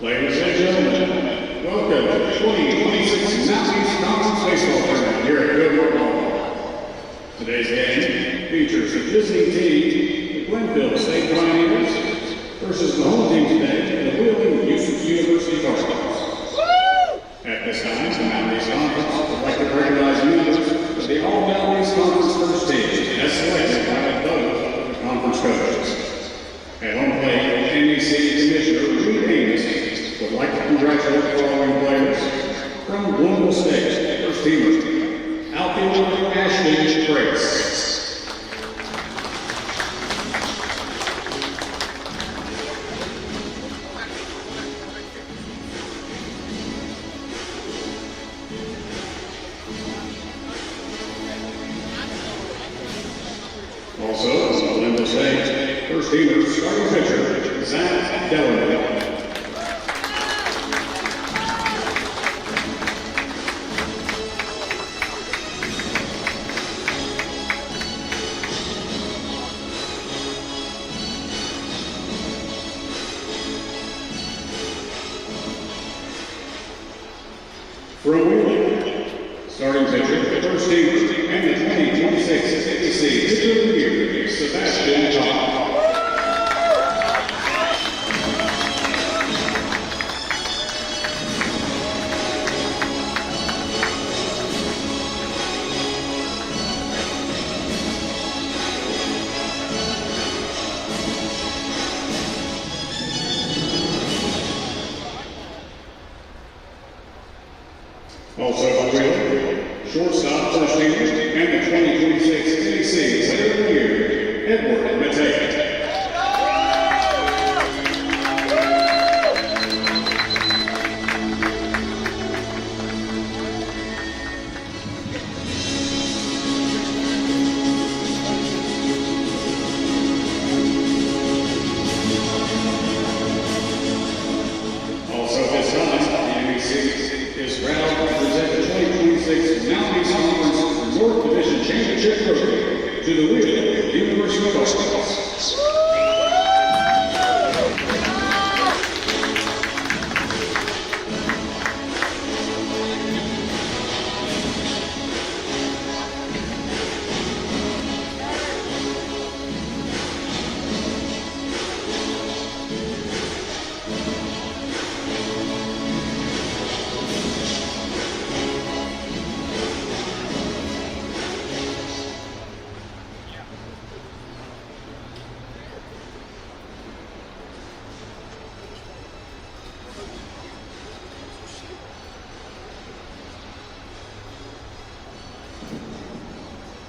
Ladies and gentlemen, welcome to the 2026 Southeast Conference Baseball Tournament here at Glenville. Today's game features a visiting team, the Glenville State Pioneers, versus the home team today, the Wheeling University Cardinals. At this time, the Mountain East Conference would like to recognize members of the All-Mountain East Conference first team as selected by a vote of the conference coaches. At home plate, NEC Commissioner Reed Amos would like to congratulate the following players from Glenville State, first teamer, outfielder Ashton Trace. Also, Glenville State, first teamer, starting pitcher, Zach Delaware. From Wheeling, starting pitcher, first teamer, and the 2026 NEC Pitcher of the Year, Sebastian Todd. Also for Wheeling, shortstop, first teamer, and the 2026 NEC Player of the Year, Edward Matei. Also this time, the NEC is proud to present the 2026 Mountain East Conference North Division Championship Trophy to the Wheeling University Cardinals.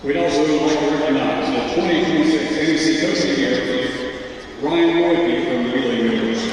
We'd also like to recognize the 2026 NEC Coach of the Year, Ryan Boyke from Wheeling University.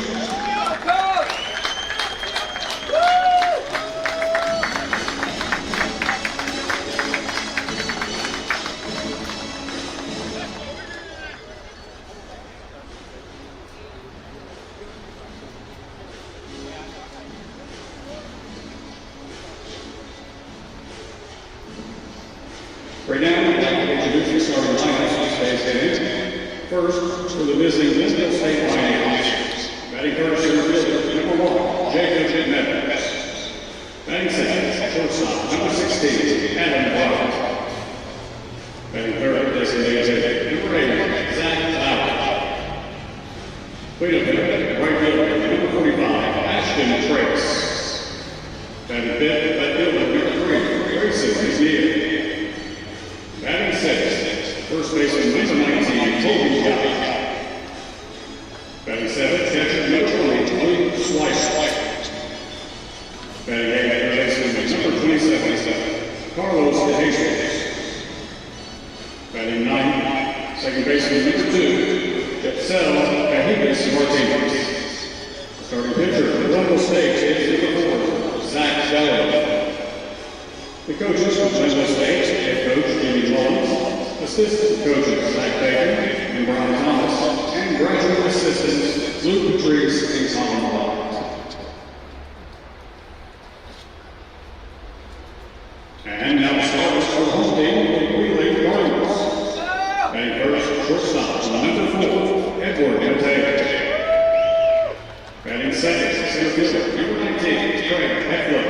Right now, I'd like to introduce the starting lineup of today's game. First, for the visiting Glenville State Pioneers. Batting first, center fielder, number 1, Jacob Neves. Batting second, shortstop, number 16, Adam Brown. Batting third, designated number 8, Zach Bauer. Cleanup hitter, right fielder, number 45, Ashton Trace. Batting fifth, left fielder, number 3, Grayson Neal. Batting sixth, first baseman number 19, Toby Scott. Batting seventh, catcher number 20, Luke Slicer. Batting eighth, third baseman number 27, Carlos DeJesus. Batting ninth, second baseman number 2, Jetzel Cajigas Martinez. Starting pitcher for Glenville State is number 4, Zach Delaware. The coaches from Glenville State, head coach Jimmy Mullins, assistant coaches Zach Baker and Brian Thomas, and graduate assistants Luke Patrice and Tom Bond. And now the starters for the home team, the Wheeling Cardinals. Batting first, shortstop, number 4, Edward Matei. Batting second, center fielder, number 19, Craig Heflin.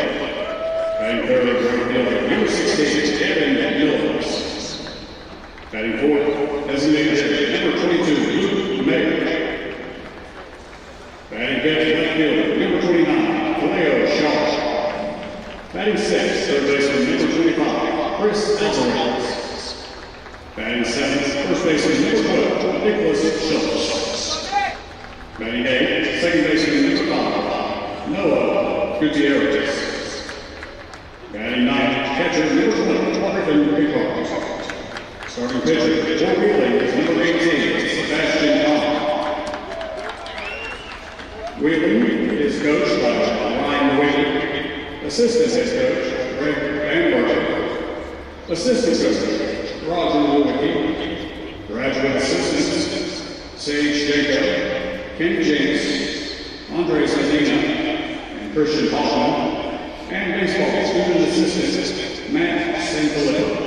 Batting third, right fielder, number 16, Devin Mills. Batting fourth, designated hitter, number 22, Luke Mayer. Batting fifth, left fielder, number 29, Leo Shaw. Batting sixth, third baseman, number 25, Chris Alvarez. Batting seventh, first baseman, number 12, Nicholas Schultz. Batting eighth, second baseman, number 5, Noah Gutierrez. Batting ninth, catcher, number 20, Marvin Picard. Starting pitcher, Joe Wheeling is number 18, Sebastian Kahn. Wheeling is coached by Ryan Wheeling. Assistant head coach, Greg Van Assistant coach, Roger Lewicki. Graduate assistants, Sage Jacob, Ken James, Andre Zadina, and Christian Hoffman. And baseball student assistant, Matt St. Philip.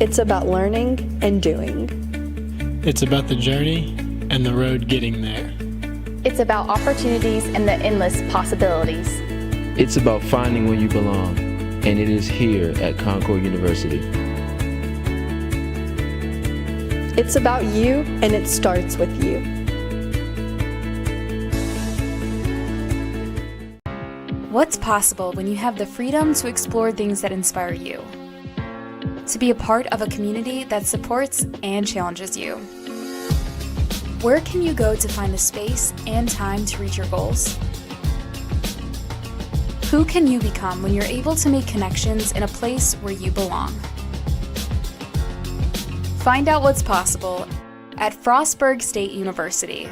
It's about learning and doing. It's about the journey and the road getting there. It's about opportunities and the endless possibilities. It's about finding where you belong, and it is here at Concord University. It's about you, and it starts with you. What's possible when you have the freedom to explore things that inspire you? To be a part of a community that supports and challenges you. Where can you go to find the space and time to reach your goals? Who can you become when you're able to make connections in a place where you belong? Find out what's possible at Frostburg State University.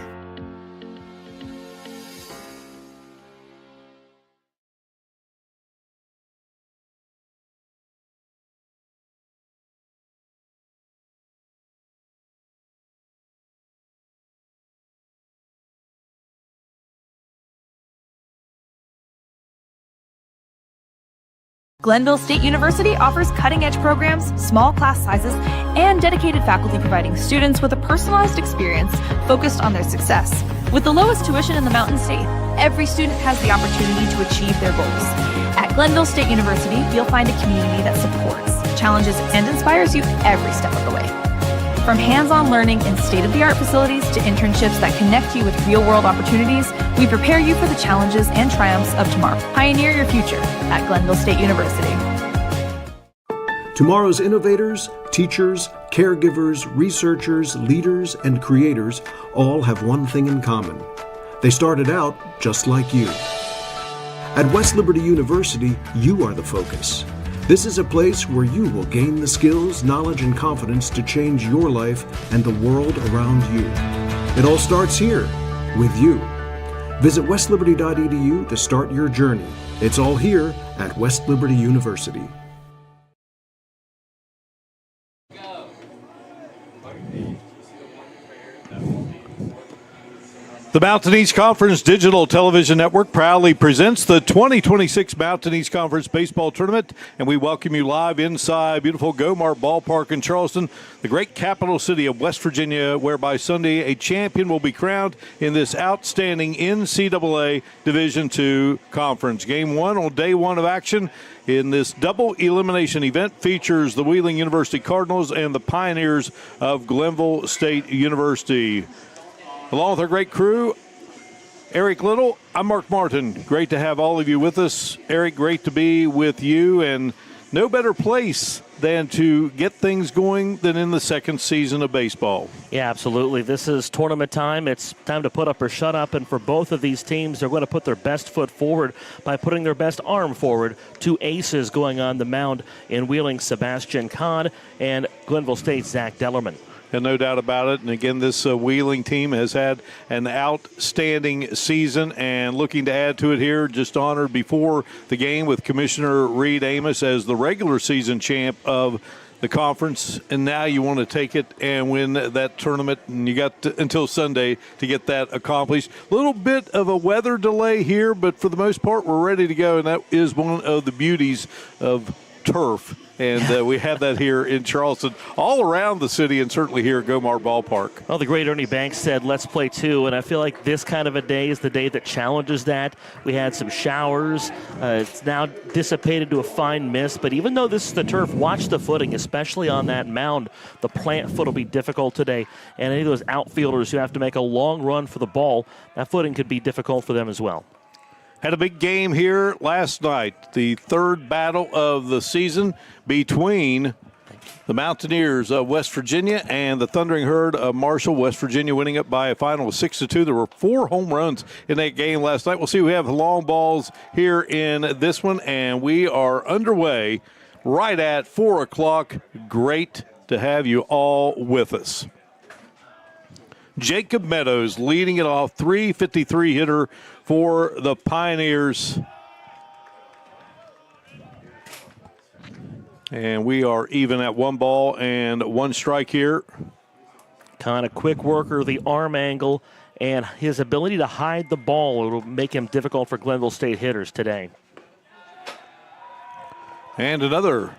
Glenville State University offers cutting-edge programs, small class sizes, and dedicated faculty providing students with a personalized experience focused on their success. With the lowest tuition in the Mountain State, every student has the opportunity to achieve their goals. At Glenville State University, you'll find a community that supports, challenges, and inspires you every step of the way. From hands-on learning in state-of-the-art facilities to internships that connect you with real-world opportunities, we prepare you for the challenges and triumphs of tomorrow. Pioneer your future at Glenville State University. Tomorrow's innovators, teachers, caregivers, researchers, leaders, and creators all have one thing in common. They started out just like you. At West Liberty University, you are the focus. This is a place where you will gain the skills, knowledge, and confidence to change your life and the world around you. It all starts here, with you. Visit westliberty.edu to start your journey. It's all here at West Liberty University. The Mountain East Conference Digital Television Network proudly presents the 2026 Mountain East Conference Baseball Tournament, and we welcome you live inside beautiful Gomart Ballpark in Charleston, the great capital city of West Virginia, where by Sunday a champion will be crowned in this outstanding NCAA Division II Conference. Game one on day one of action in this double elimination event features the Wheeling University Cardinals and the Pioneers of Glenville State University. Along with our great crew, Eric Little, I'm Mark Martin. Great to have all of you with us. Eric, great to be with you, and no better place than to get things going than in the second season of baseball. Yeah, absolutely. This is tournament time. It's time to put up or shut up, and for both of these teams, they're going to put their best foot forward by putting their best arm forward. Two aces going on the mound in Wheeling, Sebastian Kahn, and Glenville State, Zach Dellerman. And no doubt about it. And again, this Wheeling team has had an outstanding season and looking to add to it here. Just honored before the game with Commissioner Reed Amos as the regular season champ of the conference. And now you want to take it and win that tournament. And you got until Sunday to get that accomplished. A little bit of a weather delay here, but for the most part, we're ready to go. And that is one of the beauties of turf. And we have that here in Charleston, all around the city, and certainly here at Gomar Ballpark. Well, the great Ernie Banks said, let's play two. And I feel like this kind of a day is the day that challenges that. We had some showers. It's now dissipated to a fine mist. But even though this is the turf, watch the footing, especially on that mound. The plant foot will be difficult today. And any of those outfielders who have to make a long run for the ball, that footing could be difficult for them as well. Had a big game here last night, the third battle of the season between the Mountaineers of West Virginia and the Thundering Herd of Marshall. West Virginia winning it by a final of 6-2. There were 4 home runs in that game last night. We'll see, we have long balls here in this one, and we are underway right at 4 o'clock. Great to have you all with us. Jacob Meadows leading it off, 353 hitter for the Pioneers. And we are even at 1 ball and 1 strike here. Kind of quick worker, the arm angle, and his ability to hide the ball will make him difficult for Glenville State hitters today. And another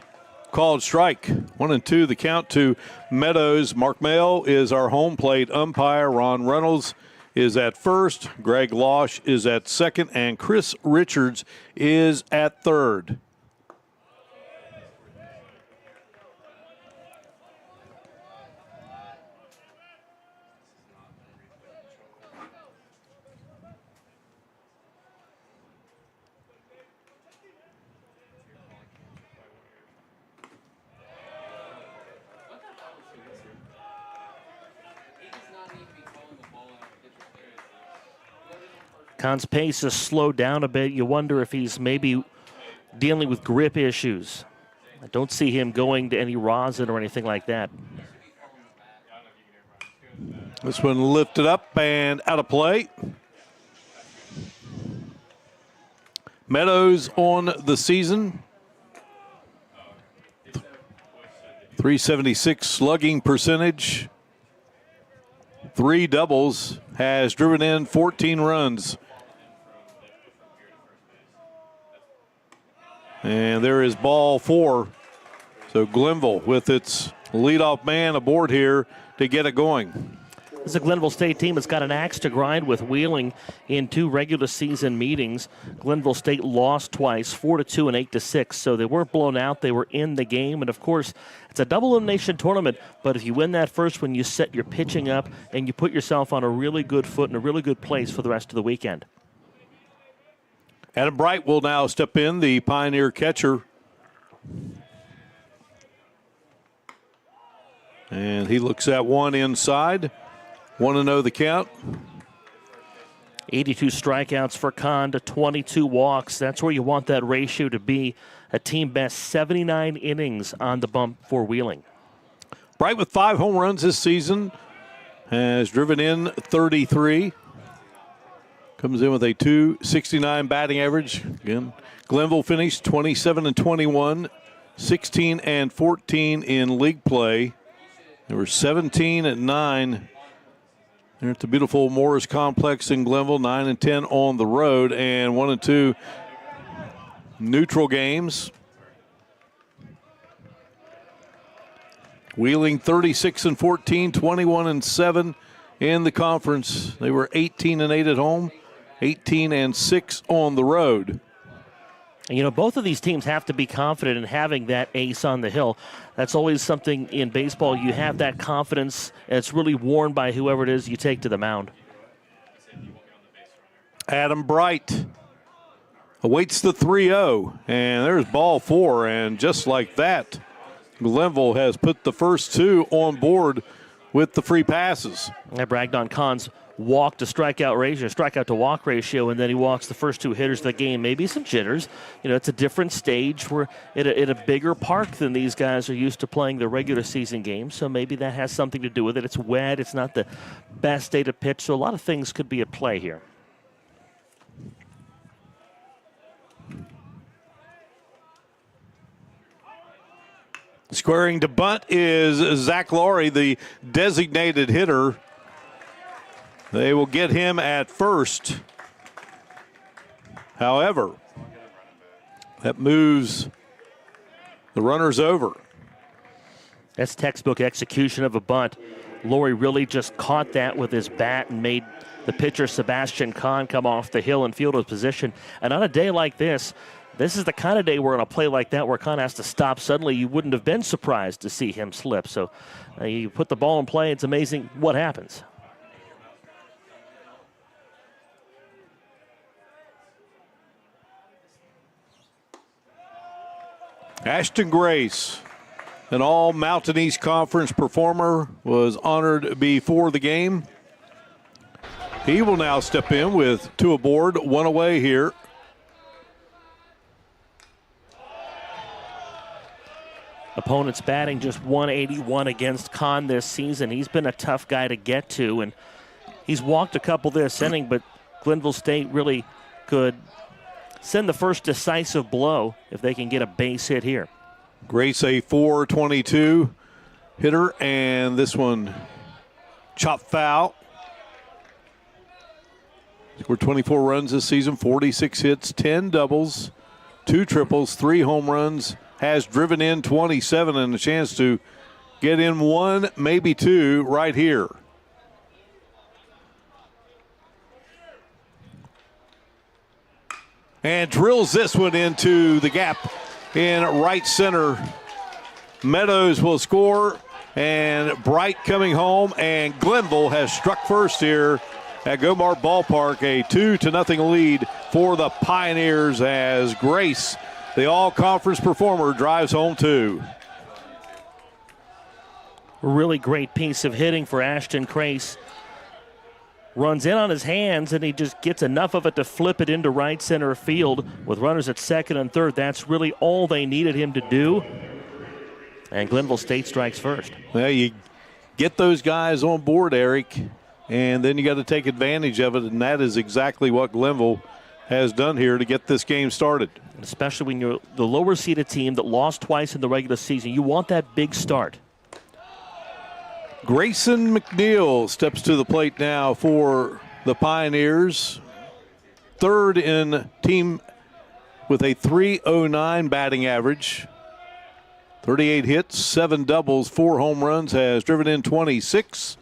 called strike. 1-2 the count to Meadows. Mark Mail is our home plate umpire. Ron Reynolds is at first. Greg Losh is at second. And Chris Richards is at third. Kahn's pace has slowed down a bit. You wonder if he's maybe dealing with grip issues. I don't see him going to any rosin or anything like that. This one lifted up and out of play. Meadows on the season. 376 slugging percentage. 3 doubles. Has driven in 14 runs. And there is ball 4. So Glenville with its leadoff man aboard here to get it going. This is a Glenville State team that's got an axe to grind with Wheeling in 2 regular season meetings. Glenville State lost twice, 4-2 and 8-6. So they weren't blown out. They were in the game. And, of course, it's a double elimination tournament. But if you win that first one, you set your pitching up and you put yourself on a really good foot and a really good place for the rest of the weekend. Adam Bright will now step in, the Pioneer catcher. And he looks at one inside. 1-0 the count. 82 strikeouts for Kahn to 22 walks. That's where you want that ratio to be. A team best 79 innings on the bump for Wheeling. Bright with 5 home runs this season. Has driven in 33. Comes in with a .269 batting average. Again, Glenville finished 27-21, 16-14 in league play. They were 17-9. They're at the beautiful Morris Complex in Glenville, 9-10 on the road, and 1-2 neutral games. Wheeling 36-14, 21-7 in the conference. They were 18-8 at home, 18-6 on the road. And, you know, both of these teams have to be confident in having that ace on the hill. That's always something in baseball. You have that confidence, and it's really worn by whoever it is you take to the mound. Adam Bright awaits the 3-0, and there's ball 4, and just like that, Glenville has put the first 2 on board with the free passes. I bragged on Kahn's walk to strikeout ratio, strikeout to walk ratio, and then he walks the first 2 hitters of the game. Maybe some jitters. You know, it's a different stage. We're at a bigger park than these guys are used to playing the regular season games, so maybe that has something to do with it. It's wet. It's not the best day to pitch, so a lot of things could be at play here. Squaring to bunt is Zach Laurie, the designated hitter. They will get him at first. However, that moves The runner's over. That's textbook execution of a bunt. Laurie really just caught that with his bat and made the pitcher Sebastian Kahn come off the hill and field his position. And on a day like this is the kind of day where on a play like that where Kahn has to stop suddenly, you wouldn't have been surprised to see him slip. So you put the ball in play, it's amazing what happens. Ashton Grace, an all Mountain East Conference performer, was honored before the game. He will now step in with 2 aboard, 1 away here. Opponents batting just 181 against Kahn this season. He's been a tough guy to get to, and he's walked a couple this inning, but Glenville State really could send the first decisive blow if they can get a base hit here. Grace, a .422 hitter, and this one chopped foul. Scored 24 runs this season, 46 hits, 10 doubles, 2 triples, 3 home runs. Has driven in 27 and a chance to get in 1, maybe 2 right here. And drills this one into the gap in right center. Meadows will score, and Bright coming home, and Glenville has struck first here at Gomart Ballpark. A 2-0 lead for the Pioneers as Grace, the all-conference performer, drives home 2. Really great piece of hitting for Ashton Grace. Runs in on his hands, and he just gets enough of it to flip it into right center field with runners at second and third. That's really all they needed him to do. And Glenville State strikes first. Well, you get those guys on board, Eric, and then you got to take advantage of it, and that is exactly what Glenville has done here to get this game started. Especially when you're the lower-seeded team that lost twice in the regular season. You want that big start. Grayson McNeil steps to the plate now for the Pioneers. Third in team with a .309 batting average. 38 hits, 7 doubles, 4 home runs, has driven in 26.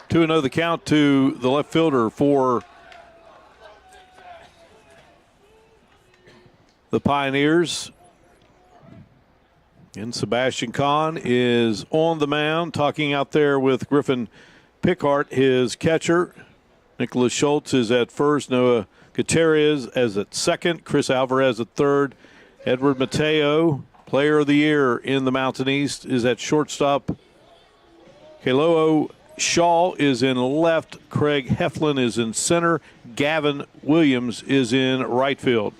2-0 the count to the left fielder for the Pioneers. And Sebastian Kahn is on the mound, talking out there with Griffin Pickart, his catcher. Nicholas Schultz is at first. Noah Gutierrez as at second. Chris Alvarez at third. Edward Mateo, player of the year in the Mountain East, is at shortstop. Keloa Shaw is in left. Craig Heflin is in center. Gavin Williams is in right field.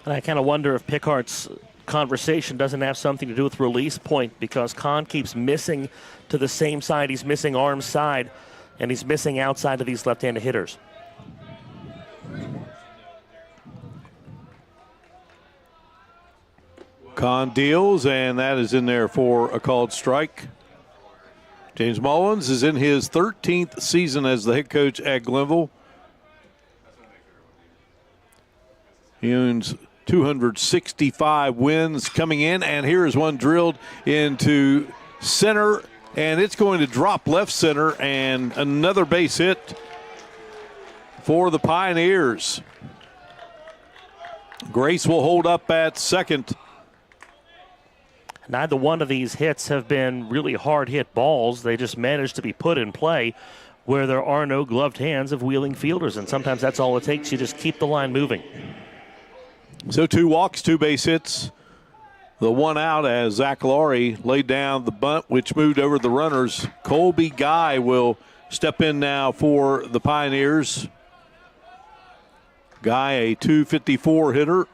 And I kind of wonder if Pickart's conversation doesn't have something to do with release point, because Kahn keeps missing to the same side. He's missing arm side, and he's missing outside of these left-handed hitters. Kahn deals, and that is in there for a called strike. James Mullins is in his 13th season as the head coach at Glenville. He owns 265 wins coming in, and here is one drilled into center, and it's going to drop left center, and another base hit for the Pioneers. Grace will hold up at second. Neither one of these hits have been really hard hit balls. They just managed to be put in play where there are no gloved hands of wheeling fielders, and sometimes that's all it takes. You just keep the line moving. So 2 walks, 2 base hits. The one out as Zach Laurie laid down the bunt, which moved over the runners. Colby Guy will step in now for the Pioneers. Guy, a .254 hitter.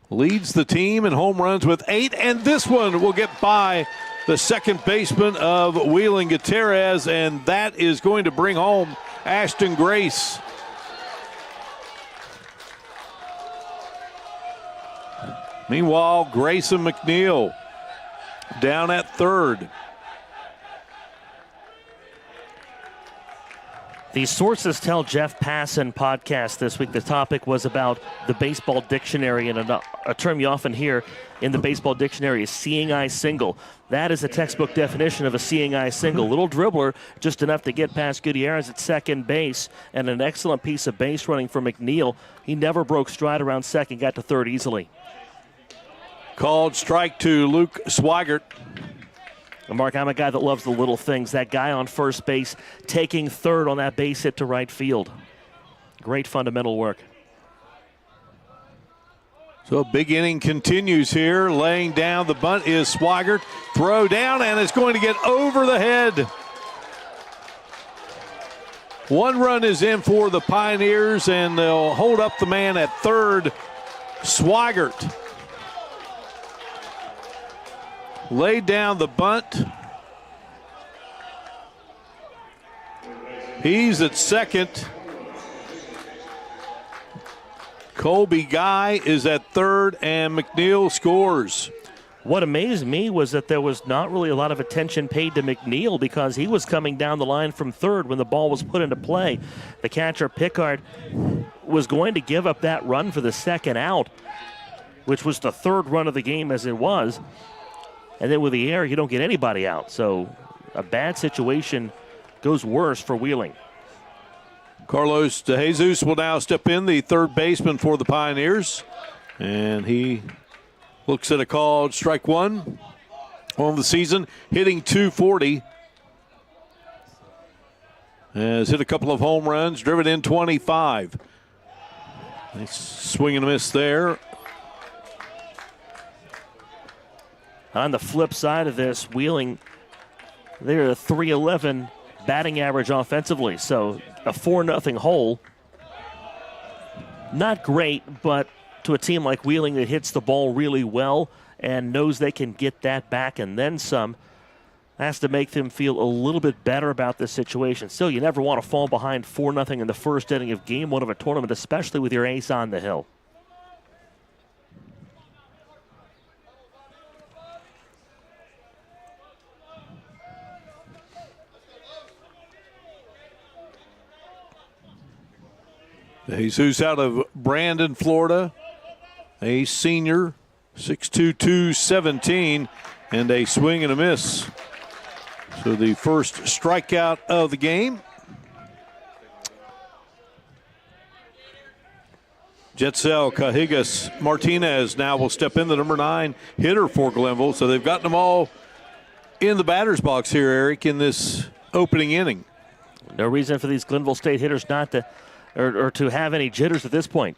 Leads the team in home runs with 8, and this one will get by the second baseman of Wheeling Gutierrez, and that is going to bring home Ashton Grace. Meanwhile, Grayson McNeil down at third. The Sources Tell Jeff Passan podcast this week, the topic was about the baseball dictionary, and a term you often hear in the baseball dictionary is seeing eye single. That is a textbook definition of a seeing eye single. Little dribbler, just enough to get past Gutierrez at second base, and an excellent piece of base running for McNeil. He never broke stride around second, got to third easily. Called strike to Luke Swigert. Mark, I'm a guy that loves the little things. That guy on first base taking third on that base hit to right field. Great fundamental work. So big inning continues here. Laying down the bunt is Swigert. Throw down, and it's going to get over the head. One run is in for the Pioneers, and they'll hold up the man at third, Swigert. Laid down the bunt. He's at second. Colby Guy is at third, and McNeil scores. What amazed me was that there was not really a lot of attention paid to McNeil because he was coming down the line from third when the ball was put into play. The catcher, Pickard, was going to give up that run for the second out, which was the third run of the game as it was. And then with the error, you don't get anybody out. So a bad situation goes worse for Wheeling. Carlos De Jesus will now step in, the third baseman for the Pioneers. And he looks at a called strike one on the season, hitting .240. Has hit a couple of home runs, driven in 25. Nice swing and a miss there. On the flip side of this, Wheeling, they're a .311 batting average offensively, so a 4-0 hole. Not great, but to a team like Wheeling that hits the ball really well and knows they can get that back and then some, has to make them feel a little bit better about this situation. Still, you never want to fall behind 4-0 in the first inning of game one of a tournament, especially with your ace on the hill. Jesus out of Brandon, Florida, a senior, 6'2", 217, and a swing and a miss. So the first strikeout of the game. Jetzel Cajigas Martinez now will step in, the number 9 hitter for Glenville. So they've gotten them all in the batter's box here, Eric, in this opening inning. No reason for these Glenville State hitters not to or to have any jitters at this point.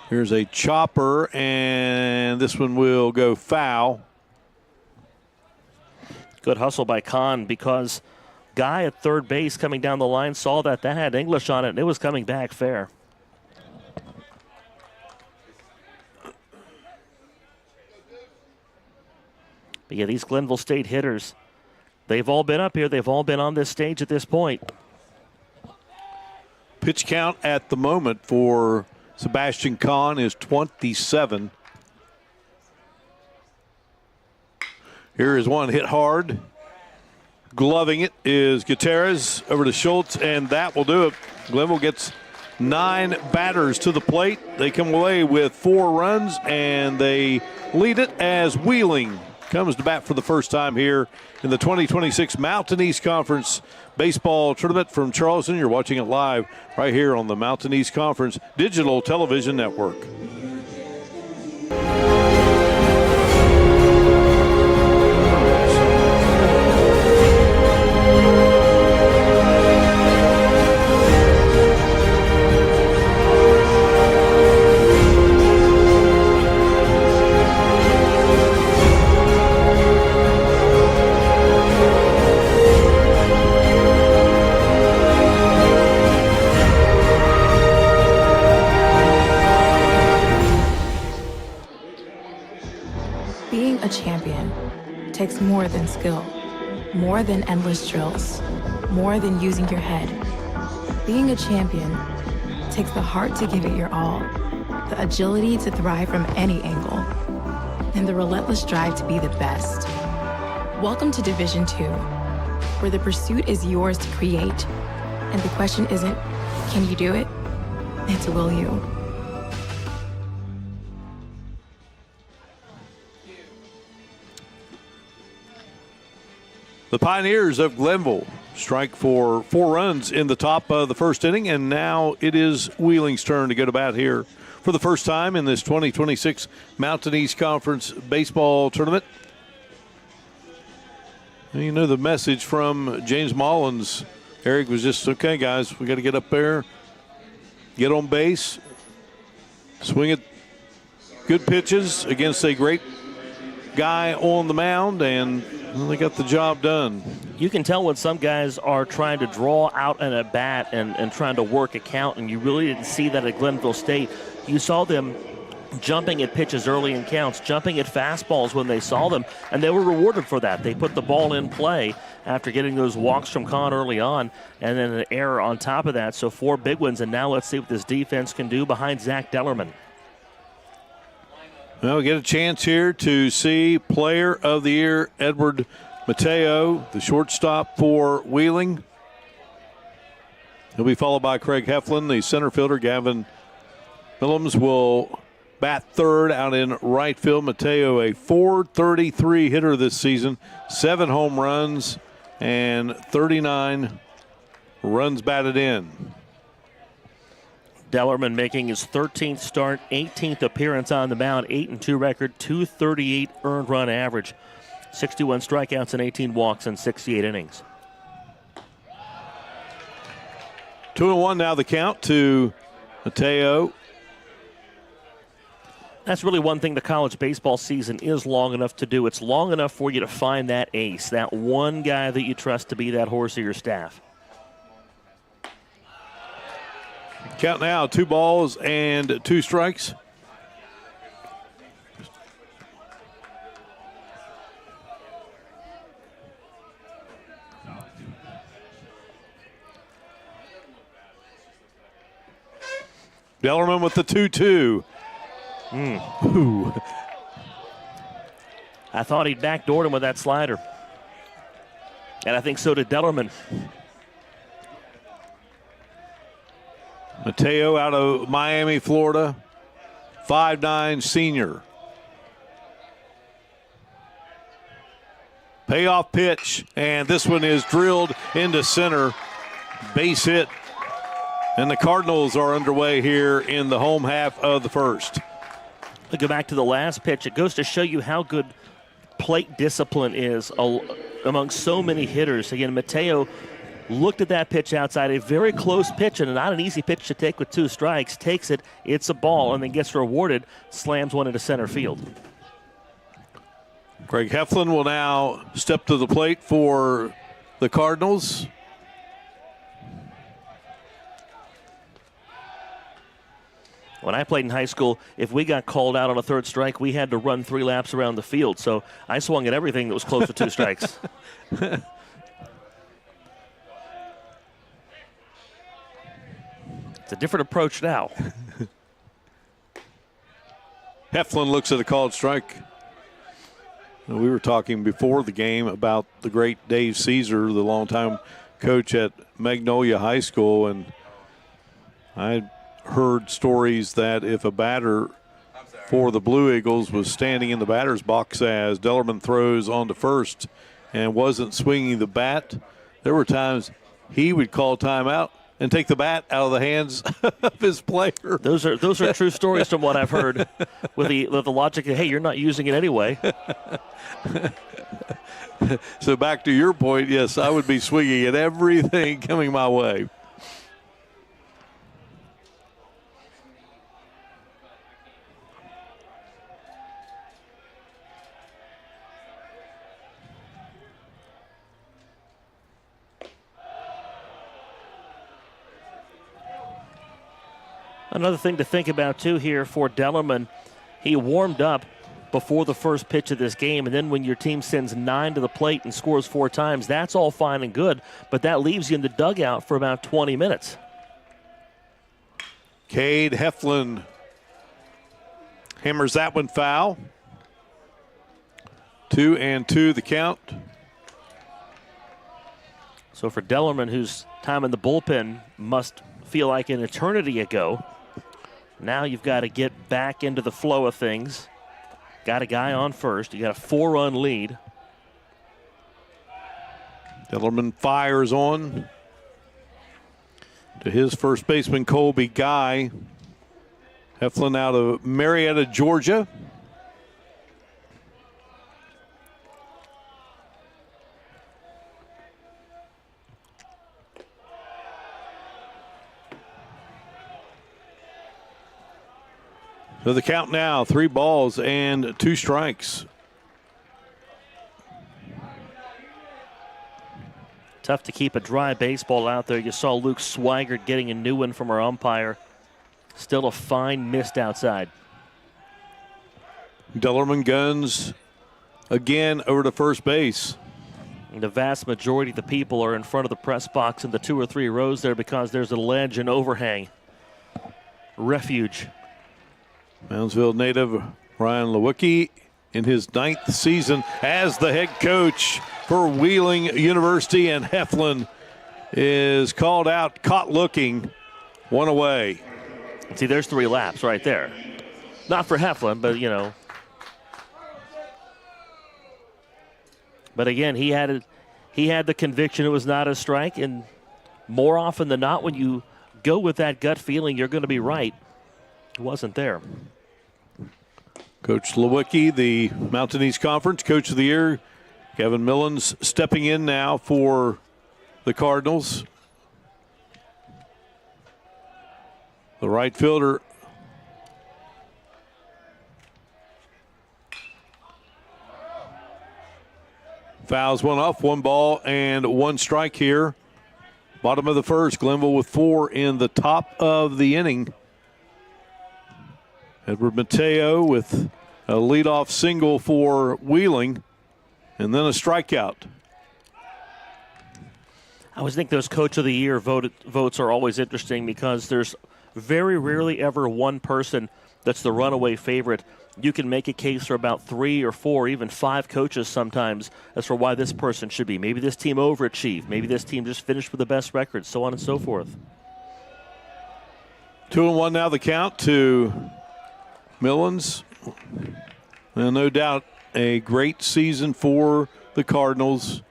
Here's a chopper, and this one will go foul. Good hustle by Kahn because Guy at third base coming down the line saw that had English on it, and it was coming back fair. But yeah, these Glenville State hitters, they've all been up here. They've all been on this stage at this point. Pitch count at the moment for Sebastian Kahn is 27. Here is one hit hard. Gloving it is Gutierrez over to Schultz, and that will do it. Glenville gets 9 batters to the plate. They come away with 4 runs, and they lead it as Wheeling comes to bat for the first time here in the 2026 Mountain East Conference Baseball Tournament from Charleston. You're watching it live right here on the Mountain East Conference Digital Television Network. A champion takes more than skill, more than endless drills, more than using your head. Being a champion takes the heart to give it your all, the agility to thrive from any angle, and the relentless drive to be the best. Welcome to Division II, where the pursuit is yours to create And the question isn't, can you do it? It's will you? The Pioneers of Glenville strike for 4 runs in the top of the first inning, and now it is Wheeling's turn to go to bat here for the first time in this 2026 Mountain East Conference baseball tournament. And you know the message from James Mullins, Eric, was just, okay, guys, we got to get up there, get on base, swing at good pitches against a great guy on the mound, and they got the job done. You can tell when some guys are trying to draw out an at bat and trying to work a count, and you really didn't see that at Glenville State. You saw them jumping at pitches early in counts, jumping at fastballs when they saw them, and they were rewarded for that. They put the ball in play after getting those walks from Kahn early on, and then an error on top of that. So 4 big ones, and now let's see what this defense can do behind Zach Dellerman. Well, we get a chance here to see Player of the Year Edward Mateo, the shortstop for Wheeling. He'll be followed by Craig Heflin, the center fielder. Gavin Willems will bat third out in right field. Mateo, a .433 hitter this season, 7 home runs and 39 runs batted in. Dellerman making his 13th start, 18th appearance on the mound, 8-2 record, .238 earned run average, 61 strikeouts and 18 walks in 68 innings. 2-1 now the count to Mateo. That's really one thing the college baseball season is long enough to do. It's long enough for you to find that ace, that one guy that you trust to be that horse of your staff. Count now, 2 balls and 2 strikes. Dellerman with the 2-2. Ooh. I thought he'd backdoored him with that slider. And I think so did Dellerman. Mateo out of Miami, Florida, 5'9" senior. Payoff pitch, and this one is drilled into center. Base hit, and the Cardinals are underway here in the home half of the first. We'll go back to the last pitch. It goes to show you how good plate discipline is among so many hitters. Again, Mateo looked at that pitch outside, a very close pitch and not an easy pitch to take with 2 strikes, takes it, it's a ball, and then gets rewarded, slams one into center field. Craig Heflin will now step to the plate for the Cardinals. When I played in high school, if we got called out on a 3rd strike, we had to run 3 laps around the field, so I swung at everything that was close to 2 strikes. It's a different approach now. Heflin looks at a called strike. We were talking before the game about the great Dave Caesar, the longtime coach at Magnolia High School, and I heard stories that if a batter for the Blue Eagles was standing in the batter's box as Dellerman throws on to first and wasn't swinging the bat, there were times he would call timeout and take the bat out of the hands of his player. Those are true stories from what I've heard, with the logic that, hey, you're not using it anyway. So back to your point, yes, I would be swinging at everything coming my way. Another thing to think about, too, here for Dellerman, he warmed up before the first pitch of this game, and then when your team sends 9 to the plate and scores 4 times, that's all fine and good, but that leaves you in the dugout for about 20 minutes. Cade Heflin hammers that one foul. 2-2 the count. So for Dellerman, who's time in the bullpen must feel like an eternity ago. Now you've got to get back into the flow of things. Got a guy on first. You got a 4-run lead. Dellerman fires on to his first baseman, Colby Guy. Heflin out of Marietta, Georgia. So the count now, 3 balls and 2 strikes. Tough to keep a dry baseball out there. You saw Luke Swigert getting a new one from our umpire. Still a fine mist outside. Dellerman guns again over to first base. And the vast majority of the people are in front of the press box in the 2 or 3 rows there because there's a ledge and overhang. Refuge. Moundsville native Ryan Lewicki in his 9th season as the head coach for Wheeling University, and Heflin is called out, caught looking, 1 away. See, there's 3 laps right there. Not for Heflin, but you know. But again, he had the conviction it was not a strike, and more often than not, when you go with that gut feeling, you're going to be right. It wasn't there. Coach Lewicki, the Mountain East Conference Coach of the Year. Kevin Millens stepping in now for the Cardinals. The right fielder fouls one off, 1 ball and 1 strike here. Bottom of the first, Glenville with 4 in the top of the inning. Edward Mateo with a leadoff single for Wheeling, and then a strikeout. I always think those Coach of the Year votes are always interesting because there's very rarely ever one person that's the runaway favorite. You can make a case for about 3 or 4, even 5 coaches sometimes as for why this person should be. Maybe this team overachieved. Maybe this team just finished with the best record, so on and so forth. 2-1 now the count to Millens. And no doubt a great season for the Cardinals.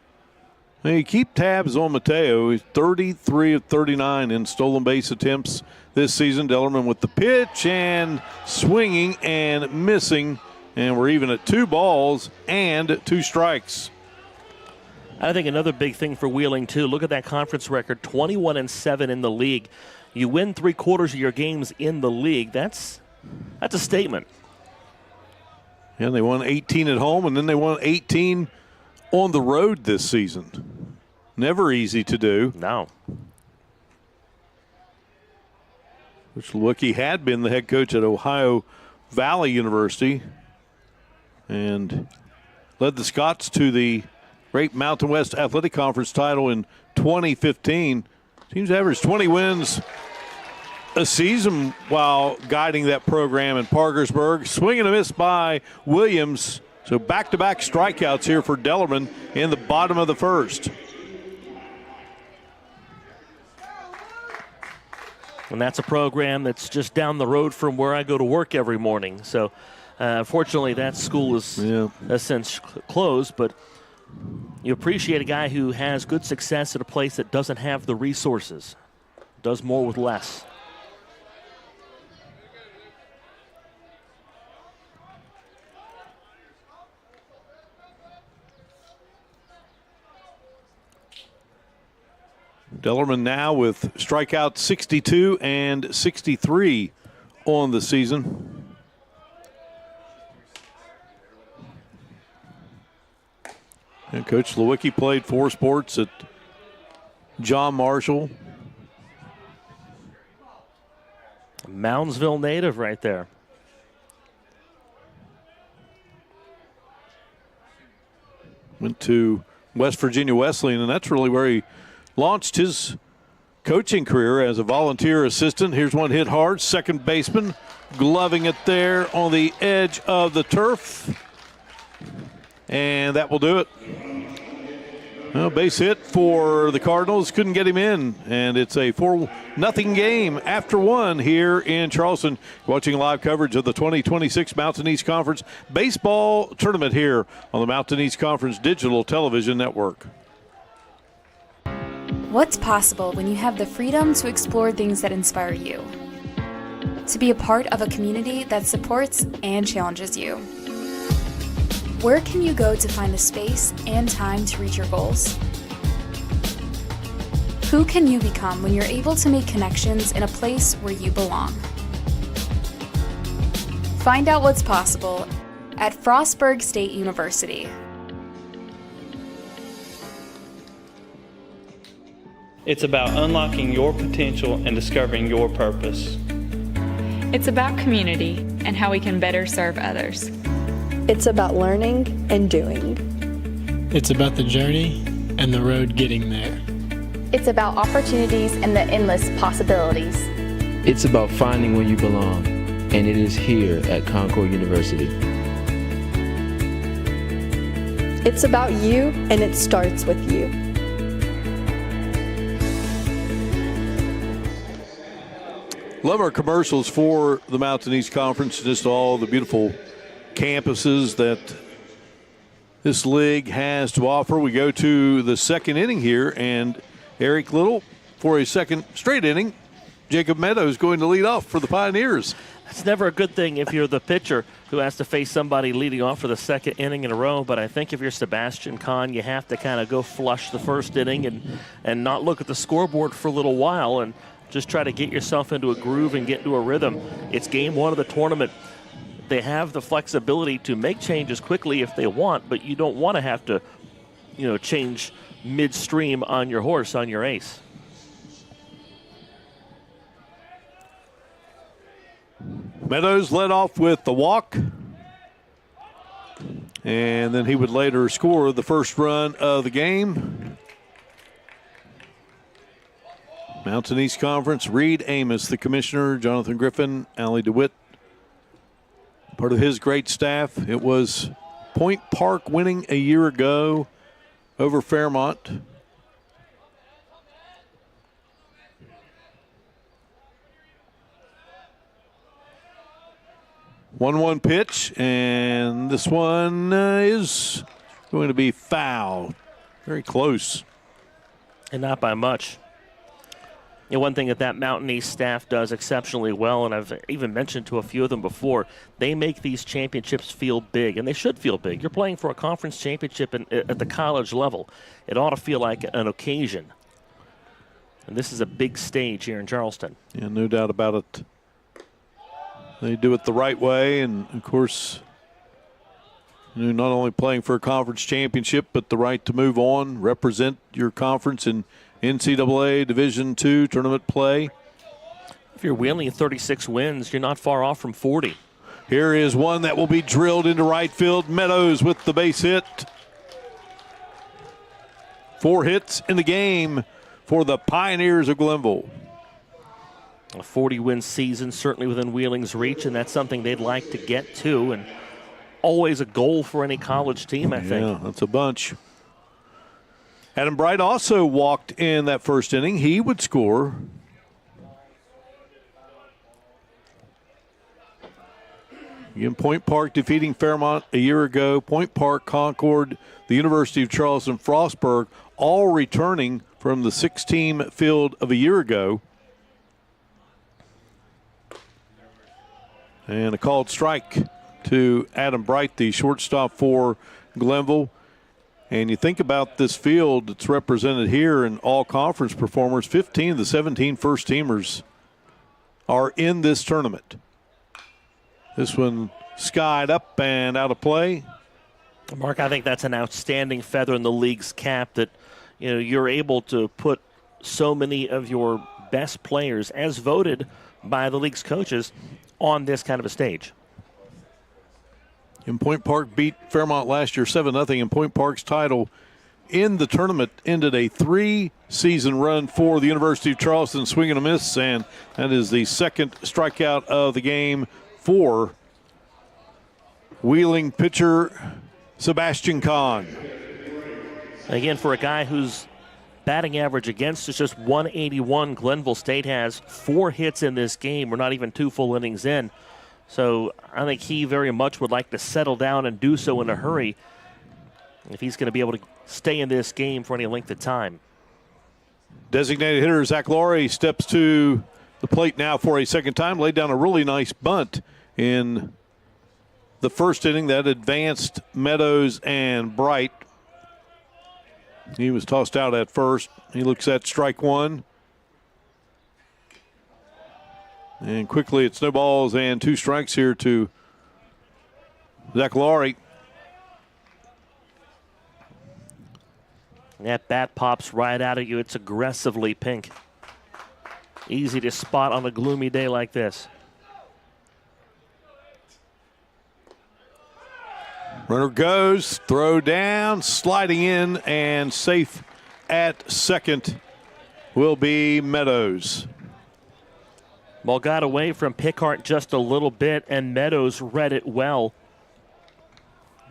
Now you keep tabs on Mateo. He's 33 of 39 in stolen base attempts this season. Dellerman with the pitch and swinging and missing. And we're even at 2 balls and 2 strikes. I think another big thing for Wheeling, too, look at that conference record, 21-7 in the league. You win 3/4 of your games in the league. That's a statement. Yeah, they won 18 at home, and then they won 18 on the road this season. Never easy to do. No. Which Lewicki had been the head coach at Ohio Valley University and led the Scots to the Great Mountain West Athletic Conference title in 2015. Teams averaged 20 wins a season while guiding that program in Parkersburg. Swing and a miss by Williams. So back-to-back strikeouts here for Dellerman in the bottom of the first. And that's a program that's just down the road from where I go to work every morning. So fortunately that school is has since closed, but you appreciate a guy who has good success at a place that doesn't have the resources, does more with less. Dellerman now with strikeout 62 and 63 on the season. And Coach Lewicki played 4 sports at John Marshall. Moundsville native right there. Went to West Virginia Wesleyan, and that's really where he launched his coaching career as a volunteer assistant. Here's one hit hard, second baseman, gloving it there on the edge of the turf. And that will do it. Well, base hit for the Cardinals. Couldn't get him in, and it's a 4-0 game after one here in Charleston. Watching live coverage of the 2026 Mountain East Conference Baseball Tournament here on the Mountain East Conference Digital Television Network. What's possible when you have the freedom to explore things that inspire you? To be a part of a community that supports and challenges you. Where can you go to find the space and time to reach your goals? Who can you become when you're able to make connections in a place where you belong? Find out what's possible at Frostburg State University. It's about unlocking your potential and discovering your purpose. It's about community and how we can better serve others. It's about learning and doing. It's about the journey and the road getting there. It's about opportunities and the endless possibilities. It's about finding where you belong, and it is here at Concord University. It's about you, and it starts with you. Love our commercials for the Mountain East Conference, just all the beautiful campuses that this league has to offer. We go to the second inning here, and Eric Little, for a second straight inning, Jacob Meadows going to lead off for the Pioneers. It's never a good thing if you're the pitcher who has to face somebody leading off for the second inning in a row, but I think if you're Sebastian Kahn, you have to kind of go flush the first inning and not look at the scoreboard for a little while and just try to get yourself into a groove and get into a rhythm. It's game one of the tournament. They have the flexibility to make changes quickly if they want, but you don't want to have to, change midstream on your horse, on your ace. Meadows led off with the walk, and then he would later score the first run of the game. Mountain East Conference, Reed Amos, the commissioner, Jonathan Griffin, Allie DeWitt, part of his great staff. It was Point Park winning a year ago over Fairmont. One pitch, and this one is going to be foul. Very close. And not by much. One thing that Mountain East staff does exceptionally well, and I've even mentioned to a few of them before, they make these championships feel big, and they should feel big. You're playing for a conference championship at the college level. It ought to feel like an occasion. And this is a big stage here in Charleston. Yeah, no doubt about it. They do it the right way, and of course, not only playing for a conference championship, but the right to move on, represent your conference in NCAA Division II tournament play. If you're Wheeling 36 wins, you're not far off from 40. Here is one that will be drilled into right field. Meadows with the base hit. 4 hits in the game for the Pioneers of Glenville. A 40-win season certainly within Wheeling's reach, and that's something they'd like to get to, and always a goal for any college team, I think. Yeah, that's a bunch. Adam Bright also walked in that first inning. He would score. Again, Point Park defeating Fairmont a year ago. Point Park, Concord, the University of Charleston, Frostburg, all returning from the 6-team field of a year ago. And a called strike to Adam Bright, the shortstop for Glenville. And you think about this field that's represented here in all conference performers, 15 of the 17 first-teamers are in this tournament. This one skied up and out of play. Mark, I think that's an outstanding feather in the league's cap that you're able to put so many of your best players, as voted by the league's coaches, on this kind of a stage. And Point Park beat Fairmont last year 7-0, and Point Park's title in the tournament ended a 3-season run for the University of Charleston, swing and a miss, and that is the second strikeout of the game for Wheeling pitcher Sebastian Kahn. Again, for a guy whose batting average against is just 181, Glenville State has 4 hits in this game. We're not even 2 full innings in. So I think he very much would like to settle down and do so in a hurry if he's going to be able to stay in this game for any length of time. Designated hitter Zach Laurie steps to the plate now for a second time. Laid down a really nice bunt in the first inning that advanced Meadows and Bright. He was tossed out at first. He looks at strike one. And quickly it's no balls and 2 strikes here to Zach Laurie. That bat pops right out at you. It's aggressively pink. Easy to spot on a gloomy day like this. Runner goes, throw down, sliding in, and safe at second will be Meadows. Ball got away from Pickart just a little bit, and Meadows read it well.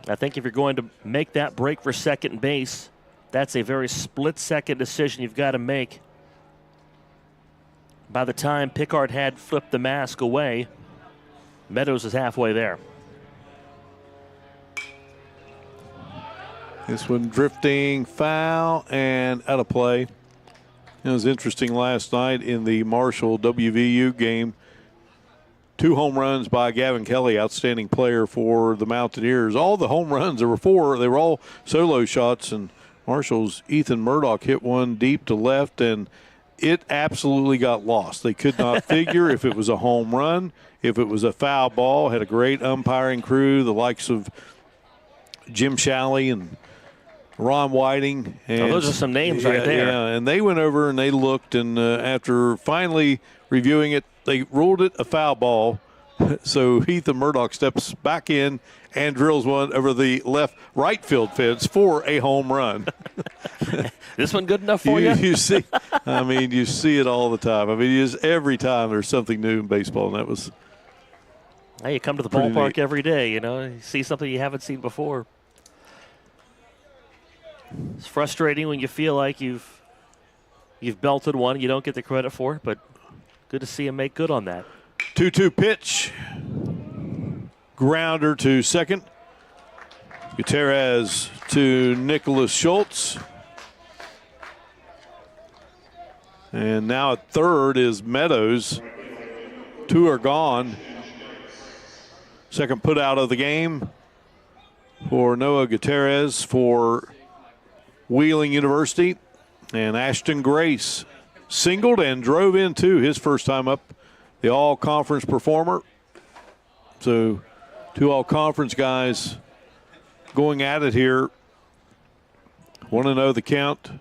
I think if you're going to make that break for second base, that's a very split-second decision you've got to make. By the time Pickart had flipped the mask away, Meadows is halfway there. This one drifting foul and out of play. It was interesting last night in the Marshall WVU game. 2 home runs by Gavin Kelly, outstanding player for the Mountaineers. All the home runs, there were 4, they were all solo shots, and Marshall's Ethan Murdoch hit one deep to left, and it absolutely got lost. They could not figure if it was a home run, if it was a foul ball. Had a great umpiring crew, the likes of Jim Shalley and Ron Whiting. And those are some names right there. Yeah, and they went over and they looked, and after finally reviewing it, they ruled it a foul ball. So Ethan Murdoch steps back in and drills one over the right field fence for a home run. This one good enough for you? You see, I mean, you see it all the time. I mean, just every time there's something new in baseball, and that was. Now you come to the ballpark every day, you know, you see something you haven't seen before. It's frustrating when you feel like you've belted one, you don't get the credit for it, but good to see him make good on that. 2-2 pitch. Grounder to second. Gutierrez to Nicholas Schultz. And now at third is Meadows. 2 are gone. Second put out of the game for Noah Gutierrez for Wheeling University. And Ashton Grace singled and drove into his first time up, the all-conference performer. So 2 all-conference guys going at it here. 1-0 the count.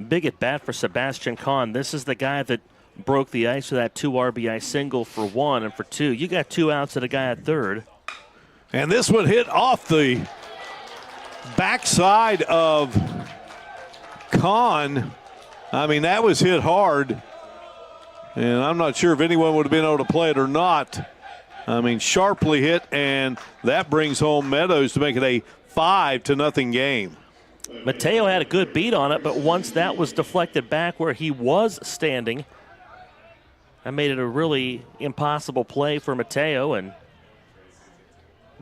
Big at bat for Sebastian Kahn. This is the guy that broke the ice with that 2 RBI single for 1 and for 2. You got 2 outs and a guy at third. And this one hit off the backside of Kahn. I mean, that was hit hard. And I'm not sure if anyone would have been able to play it or not. I mean, sharply hit, and that brings home Meadows to make it a 5-0 game. Mateo had a good beat on it, but once that was deflected back where he was standing, that made it a really impossible play for Mateo, and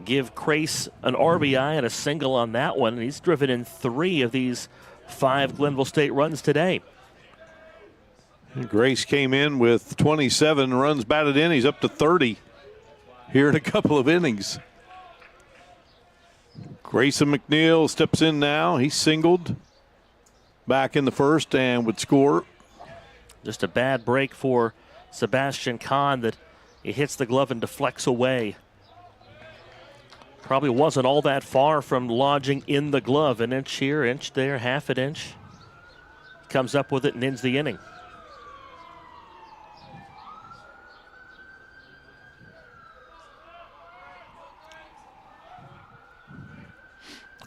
give Crace an RBI and a single on that one. And he's driven in 3 of these 5 Glenville State runs today. And Grace came in with 27 runs batted in. He's up to 30 here in a couple of innings. Grayson McNeil steps in now. He singled back in the first and would score. Just a bad break for Sebastian Kahn that he hits the glove and deflects away. Probably wasn't all that far from lodging in the glove. An inch here, inch there, half an inch. Comes up with it and ends the inning.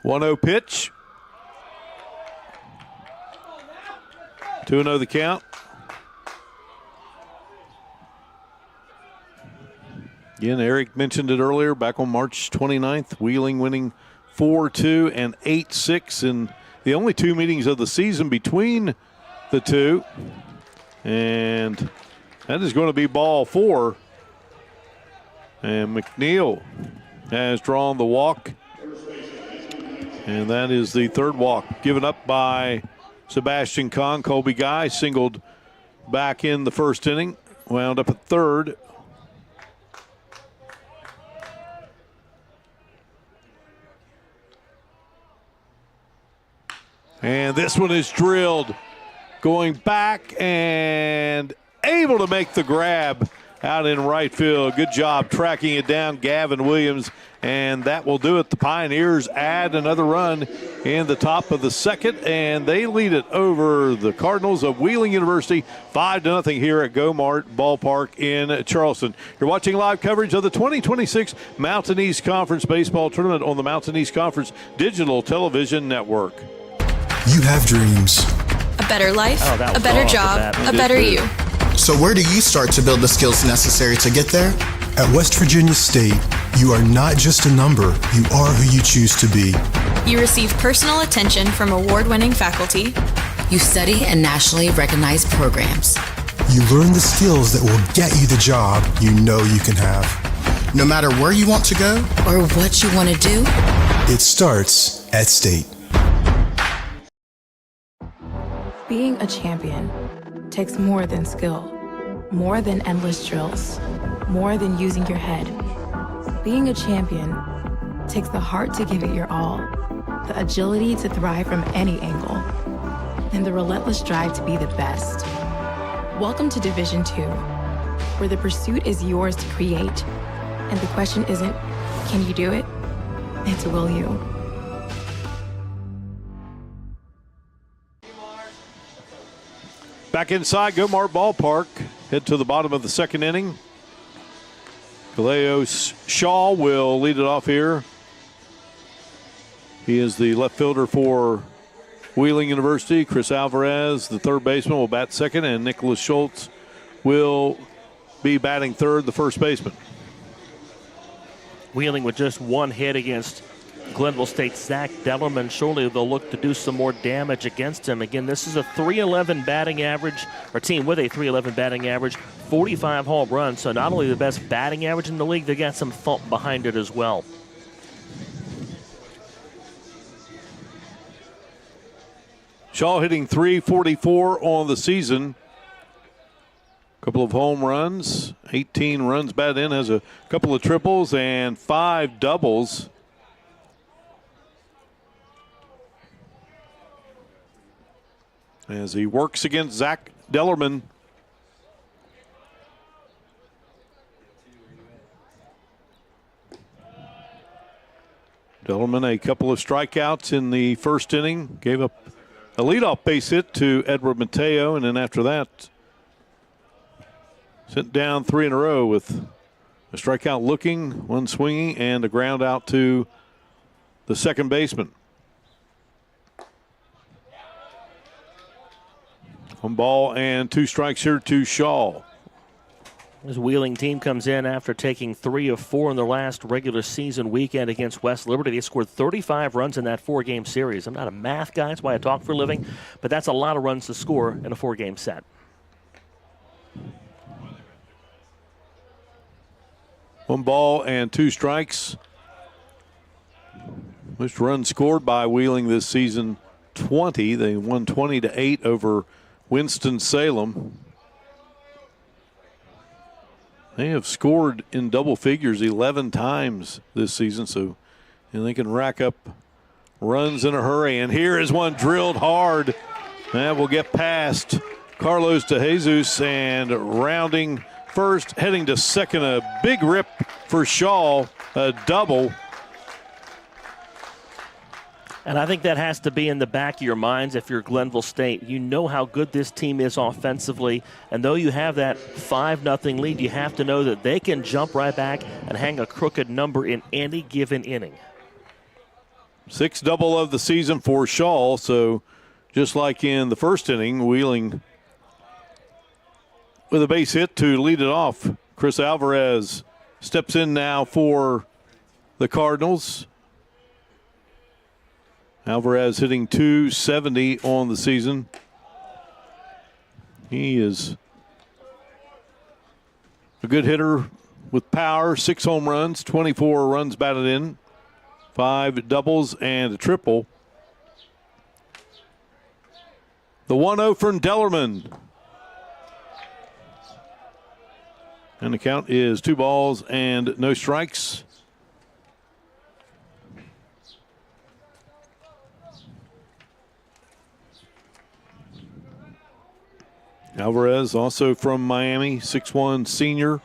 One-0 pitch. 2-0 the count. Again, Eric mentioned it earlier, back on March 29th, Wheeling winning 4-2 and 8-6 in the only 2 meetings of the season between the two. And that is going to be ball 4. And McNeil has drawn the walk. And that is the third walk given up by Sebastian Kahn. Colby Guy singled back in the first inning, wound up at third. And this one is drilled, going back and able to make the grab out in right field. Good job tracking it down, Gavin Williams, and that will do it. The Pioneers add another run in the top of the second, and they lead it over the Cardinals of Wheeling University 5-0 here at Go-Mart Ballpark in Charleston. You're watching live coverage of the 2026 Mountain East Conference Baseball Tournament on the Mountain East Conference Digital Television Network. You have dreams. A better life, a better job, a better you. So where do you start to build the skills necessary to get there? At West Virginia State, you are not just a number, you are who you choose to be. You receive personal attention from award-winning faculty. You study in nationally recognized programs. You learn the skills that will get you the job you know you can have. No matter where you want to go or what you want to do, it starts at State. Being a champion takes more than skill, more than endless drills, more than using your head. Being a champion takes the heart to give it your all, the agility to thrive from any angle, and the relentless drive to be the best. Welcome to Division II, where the pursuit is yours to create, and the question isn't, can you do it? It's will you? Back inside Go-Mart Ballpark, head to the bottom of the second inning. Kaleo Shaw will lead it off here. He is the left fielder for Wheeling University. Chris Alvarez, the third baseman, will bat second, and Nicholas Schultz will be batting third, the first baseman. Wheeling with just one hit against Glenville State's Zach Dellerman. Surely they'll look to do some more damage against him. Again, this is a .311 batting average, or team with a .311 batting average, 45 home runs. So not only the best batting average in the league, they got some thump behind it as well. Shaw hitting .344 on the season. Couple of home runs, 18 runs batted in, has a couple of triples and 5 doubles. As he works against Zach Dellerman. Dellerman, a couple of strikeouts in the first inning, gave up a leadoff base hit to Edward Mateo, and then after that, sent down 3 in a row with a strikeout looking, one swinging, and a ground out to the second baseman. 1 ball and 2 strikes here to Shaw. This Wheeling team comes in after taking 3 of 4 in their last regular season weekend against West Liberty. They scored 35 runs in that 4-game series. I'm not a math guy, that's why I talk for a living, but that's a lot of runs to score in a 4-game set. 1 ball and 2 strikes. Most runs scored by Wheeling this season, 20. They won 20-8 over Winston-Salem. They have scored in double figures 11 times this season, so they can rack up runs in a hurry. And here is one drilled hard. That will get past Carlos De Jesus, and rounding first, heading to second, a big rip for Shaw, a double. And I think that has to be in the back of your minds if you're Glenville State. You know how good this team is offensively, and though you have that 5-0 lead, you have to know that they can jump right back and hang a crooked number in any given inning. 6th double of the season for Shaw, so just like in the first inning, Wheeling with a base hit to lead it off. Chris Alvarez steps in now for the Cardinals. Alvarez hitting .270 on the season. He is a good hitter with power, 6 home runs, 24 runs batted in, 5 doubles and a triple. The 1-0 from Dellerman. And the count is 2 balls and no strikes. Alvarez, also from Miami, 6'1" senior.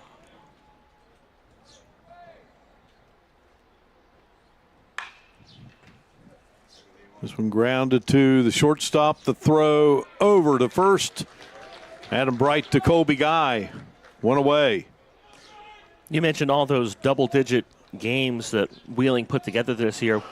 This one grounded to the shortstop. The throw over to first. Adam Bright to Colby Guy. 1 away. You mentioned all those double-digit games that Wheeling put together this year.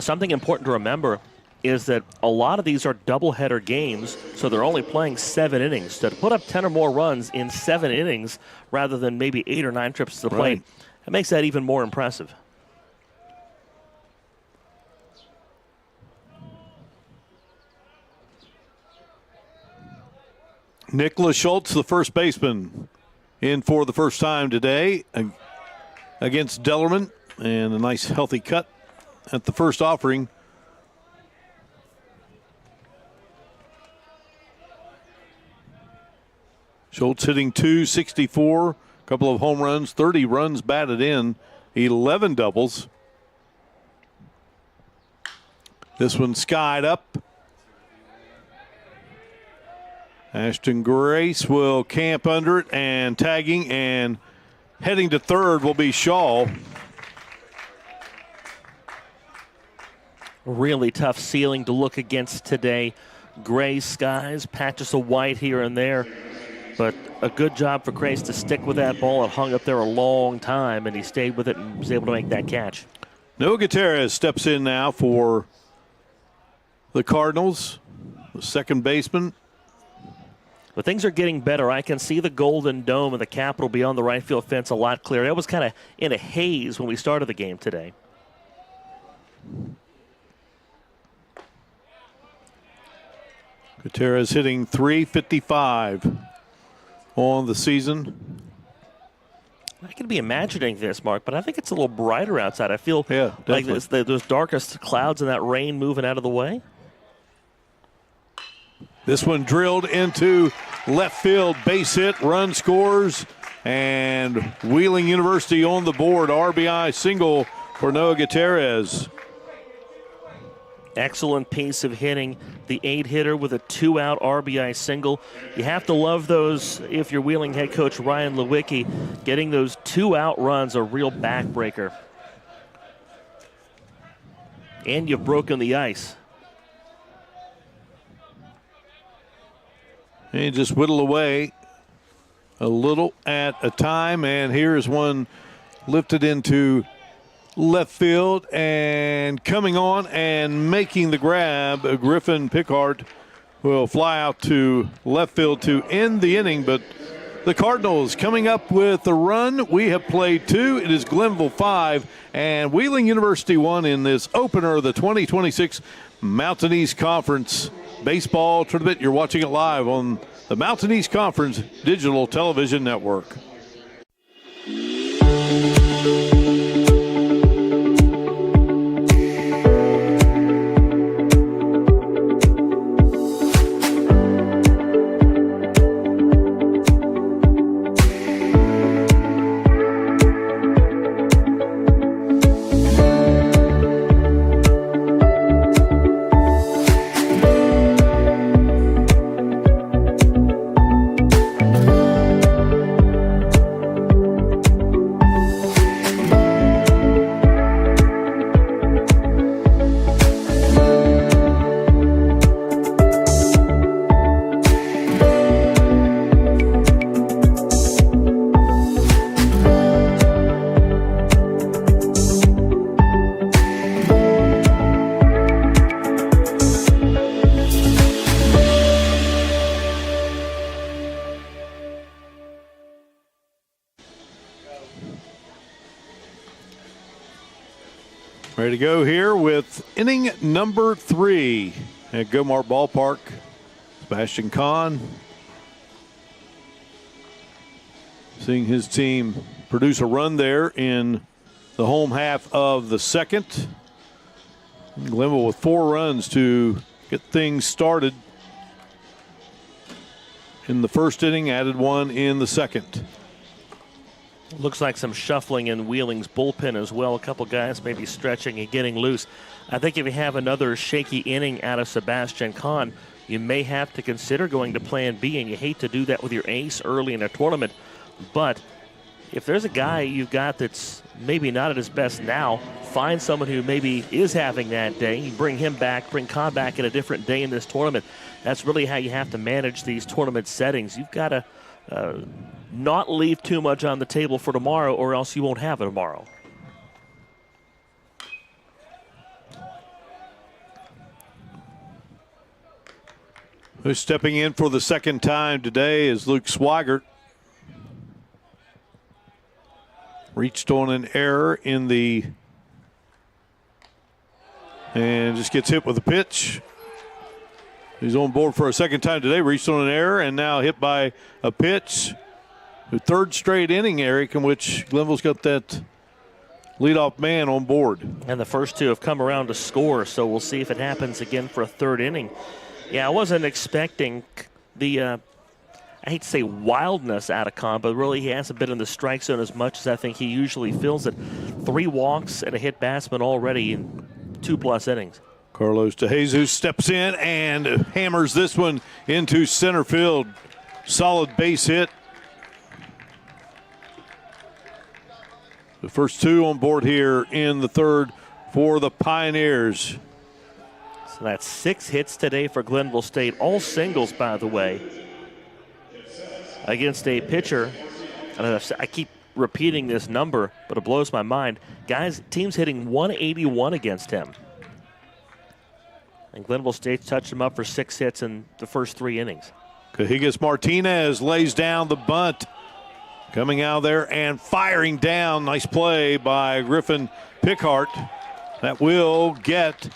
Something important to remember is that a lot of these are doubleheader games, so they're only playing 7 innings. To put up 10 or more runs in 7 innings rather than maybe 8 or 9 trips to the plate, it makes that even more impressive. Nicholas Schultz, the first baseman, in for the first time today against Dellerman. And a nice healthy cut at the first offering. Schultz hitting .264, a couple of home runs, 30 runs batted in, 11 doubles. This one skied up. Ashton Grace will camp under it, and tagging and heading to third will be Shaw. Really tough ceiling to look against today. Gray skies, patches of white here and there. But a good job for Grace to stick with that ball. It hung up there a long time, and he stayed with it and was able to make that catch. Noah Gutierrez steps in now for the Cardinals, the second baseman. But things are getting better. I can see the Golden Dome and the Capitol beyond the right field fence a lot clearer. It was kind of in a haze when we started the game today. Gutierrez hitting .355 on the season. I could be imagining this, Mark, but I think it's a little brighter outside. I feel like those darkest clouds and that rain moving out of the way. This one drilled into left field, base hit, run scores, and Wheeling University on the board. RBI single for Noah Gutierrez. Excellent piece of hitting. The 8-hitter with a 2-out RBI single. You have to love those if you're Wheeling head coach Ryan Lewicki. Getting those 2-out runs, a real backbreaker. And you've broken the ice. And just whittle away a little at a time. And here's one lifted into left field and coming on and making the grab. Griffin Pickard will fly out to left field to end the inning. But the Cardinals coming up with the run. We have played 2. It is Glenville 5 and Wheeling University 1 in this opener of the 2026 Mountain East Conference Baseball Tournament. You're watching it live on the Mountain East Conference Digital Television Network. Ready to go here with inning number 3 at Gomart Ballpark. Sebastian Kahn seeing his team produce a run there in the home half of the second. Glenville with 4 runs to get things started in the first inning, added 1 in the second. Looks like some shuffling in Wheeling's bullpen as well. A couple guys maybe stretching and getting loose. I think if you have another shaky inning out of Sebastian Kahn, you may have to consider going to plan B, and you hate to do that with your ace early in a tournament. But if there's a guy you've got that's maybe not at his best now, find someone who maybe is having that day. You bring him back, bring Kahn back at a different day in this tournament. That's really how you have to manage these tournament settings. You've got to not leave too much on the table for tomorrow, or else you won't have it tomorrow. Who's stepping in for the second time today is Luke Swigert. Reached on an error in the, and just gets hit with a pitch. He's on board for a second time today. Reached on an error and now hit by a pitch. The third straight inning, Eric, in which Glenville's got that leadoff man on board. And the first 2 have come around to score, so we'll see if it happens again for a third inning. Yeah, I wasn't expecting the, I hate to say wildness out of Kahn, but really he hasn't been in the strike zone as much as I think he usually feels it. 3 walks and a hit batsman already in 2+ innings. Carlos DeJesus steps in and hammers this one into center field. Solid base hit. The first 2 on board here in the third for the Pioneers. So that's 6 hits today for Glenville State, all singles, by the way, against a pitcher. And I keep repeating this number, but it blows my mind. Guys, team's hitting 181 against him. And Glenville State's touched him up for 6 hits in the first 3 innings. Cajigas Martinez lays down the bunt. Coming out there and firing down. Nice play by Griffin Pickhart. That will get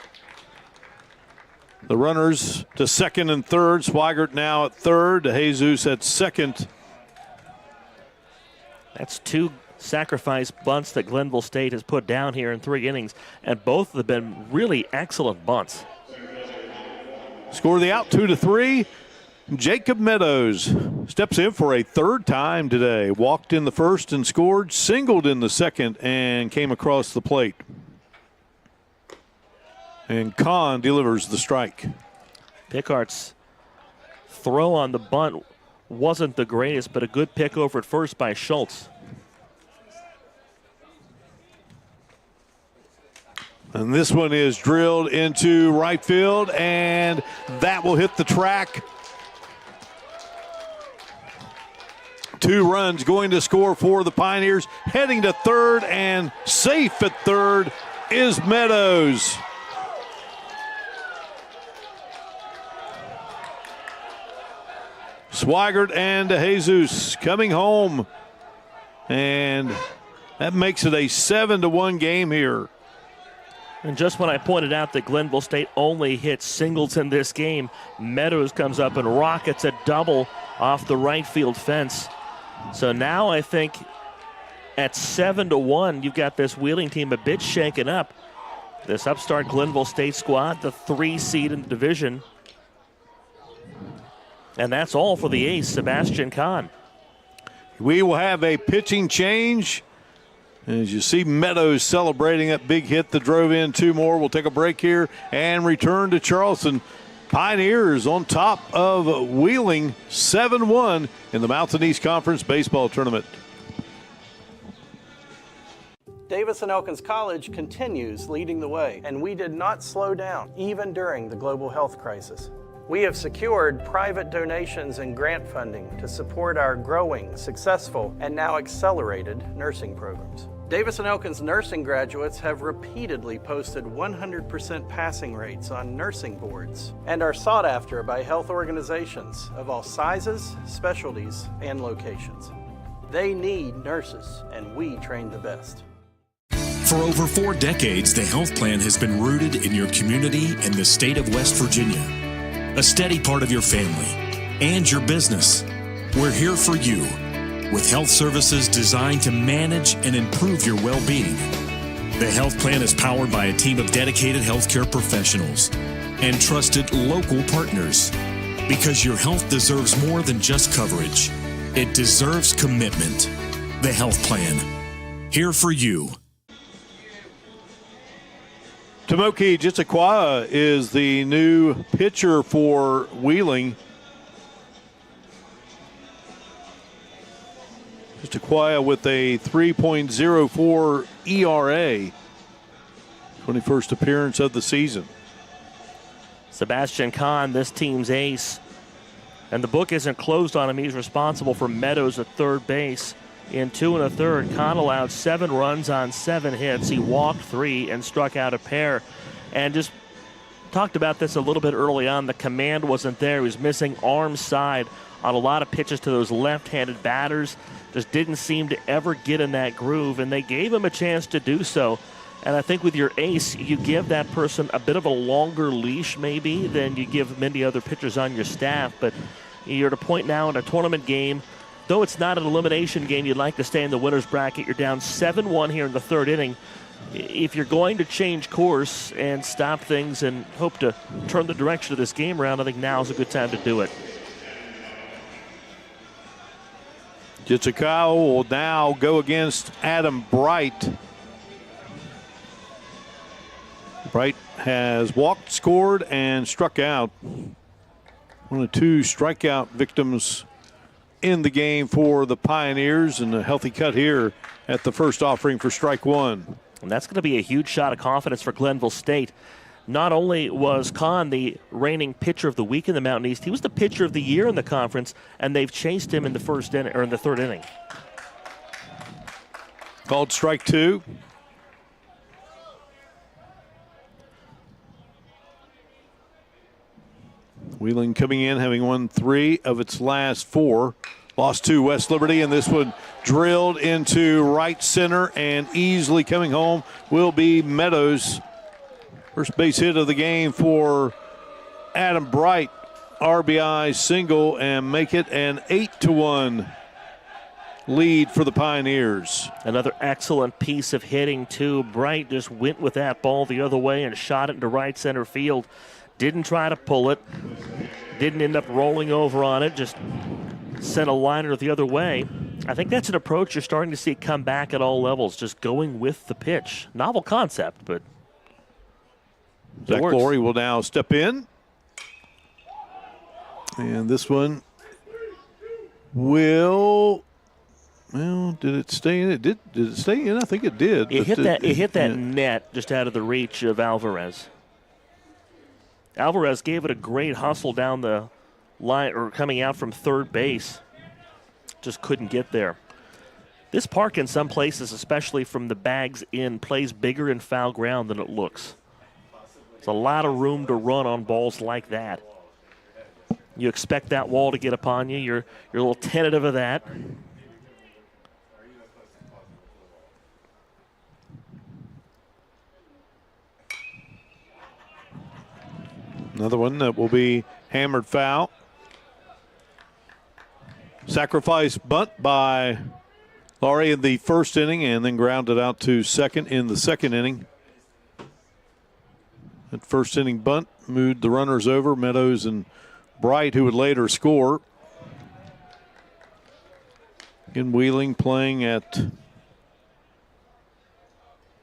the runners to second and third. Swigert now at third. DeJesus at second. That's 2 sacrifice bunts that Glenville State has put down here in 3 innings, and both have been really excellent bunts. Score the out 2-3. Jacob Meadows steps in for a third time today. Walked in the first and scored, singled in the second, and came across the plate. And Kahn delivers the strike. Pickhart's throw on the bunt wasn't the greatest, but a good pick over at first by Schultz. And this one is drilled into right field, and that will hit the track. 2 runs going to score for the Pioneers. Heading to third, and safe at third is Meadows. Swigert and DeJesus coming home. And that makes it a 7-1 game here. And just when I pointed out that Glenville State only hits singles in this game, Meadows comes up and rockets a double off the right field fence. So now I think at 7-1, you've got this Wheeling team a bit shaken up. This upstart Glenville State squad, the 3 seed in the division. And that's all for the ace, Sebastian Kahn. We will have a pitching change. As you see Meadows celebrating that big hit that drove in 2 more. We'll take a break here and return to Charleston. Pioneers on top of Wheeling 7-1 in the Mountain East Conference Baseball Tournament. Davis and Elkins College continues leading the way, and we did not slow down, even during the global health crisis. We have secured private donations and grant funding to support our growing, successful, and now accelerated nursing programs. Davis and Elkins nursing graduates have repeatedly posted 100% passing rates on nursing boards and are sought after by health organizations of all sizes, specialties, and locations. They need nurses, and we train the best. For over 4 decades, the health plan has been rooted in your community and the state of West Virginia. A steady part of your family and your business. We're here for you with health services designed to manage and improve your well-being. The health plan is powered by a team of dedicated healthcare professionals and trusted local partners. Because your health deserves more than just coverage. It deserves commitment. The health plan. Here for you. Tomoki Jitsakwaya is the new pitcher for Wheeling. Jitsakwaya with a 3.04 ERA. 21st appearance of the season. Sebastian Kahn, this team's ace. And the book isn't closed on him. He's responsible for Meadows at third base. In 2 1/3, Kahn allowed 7 runs on 7 hits. He walked 3 and struck out a pair. And just talked about this a little bit early on. The command wasn't there. He was missing arm side on a lot of pitches to those left-handed batters. Just didn't seem to ever get in that groove, and they gave him a chance to do so. And I think with your ace, you give that person a bit of a longer leash maybe than you give many other pitchers on your staff. But you're at a point now in a tournament game. Though it's not an elimination game, you'd like to stay in the winner's bracket. You're down 7-1 here in the 3rd inning. If you're going to change course and stop things and hope to turn the direction of this game around, I think now is a good time to do it. Jitsukawa will now go against Adam Bright. Bright has walked, scored, and struck out. One of 2 strikeout victims in the game for the Pioneers, and a healthy cut here at the first offering for strike 1. And that's going to be a huge shot of confidence for Glenville State. Not only was Kahn the reigning pitcher of the week in the Mountain East, he was the pitcher of the year in the conference, and they've chased him in the 3rd inning. Called strike 2. Wheeling coming in, having won 3 of its last 4. Lost to West Liberty, and this one drilled into right center, and easily coming home will be Meadows. First base hit of the game for Adam Bright. RBI single, and make it an 8-1 lead for the Pioneers. Another excellent piece of hitting, too. Bright just went with that ball the other way and shot it into right center field. Didn't try to pull it. Didn't end up rolling over on it. Just sent a liner the other way. I think that's an approach you're starting to see come back at all levels, just going with the pitch. Novel concept, but Zach Glory will now step in. And this one will, well, did it stay in? Did it stay in? I think it did. It hit that net just out of the reach of Alvarez. Alvarez gave it a great hustle down the line, or coming out from third base. Just couldn't get there. This park in some places, especially from the bags in, plays bigger in foul ground than it looks. There's a lot of room to run on balls like that. You expect that wall to get upon you. You're a little tentative of that. Another one that will be hammered foul. Sacrifice bunt by Laurie in the 1st inning, and then grounded out to second in the 2nd inning. That 1st inning bunt moved the runners over, Meadows and Bright, who would later score. In Wheeling, playing at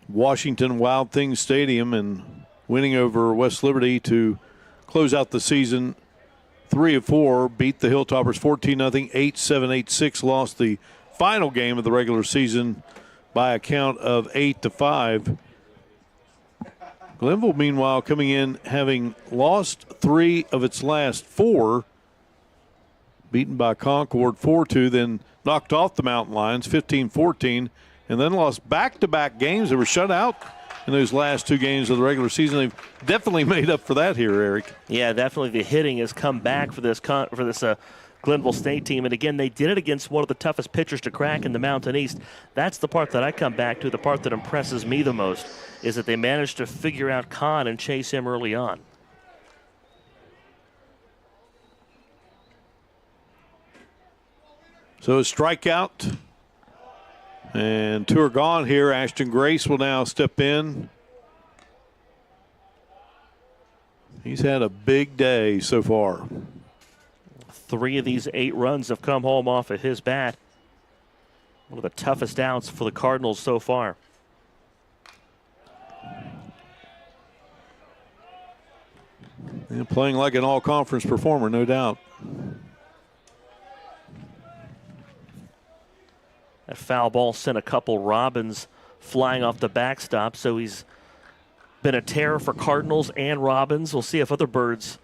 Washington Wild Things Stadium and winning over West Liberty to close out the season 3 of 4, beat the Hilltoppers 14-0, 8-7, 8-6, lost the final game of the regular season by a count of 8-5. Glenville, meanwhile, coming in having lost 3 of its last 4, beaten by Concord 4-2, then knocked off the Mountain Lions 15-14, and then lost back-to-back games. They were shut out in those last 2 games of the regular season. They've definitely made up for that here, Eric. Yeah, definitely the hitting has come back for this Glenville State team. And again, they did it against one of the toughest pitchers to crack in the Mountain East. That's the part that I come back to, the part that impresses me the most, is that they managed to figure out Kahn and chase him early on. So a strikeout. And 2 are gone here. Ashton Grace will now step in. He's had a big day so far. 3 of these 8 runs have come home off of his bat. One of the toughest outs for the Cardinals so far. And playing like an all-conference performer, no doubt. That foul ball sent a couple Robins flying off the backstop, so he's been a terror for Cardinals and Robins. We'll see if other birds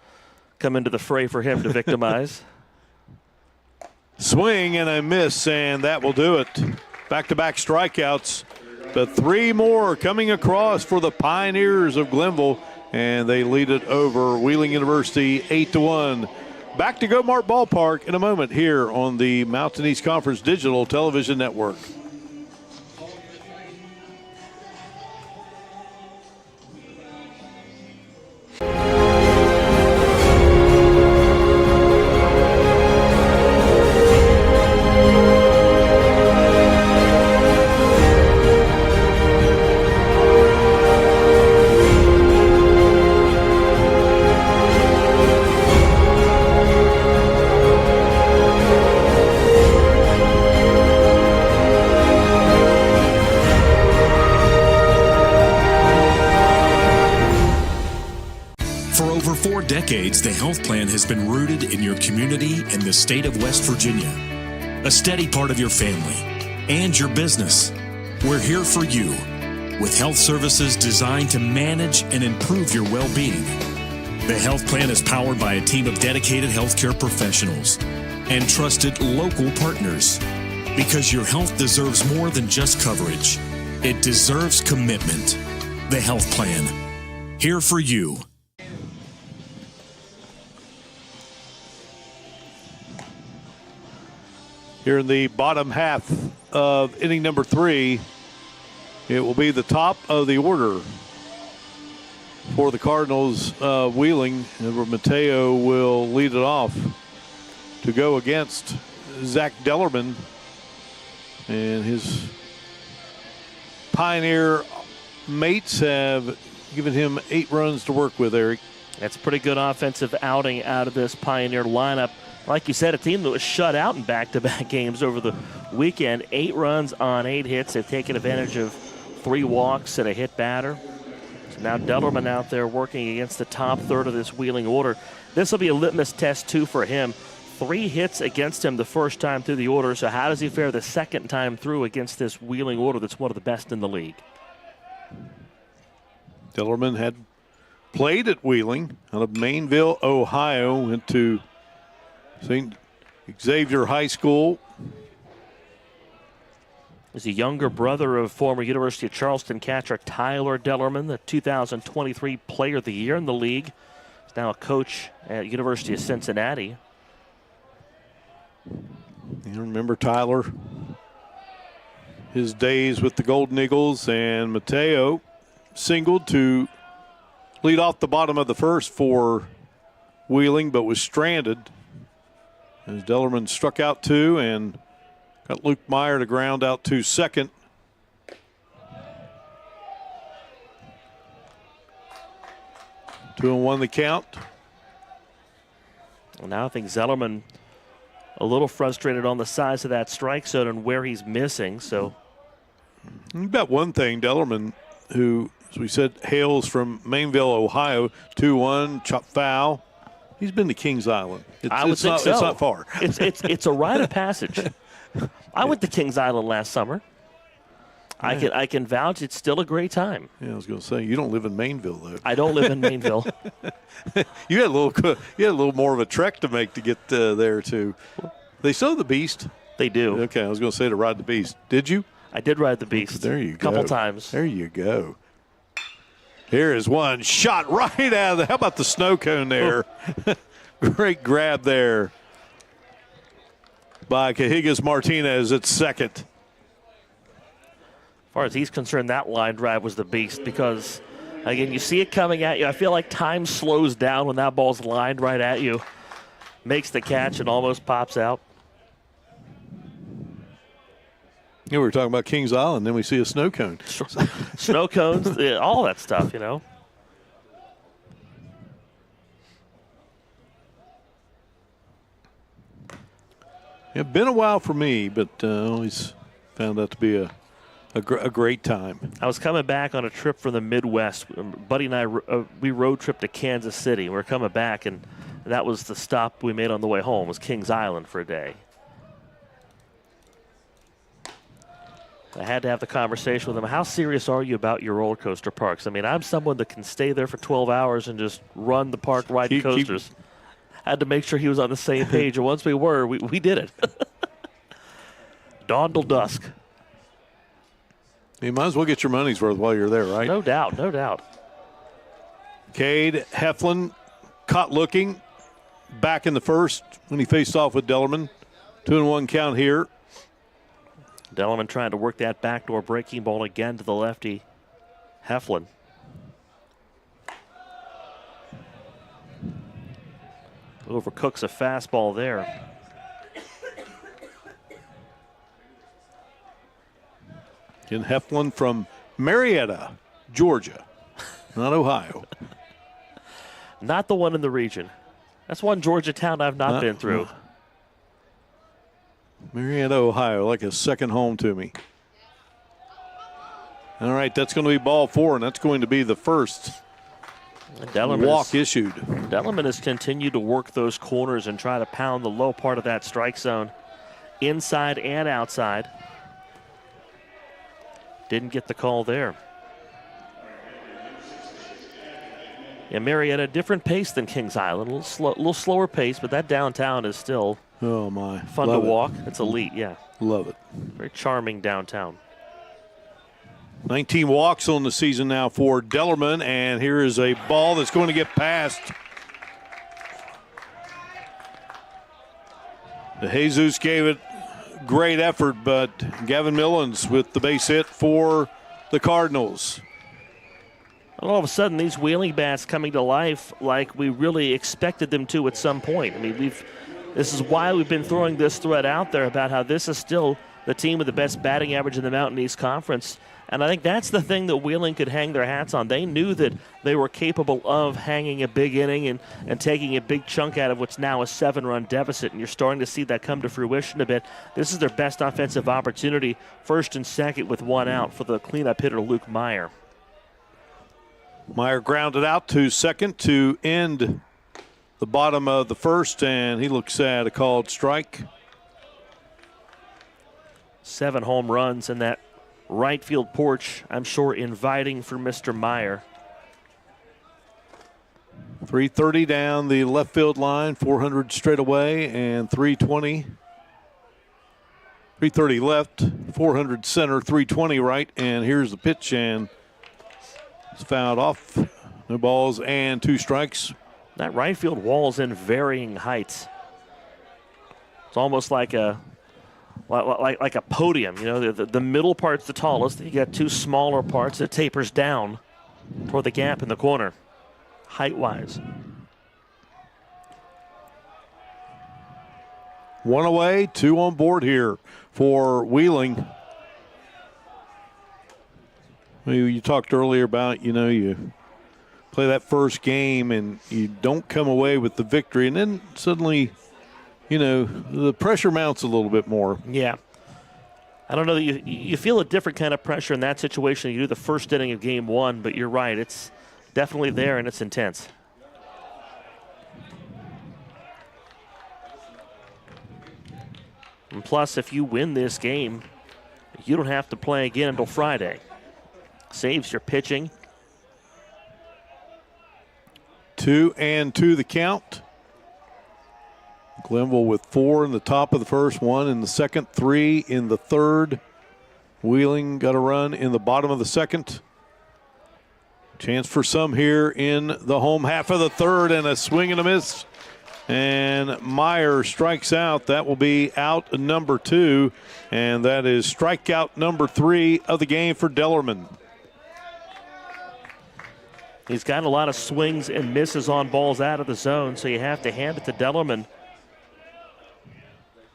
come into the fray for him to victimize. Swing and a miss, and that will do it. Back-to-back strikeouts, but 3 more coming across for the Pioneers of Glenville, and they lead it over Wheeling University 8-1. Back to Gomart Ballpark in a moment here on the Mountain East Conference Digital Television Network. Decades, the health plan has been rooted in your community and the state of West Virginia. A steady part of your family and your business. We're here for you with health services designed to manage and improve your well-being. The health plan is powered by a team of dedicated healthcare professionals and trusted local partners, because your health deserves more than just coverage. It deserves commitment. The health plan, here for you. Here in the bottom half of inning number 3, it will be the top of the order for the Cardinals. Wheeling, Edward Mateo will lead it off to go against Zach Dellerman, and his Pioneer mates have given him 8 runs to work with, Eric. That's a pretty good offensive outing out of this Pioneer lineup. Like you said, a team that was shut out in back-to-back games over the weekend. 8 runs on 8 hits. They've taken advantage of 3 walks and a hit batter. So now Dellerman out there working against the top third of this Wheeling order. This will be a litmus test, too, for him. 3 hits against him the first time through the order. So how does he fare the second time through against this Wheeling order that's one of the best in the league? Dellerman had played at Wheeling out of Mainville, Ohio, went to St. Xavier High School. He's a younger brother of former University of Charleston catcher Tyler Dellerman, the 2023 Player of the Year in the league. He's now a coach at University of Cincinnati. You remember Tyler, his days with the Golden Eagles, and Mateo singled to lead off the bottom of the first for Wheeling, but was stranded as Dellerman struck out 2 and got Luke Meyer to ground out to second. Two and 1 the count. Well, now I think Zellerman a little frustrated on the size of that strike zone and where he's missing. So, you bet one thing, Dellerman, who, as we said, hails from Mainville, Ohio, 2-1, chop foul. He's been to Kings Island. I would think so. It's not far. It's a rite of passage. I went to Kings Island last summer. Yeah. I can vouch it's still a great time. Yeah, I was going to say, you don't live in Mainville, though. I don't live in Mainville. You had a little more of a trek to make to get there too. They show the Beast. They do. Okay, I was going to say to ride the Beast. Did you? I did ride the Beast. There you go. A couple times. There you go. Here is one shot right out of the. How about the snow cone there? Great grab there by Cajigas Martinez at second. As far as he's concerned, that line drive was the beast because, again, you see it coming at you. I feel like time slows down when that ball's lined right at you. Makes the catch and almost pops out. Yeah, we were talking about Kings Island, then we see a snow cone. Snow cones, all that stuff, you know. It's been a while for me, but always found that to be a great time. I was coming back on a trip from the Midwest. Buddy and I, we road trip to Kansas City. We're coming back, and that was the stop we made on the way home, was Kings Island for a day. I had to have the conversation with him. How serious are you about your roller coaster parks? I mean, I'm someone that can stay there for 12 hours and just run the park, ride the coasters. Had to make sure he was on the same page, and once we were, we did it. Dawn till dusk. You might as well get your money's worth while you're there, right? No doubt, no doubt. Cade Heflin caught looking back in the first when he faced off with Dellerman. 2-1 count here. Dellerman trying to work that backdoor breaking ball again to the lefty, Heflin. Overcooks a fastball there. And Heflin from Marietta, Georgia, not Ohio. Not the one in the region. That's one Georgia town I've not been through. Marietta, Ohio, like a second home to me. All right, that's going to be ball 4, and that's going to be the first walk issued. Dellerman has continued to work those corners and try to pound the low part of that strike zone, inside and outside. Didn't get the call there. Yeah, Marietta, different pace than Kings Island. A little slower pace, but that downtown is still fun to walk. It's elite, yeah. Love it. Very charming downtown. 19 walks on the season now for Dellerman, and here is a ball that's going to get past. The Jesus gave it great effort, but Gavin Millens with the base hit for the Cardinals. All of a sudden, these wheeling bats coming to life like we really expected them to at some point. I mean, this is why we've been throwing this thread out there about how this is still the team with the best batting average in the Mountain East Conference. And I think that's the thing that Wheeling could hang their hats on. They knew that they were capable of hanging a big inning and taking a big chunk out of what's now a 7-run deficit, and you're starting to see that come to fruition a bit. This is their best offensive opportunity, first and second with one out for the cleanup hitter, Luke Meyer. Meyer grounded out to second to end the bottom of the first, and he looks at a called strike. 7 home runs in that right field porch, I'm sure inviting for Mr. Meyer. 330 down the left field line, 400 straight away, and 320. 330 left, 400 center, 320 right, and here's the pitch, and it's fouled off. No balls and 2 strikes. That right field wall is in varying heights. It's almost like a podium, you know. The middle part's the tallest. You got 2 smaller parts that tapers down toward the gap in the corner, height-wise. 1 away, 2 on board here for Wheeling. You talked earlier about, you play that first game and you don't come away with the victory, and then suddenly, the pressure mounts a little bit more. Yeah. I don't know that you feel a different kind of pressure in that situation. You do the first inning of game 1, but you're right. It's definitely there and it's intense. And plus, if you win this game, you don't have to play again until Friday. Saves your pitching. 2-2 the count. Glenville with 4 in the top of the first, 1 in the second, 3 in the third. Wheeling got a run in the bottom of the second. Chance for some here in the home half of the third, and a swing and a miss And Meyer strikes out. That will be out number 2, and that is strikeout number 3 of the game for Dellerman. He's got a lot of swings and misses on balls out of the zone, so you have to hand it to Dellerman.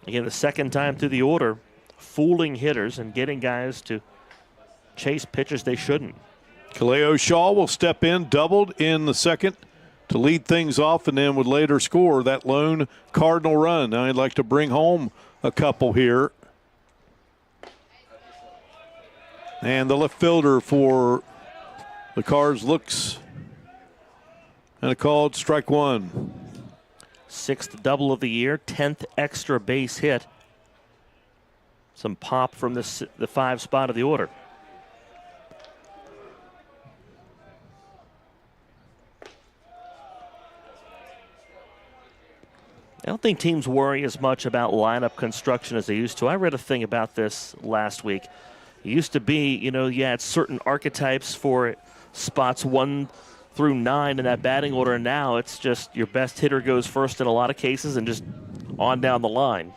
Again, the second time through the order, fooling hitters and getting guys to chase pitches they shouldn't. Kaleo Shaw will step in, doubled in the second to lead things off, and then would later score that lone Cardinal run. Now I'd like to bring home a couple here. And the left fielder for the Cards looks and a called strike 1. 6th double of the year, 10th extra base hit. Some pop from the 5 spot of the order. I don't think teams worry as much about lineup construction as they used to. I read a thing about this last week. It used to be, you had certain archetypes for spots 1 through 9 in that batting order. And now it's just your best hitter goes first in a lot of cases and just on down the line.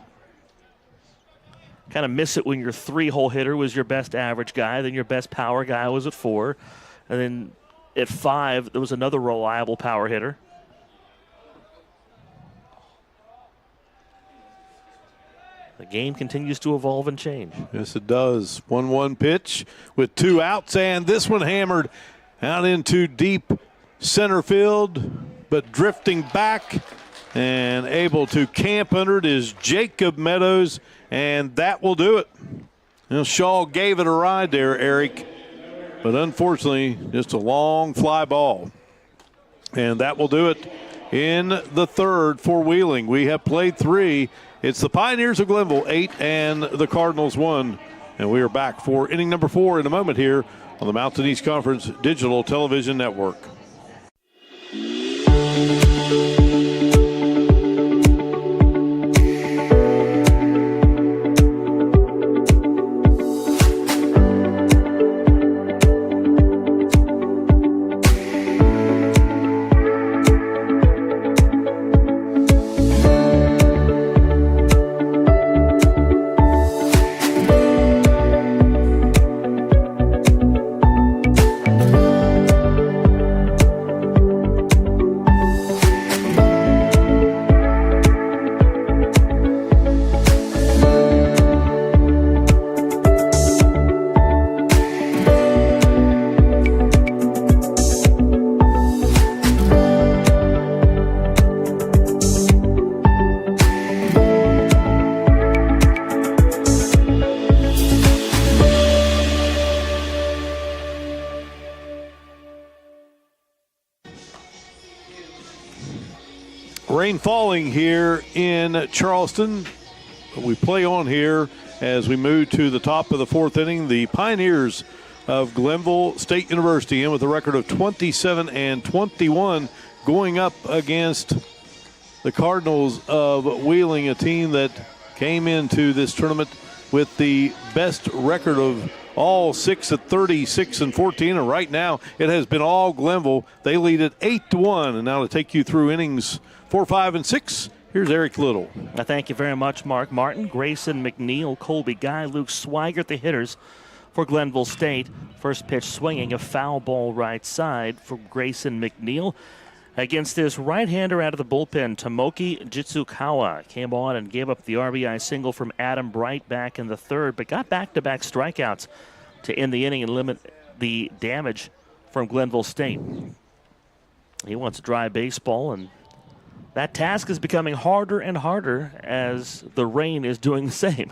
Kind of miss it when your 3-hole hitter was your best average guy, then your best power guy was at 4. And then at 5, there was another reliable power hitter. The game continues to evolve and change. Yes, it does. 1-1 pitch with 2 outs, and this one hammered out into deep center field, but drifting back and able to camp under it is Jacob Meadows, and that will do it. Shaw gave it a ride there, Eric, but unfortunately just a long fly ball. And that will do it in the third for Wheeling. We have played 3. It's the Pioneers of Glenville 8 and the Cardinals 1. And we are back for inning number 4 in a moment here on the Mountain East Conference Digital Television Network. Rain falling here in Charleston. We play on here as we move to the top of the 4th inning. The Pioneers of Glenville State University in with a record of 27-21 going up against the Cardinals of Wheeling, a team that came into this tournament with the best record of all 6 at 36-14, and right now it has been all Glenville. They lead it 8-1, and now to take you through innings 4, 5, and 6, here's Eric Little. Thank you very much, Mark Martin, Grayson McNeil, Colby Guy, Luke Swigert, the hitters for Glenville State. First pitch swinging, a foul ball right side for Grayson McNeil. Against this right-hander out of the bullpen, Tomoki Jitsukawa came on and gave up the RBI single from Adam Bright back in the 3rd, but got back-to-back strikeouts to end the inning and limit the damage from Glenville State. He wants dry baseball, and that task is becoming harder and harder as the rain is doing the same.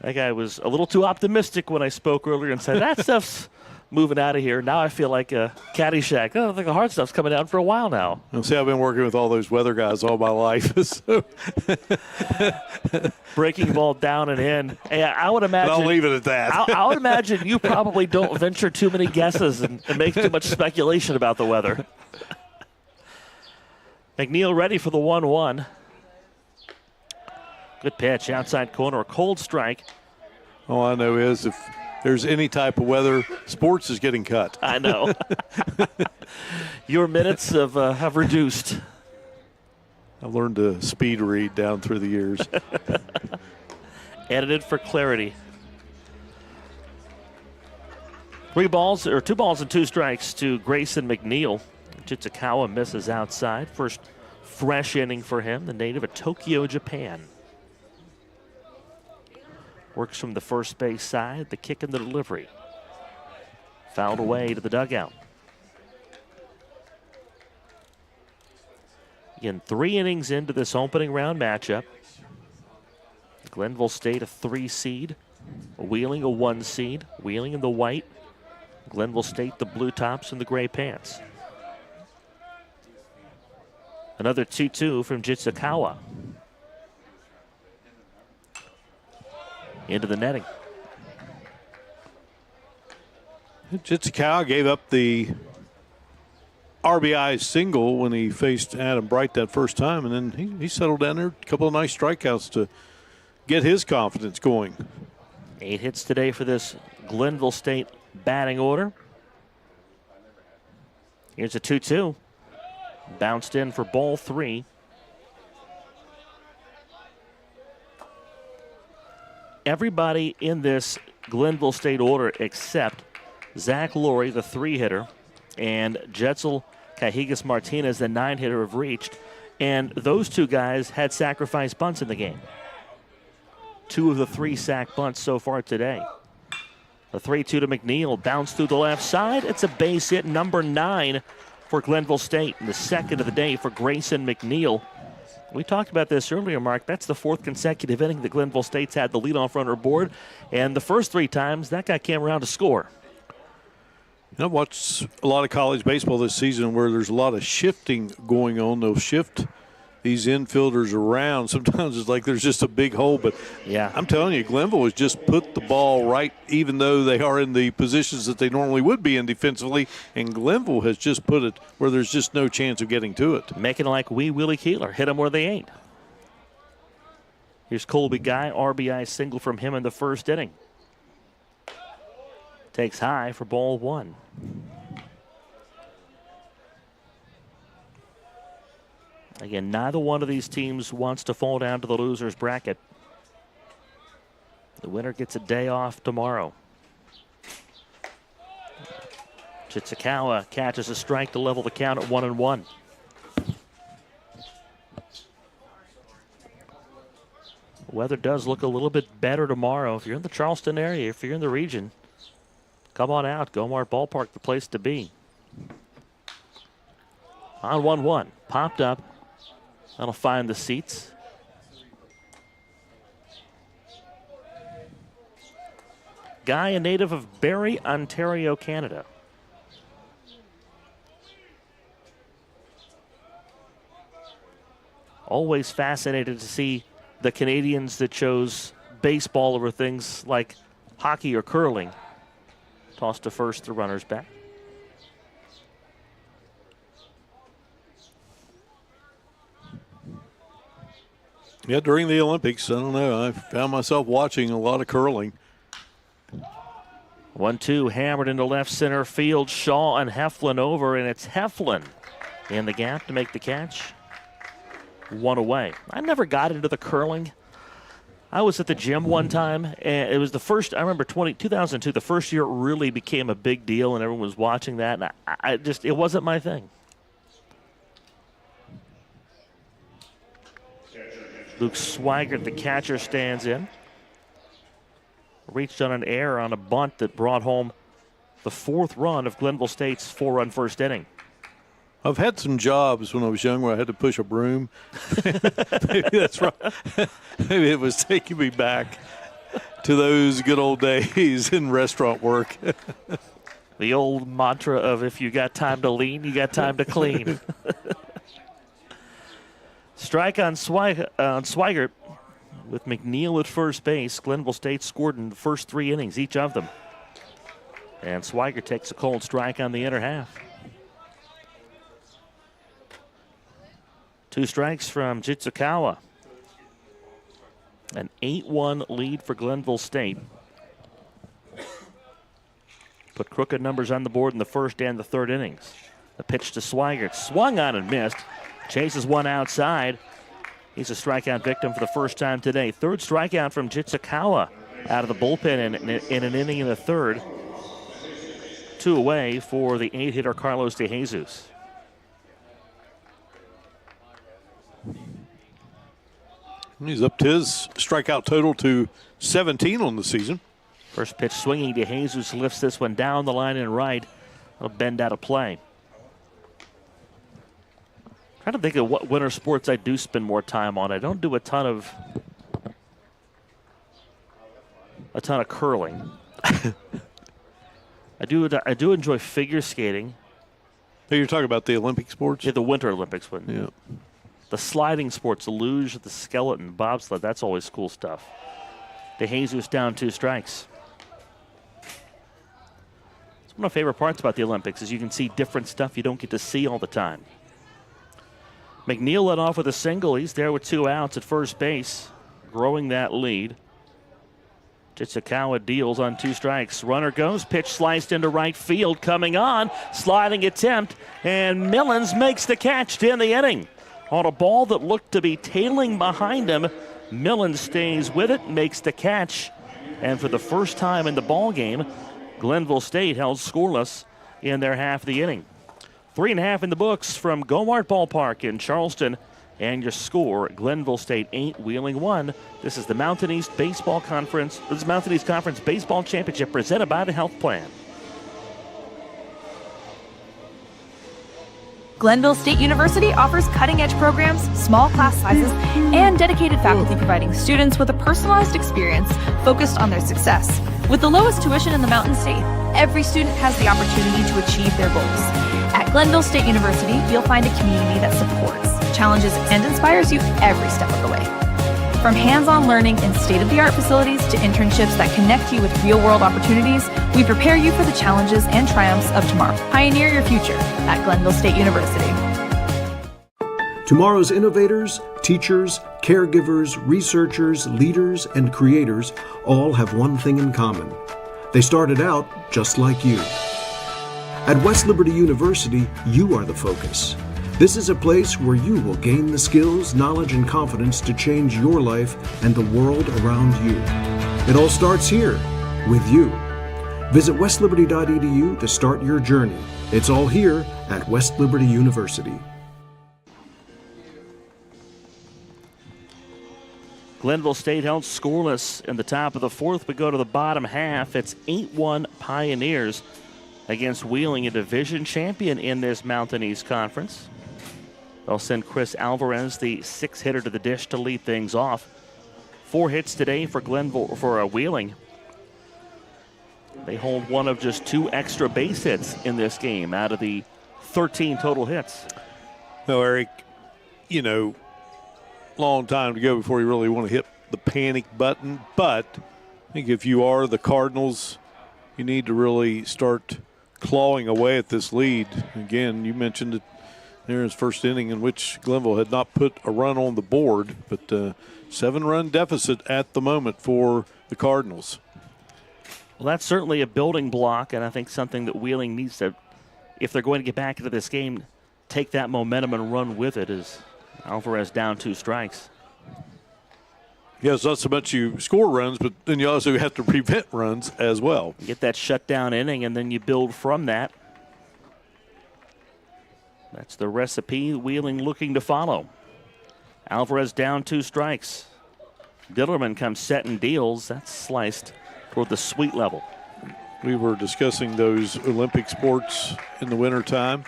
That guy was a little too optimistic when I spoke earlier and said, that stuff's moving out of here. Now I feel like a Caddyshack. I think the hard stuff's coming down for a while now. See, I've been working with all those weather guys all my life. So. Breaking ball down and in. Hey, I would imagine. I'll leave it at that. I would imagine you probably don't venture too many guesses and make too much speculation about the weather. McNeil ready for the 1-1. Good pitch, outside corner, a cold strike. All I know is if there's any type of weather, sports is getting cut. I know. Your minutes have reduced. I learned to speed read down through the years. Edited for clarity. 2 balls and 2 strikes to Grayson McNeil. Jitsikawa misses outside. First fresh inning for him, the native of Tokyo, Japan. Works from the first base side, the kick and the delivery. Fouled away to the dugout. Again, 3 innings into this opening round matchup. Glenville State a 3 seed, Wheeling a 1 seed, Wheeling in the white, Glenville State the blue tops and the gray pants. Another 2-2 from Jitsikawa. Into the netting. Jitsikawa gave up the RBI single when he faced Adam Bright that first time, and then he settled down there. A couple of nice strikeouts to get his confidence going. 8 hits today for this Glenville State batting order. Here's a 2-2. Bounced in for ball 3. Everybody in this Glenville State order except Zach Laurie, the 3-hitter, and Jetzel Cajigas Martinez, the 9-hitter, have reached. And those 2 guys had sacrifice bunts in the game. 2 of the 3 sack bunts so far today. The 3-2 to McNeil, bounced through the left side. It's a base hit, number 9 for Glenville State, and the second of the day for Grayson McNeil. We talked about this earlier, Mark. That's the 4th consecutive inning that Glenville State's had the leadoff runner aboard, and the first 3 times that guy came around to score. I've watched a lot of college baseball this season where there's a lot of shifting going on. They'll shift these infielders around. Sometimes it's like there's just a big hole, but yeah, I'm telling you, Glenville has just put the ball right, even though they are in the positions that they normally would be in defensively, and Glenville has just put it where there's just no chance of getting to it. Making it like Willie Keeler, hit them where they ain't. Here's Colby Guy, RBI single from him in the first inning. Takes high for ball 1. Again, neither one of these teams wants to fall down to the loser's bracket. The winner gets a day off tomorrow. Jitsikawa catches a strike to level the count at 1-1. Weather does look a little bit better tomorrow. If you're in the Charleston area, if you're in the region, come on out. Gomart Ballpark, the place to be. On 1-1, popped up. That'll find the seats. Guy, a native of Barrie, Ontario, Canada. Always fascinated to see the Canadians that chose baseball over things like hockey or curling. Tossed to first, the runner's back. Yeah, during the Olympics, I don't know, I found myself watching a lot of curling. 1-2, hammered into left center field. Shaw and Heflin over, and it's Heflin in the gap to make the catch. 1 away. I never got into the curling. I was at the gym one time, and it was the first, I remember 2002, the first year it really became a big deal, and everyone was watching that, and I just, it wasn't my thing. Luke Swigert, the catcher, stands in. Reached on an error on a bunt that brought home the 4th run of Glenville State's 4-run first inning. I've had some jobs when I was young where I had to push a broom. Maybe that's right. Maybe it was taking me back to those good old days in restaurant work. The old mantra of if you got time to lean, you got time to clean. Strike on Swigert with McNeil at first base. Glenville State scored in the first 3 innings, each of them. And Swigert takes a cold strike on the inner half. 2 strikes from Jitsikawa. An 8-1 lead for Glenville State. Put crooked numbers on the board in the first and the 3rd innings. The pitch to Swigert, swung on and missed. Chases one outside. He's a strikeout victim for the first time today. Third strikeout from Jitsikawa out of the bullpen in an inning in the third. 2 away for the 8-hitter Carlos De Jesus. He's up to his strikeout total to 17 on the season. First pitch swinging. De Jesus lifts this one down the line and right. It'll bend out of play. Trying to think of what winter sports I do spend more time on. I don't do a ton of curling. I do enjoy figure skating. Hey, you're talking about the Olympic sports? Yeah, the Winter Olympics one. Yeah. The sliding sports, the luge, the skeleton, bobsled, that's always cool stuff. De Jesus down 2 strikes. It's one of my favorite parts about the Olympics is you can see different stuff you don't get to see all the time. McNeil led off with a single. He's there with 2 outs at first base, growing that lead. Jitsikawa deals on 2 strikes. Runner goes, pitch sliced into right field, coming on, sliding attempt, and Millens makes the catch to end the inning. On a ball that looked to be tailing behind him, Millens stays with it, makes the catch, and for the first time in the ball game, Glenville State held scoreless in their half of the inning. 3.5 in the books from Gomart Ballpark in Charleston. And your score, Glenville State 8, Wheeling 1. This is the Mountain East Baseball Conference. This is Mountain East Conference Baseball Championship presented by the Health Plan. Glenville State University offers cutting-edge programs, small class sizes, and dedicated faculty providing students with a personalized experience focused on their success. With the lowest tuition in the Mountain State, every student has the opportunity to achieve their goals. At Glenville State University, you'll find a community that supports, challenges, and inspires you every step of the way. From hands-on learning in state-of-the-art facilities to internships that connect you with real-world opportunities, we prepare you for the challenges and triumphs of tomorrow. Pioneer your future at Glenville State University. Tomorrow's innovators, teachers, caregivers, researchers, leaders, and creators all have one thing in common. They started out just like you. At West Liberty University, you are the focus. This is a place where you will gain the skills, knowledge, and confidence to change your life and the world around you. It all starts here, with you. Visit westliberty.edu to start your journey. It's all here at West Liberty University. Glenville State held scoreless in the top of the 4th. We go to the bottom half. It's 8-1 Pioneers against Wheeling, a division champion in this Mountain East Conference. They'll send Chris Alvarez, the 6-hitter, to the dish to lead things off. 4 hits today for Wheeling. They hold one of just 2 extra base hits in this game out of the 13 total hits. No, Eric, long time to go before you really want to hit the panic button. But I think if you are the Cardinals, you need to really start clawing away at this lead. Again, you mentioned it there in his first inning in which Glenville had not put a run on the board, but 7-run deficit at the moment for the Cardinals. Well, that's certainly a building block, and I think something that Wheeling needs to, if they're going to get back into this game, take that momentum and run with it as Alvarez down 2 strikes. Yeah, it's not so much you score runs, but then you also have to prevent runs as well. You get that shutdown inning, and then you build from that. That's the recipe Wheeling looking to follow. Alvarez down 2 strikes. Dillerman comes set and deals. That's sliced toward the sweet level. We were discussing those Olympic sports in the wintertime.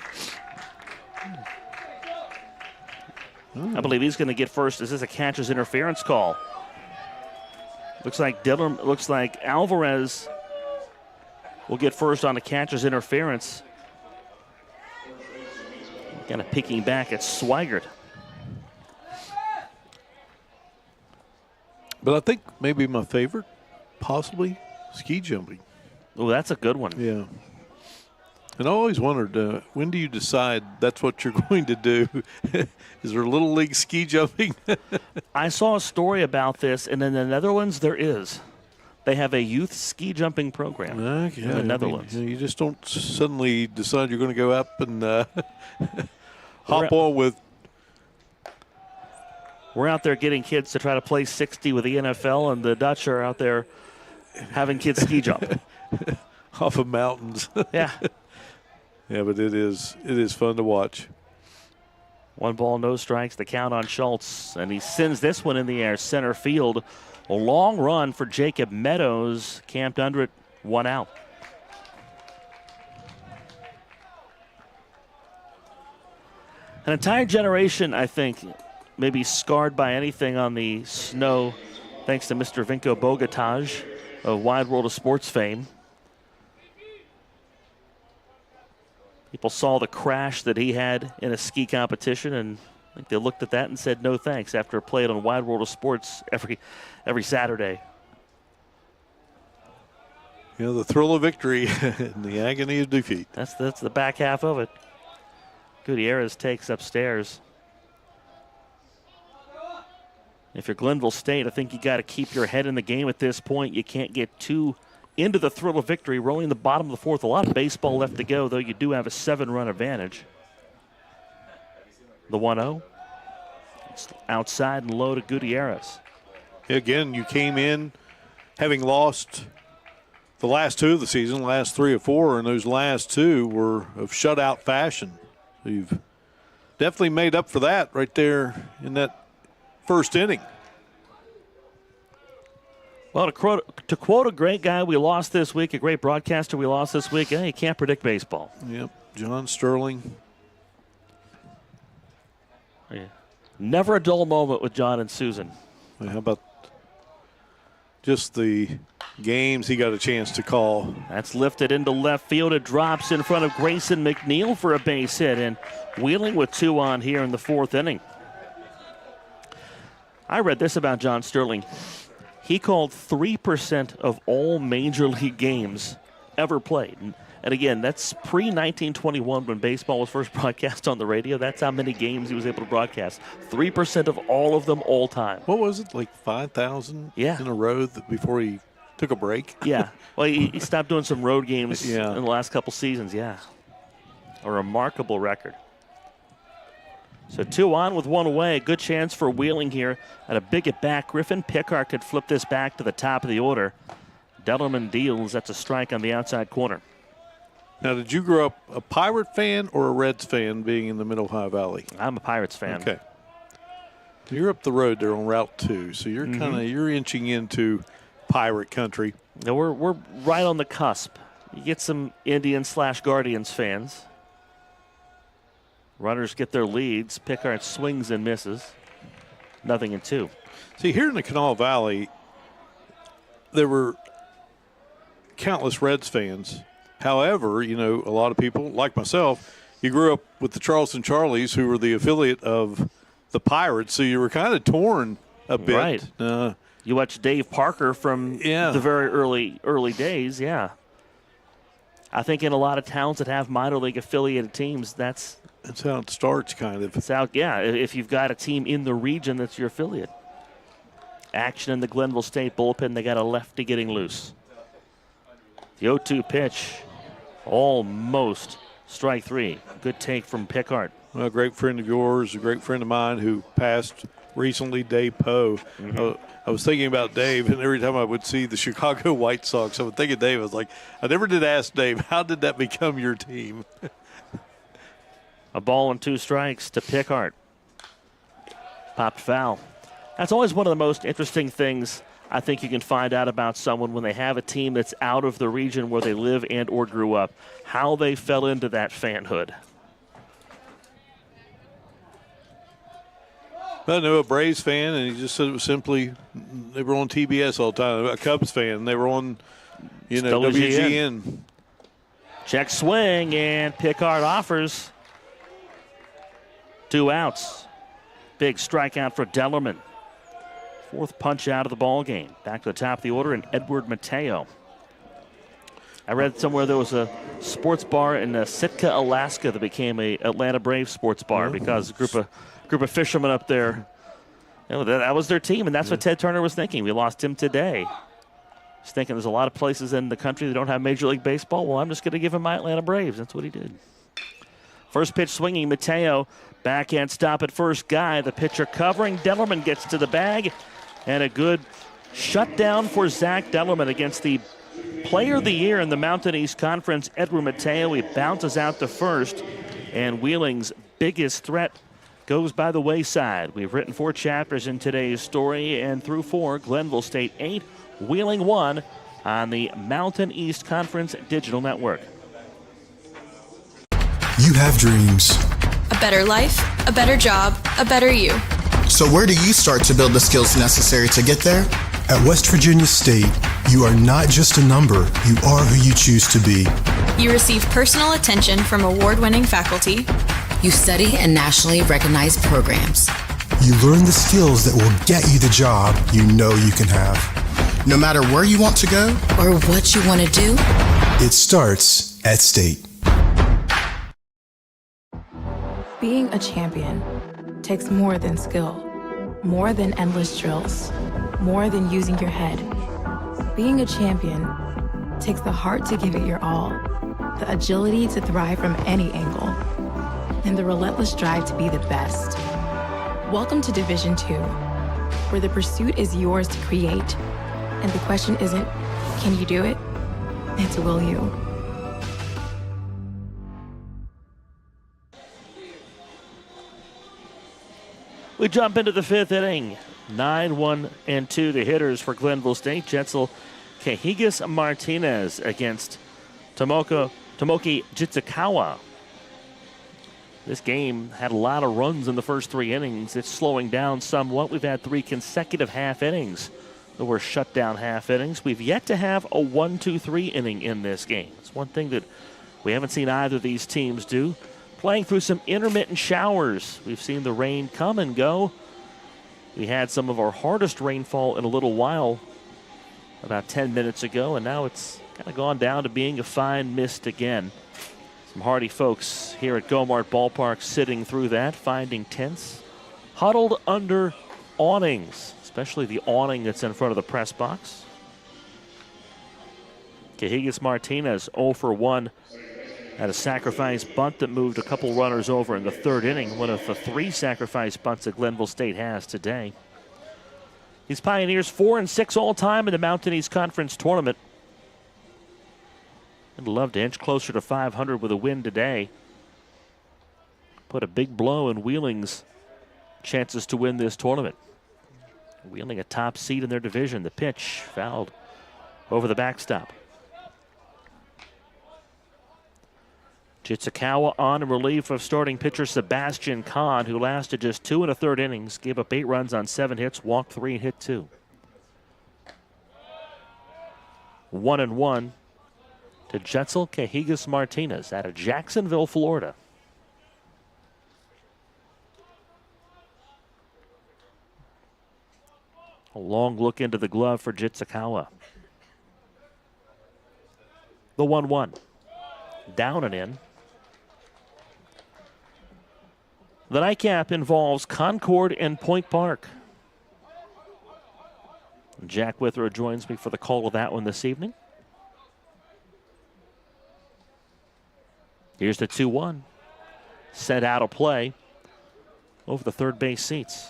I believe he's going to get first. Is this a catcher's interference call? Looks like Alvarez will get first on the catcher's interference. Kind of picking back at Swigert. But I think maybe my favorite, possibly, ski jumping. Oh, that's a good one. Yeah. And I always wondered, when do you decide that's what you're going to do? Is there Little League ski jumping? I saw a story about this, and in the Netherlands there is. They have a youth ski jumping program in the Netherlands. You just don't suddenly decide you're going to go up and hop on with We're out there getting kids to try to play 60 with the NFL, and the Dutch are out there having kids ski jump. Off of mountains. Yeah. Yeah, but it is fun to watch. 1 ball, no strikes, the count on Schultz, and he sends this one in the air, center field. A long run for Jacob Meadows, camped under it, 1 out. An entire generation, I think, may be scarred by anything on the snow, thanks to Mr. Vinko Bogataj of Wide World of Sports fame. People saw the crash that he had in a ski competition, and I think they looked at that and said no thanks after playing on Wide World of Sports every Saturday. You know, the thrill of victory and the agony of defeat. That's the back half of it. Gutierrez takes upstairs. If you're Glenville State, I think you got to keep your head in the game at this point. You can't get too into the thrill of victory, rolling the bottom of the 4th. A lot of baseball left to go, though you do have a 7-run advantage. The 1-0. It's outside and low to Gutierrez. Again, you came in having lost the last 2 of the season, last 3 or 4, and those last 2 were of shutout fashion. So you've definitely made up for that right there in that first inning. Well, to quote a great guy we lost this week, a great broadcaster we lost this week, you can't predict baseball. Yep, John Sterling. Yeah. Never a dull moment with John and Susan. Well, how about just the games he got a chance to call? That's lifted into left field. It drops in front of Grayson McNeil for a base hit, and Wheeling with 2 on here in the 4th inning. I read this about John Sterling. He called 3% of all Major League games ever played. And again, that's pre-1921 when baseball was first broadcast on the radio. That's how many games he was able to broadcast. 3% of all of them all time. What was it, like 5,000 in a row before he took a break? Yeah. Well, he stopped doing some road games in Yeah. the last couple seasons, yeah. A remarkable record. So 2 on with 1 away. Good chance for Wheeling here at a big at bat. Griffin Pickard could flip this back to the top of the order. Dellerman deals. That's a strike on the outside corner. Now, did you grow up a Pirate fan or a Reds fan being in the Middle Ohio Valley? I'm a Pirates fan. Okay. You're up the road there on Route 2, so you're you're inching into Pirate country. Now we're right on the cusp. You get some Indians/Guardians fans. Runners get their leads. Pickard swings and misses. 0-2. See, here in the Kanawha Valley, there were countless Reds fans. However, you know, a lot of people, like myself, you grew up with the Charleston Charlies, who were the affiliate of the Pirates, so you were kind of torn a bit. Right. You watch Dave Parker from the very early days, yeah. I think in a lot of towns that have minor league affiliated teams, that's how it starts, kind of. It's out, yeah, if you've got a team in the region that's your affiliate. Action in the Glenville State bullpen. They got a lefty getting loose. The 0-2 pitch, almost strike 3. Good take from Pickard. Well, a great friend of yours, a great friend of mine who passed recently, Dave Poe. I was thinking about Dave, and every time I would see the Chicago White Sox, I would think of Dave. I was like, I never did ask Dave, how did that become your team? A ball and 2 strikes to Pickard. Popped foul. That's always one of the most interesting things I think you can find out about someone when they have a team that's out of the region where they live and or grew up, how they fell into that fanhood. I knew a Braves fan, and he just said it was simply they were on TBS all the time. A Cubs fan, they were on, WGN. Check swing, and Pickard offers. 2 outs. Big strikeout for Dellerman. 4th punch out of the ball game. Back to the top of the order, and Edward Mateo. I read somewhere there was a sports bar in Sitka, Alaska that became a Atlanta Braves sports bar because a group of fishermen up there, that was their team, and that's what Ted Turner was thinking. We lost him today. He's thinking there's a lot of places in the country that don't have Major League Baseball. Well, I'm just going to give him my Atlanta Braves. That's what he did. First pitch swinging, Mateo. Backhand stop at first guy. The pitcher covering. Dellerman gets to the bag. And a good shutdown for Zach Dellerman against the Player of the Year in the Mountain East Conference, Edward Mateo. He bounces out to first. And Wheeling's biggest threat goes by the wayside. We've written 4 chapters in today's story, and through 4, Glenville State 8, Wheeling 1 on the Mountain East Conference Digital Network. You have dreams. A better life, a better job, a better you. So where do you start to build the skills necessary to get there? At West Virginia State, you are not just a number, you are who you choose to be. You receive personal attention from award-winning faculty. You study in nationally recognized programs. You learn the skills that will get you the job you know you can have. No matter where you want to go or what you want to do, it starts at State. Being a champion takes more than skill, more than endless drills, more than using your head. Being a champion takes the heart to give it your all, the agility to thrive from any angle, and the relentless drive to be the best. Welcome to Division II, where the pursuit is yours to create, and the question isn't, can you do it? It's, will you? We jump into the 5th inning. 9-1-2 the hitters for Glenville State. Jetzel Cahigas Martinez against Tomoki Jitsukawa. This game had a lot of runs in the first 3 innings. It's slowing down somewhat. We've had 3 consecutive half innings that were shut down half innings. We've yet to have a 1-2-3 inning in this game. It's one thing that we haven't seen either of these teams do. Playing through some intermittent showers. We've seen the rain come and go. We had some of our hardest rainfall in a little while about 10 minutes ago, and now it's kind of gone down to being a fine mist again. Some hardy folks here at Gomart Ballpark sitting through that, finding tents, huddled under awnings, especially the awning that's in front of the press box. Cahigas Martinez 0 for 1. Had a sacrifice bunt that moved a couple runners over in the 3rd inning, one of the 3 sacrifice bunts that Glenville State has today. These Pioneers 4-6 all time in the Mountain East Conference tournament. I'd love to inch closer to 500 with a win today. Put a big blow in Wheeling's chances to win this tournament. Wheeling a top seed in their division. The pitch fouled over the backstop. Jitsukawa on in relief of starting pitcher Sebastian Kahn, who lasted just 2 1/3 innings, gave up 8 runs on 7 hits, walked 3 and hit 2. 1-1 to Jetzel Cahigas Martinez out of Jacksonville, Florida. A long look into the glove for Jitsukawa. The 1-1. Down and in. The nightcap involves Concord and Point Park. Jack Withrow joins me for the call of that one this evening. Here's the 2-1. Sent out of play over the third base seats.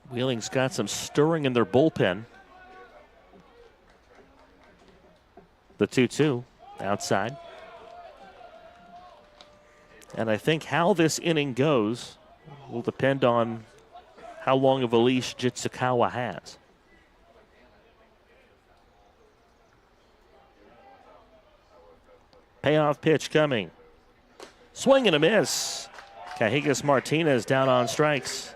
Wheeling's got some stirring in their bullpen. The 2-2 outside. And I think how this inning goes will depend on how long of a leash Jitsukawa has. Payoff pitch coming. Swing and a miss. Cahigas Martinez down on strikes.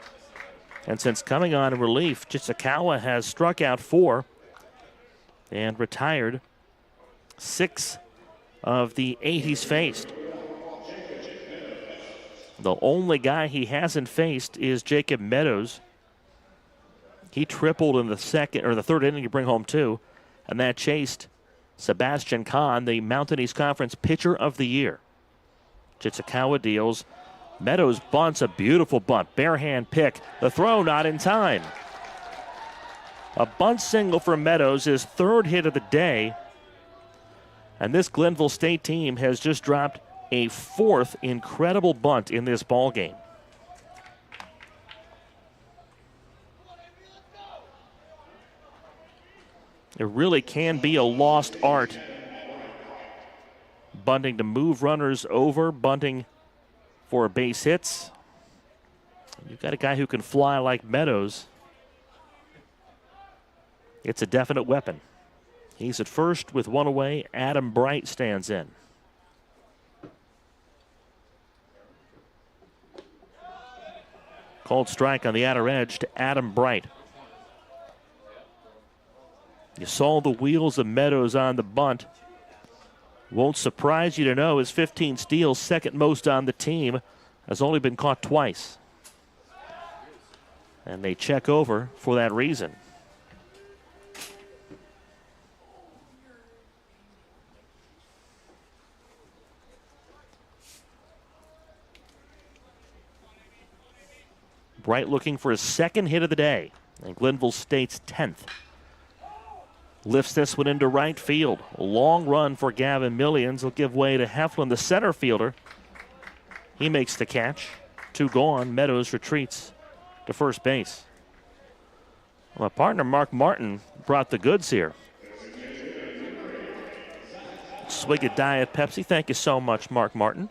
And since coming on in relief, Jitsukawa has struck out 4 and retired 6 of the 8 he's faced. The only guy he hasn't faced is Jacob Meadows. He tripled in the 3rd inning to bring home 2, and that chased Sebastian Kahn, the Mountain East Conference Pitcher of the Year. Jitsukawa deals. Meadows bunts, a beautiful bunt, bare hand pick. The throw not in time. A bunt single for Meadows, his third hit of the day. And this Glenville State team has just dropped a fourth incredible bunt in this ball game. It really can be a lost art. Bunting to move runners over, bunting for base hits. You've got a guy who can fly like Meadows. It's a definite weapon. He's at first with one away. Adam Bright stands in. Called strike on the outer edge to Adam Bright. You saw the wheels of Meadows on the bunt. Won't surprise you to know his 15 steals, second most on the team, has only been caught twice. And they check over for that reason. Bright looking for his second hit of the day, and Glenville State's 10th. Lifts this one into right field. A long run for Gavin Millions will give way to Heflin, the center fielder. He makes the catch. 2 gone. Meadows retreats to first base. Well, my partner Mark Martin brought the goods here. Swig of Diet Pepsi. Thank you so much, Mark Martin.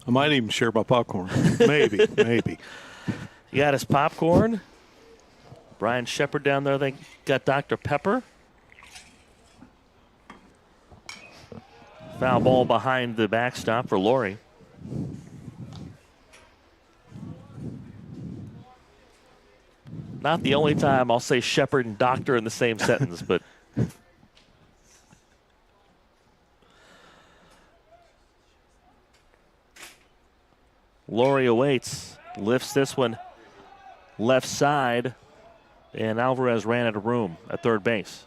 I might even share my popcorn. Maybe, maybe. You got his popcorn. Brian Shepard down there, they got Dr. Pepper. Foul ball behind the backstop for Laurie. Not the only time I'll say Shepard and doctor in the same sentence, but Laurie awaits, lifts this one left side, and Alvarez ran out of room at third base.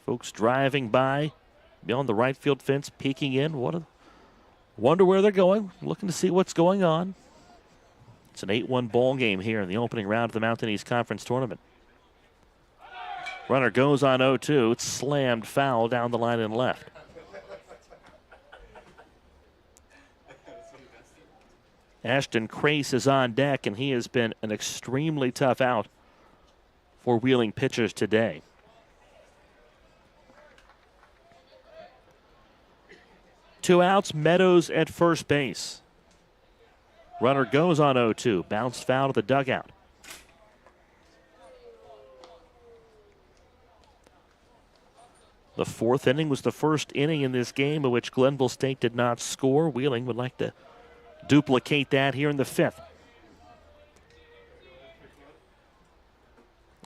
Folks driving by beyond the right field fence, peeking in. Wonder where they're going, looking to see what's going on. It's an 8-1 ball game here in the opening round of the Mountain East Conference Tournament. Runner goes on 0-2. It's slammed foul down the line and left. Ashton Crace is on deck, and he has been an extremely tough out for Wheeling pitchers today. Two outs, Meadows at first base. Runner goes on 0-2. Bounced foul to the dugout. The fourth inning was the first inning in this game in which Glenville State did not score. Wheeling would like to duplicate that here in the fifth.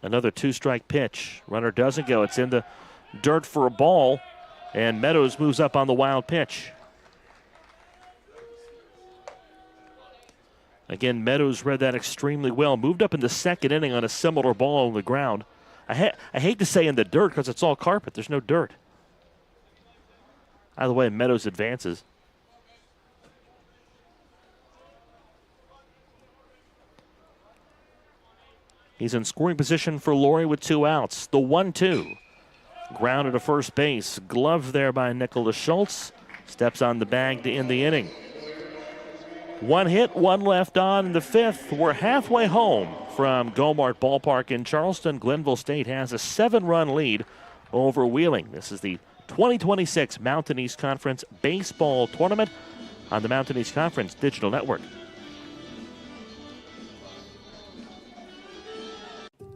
Another 2-strike pitch. Runner doesn't go. It's in the dirt for a ball, and Meadows moves up on the wild pitch. Again, Meadows read that extremely well. Moved up in the second inning on a similar ball on the ground. I hate to say in the dirt because it's all carpet. There's no dirt. Either way, Meadows advances. He's in scoring position for Laurie with 2 outs. The 1-2. Grounded to first base. Gloved there by Nicholas Schultz. Steps on the bag to end the inning. 1 hit, 1 left on in the fifth. We're halfway home from Gomart Ballpark in Charleston. Glenville State has a 7-run lead over Wheeling. This is the 2026 Mountain East Conference Baseball Tournament on the Mountain East Conference Digital Network.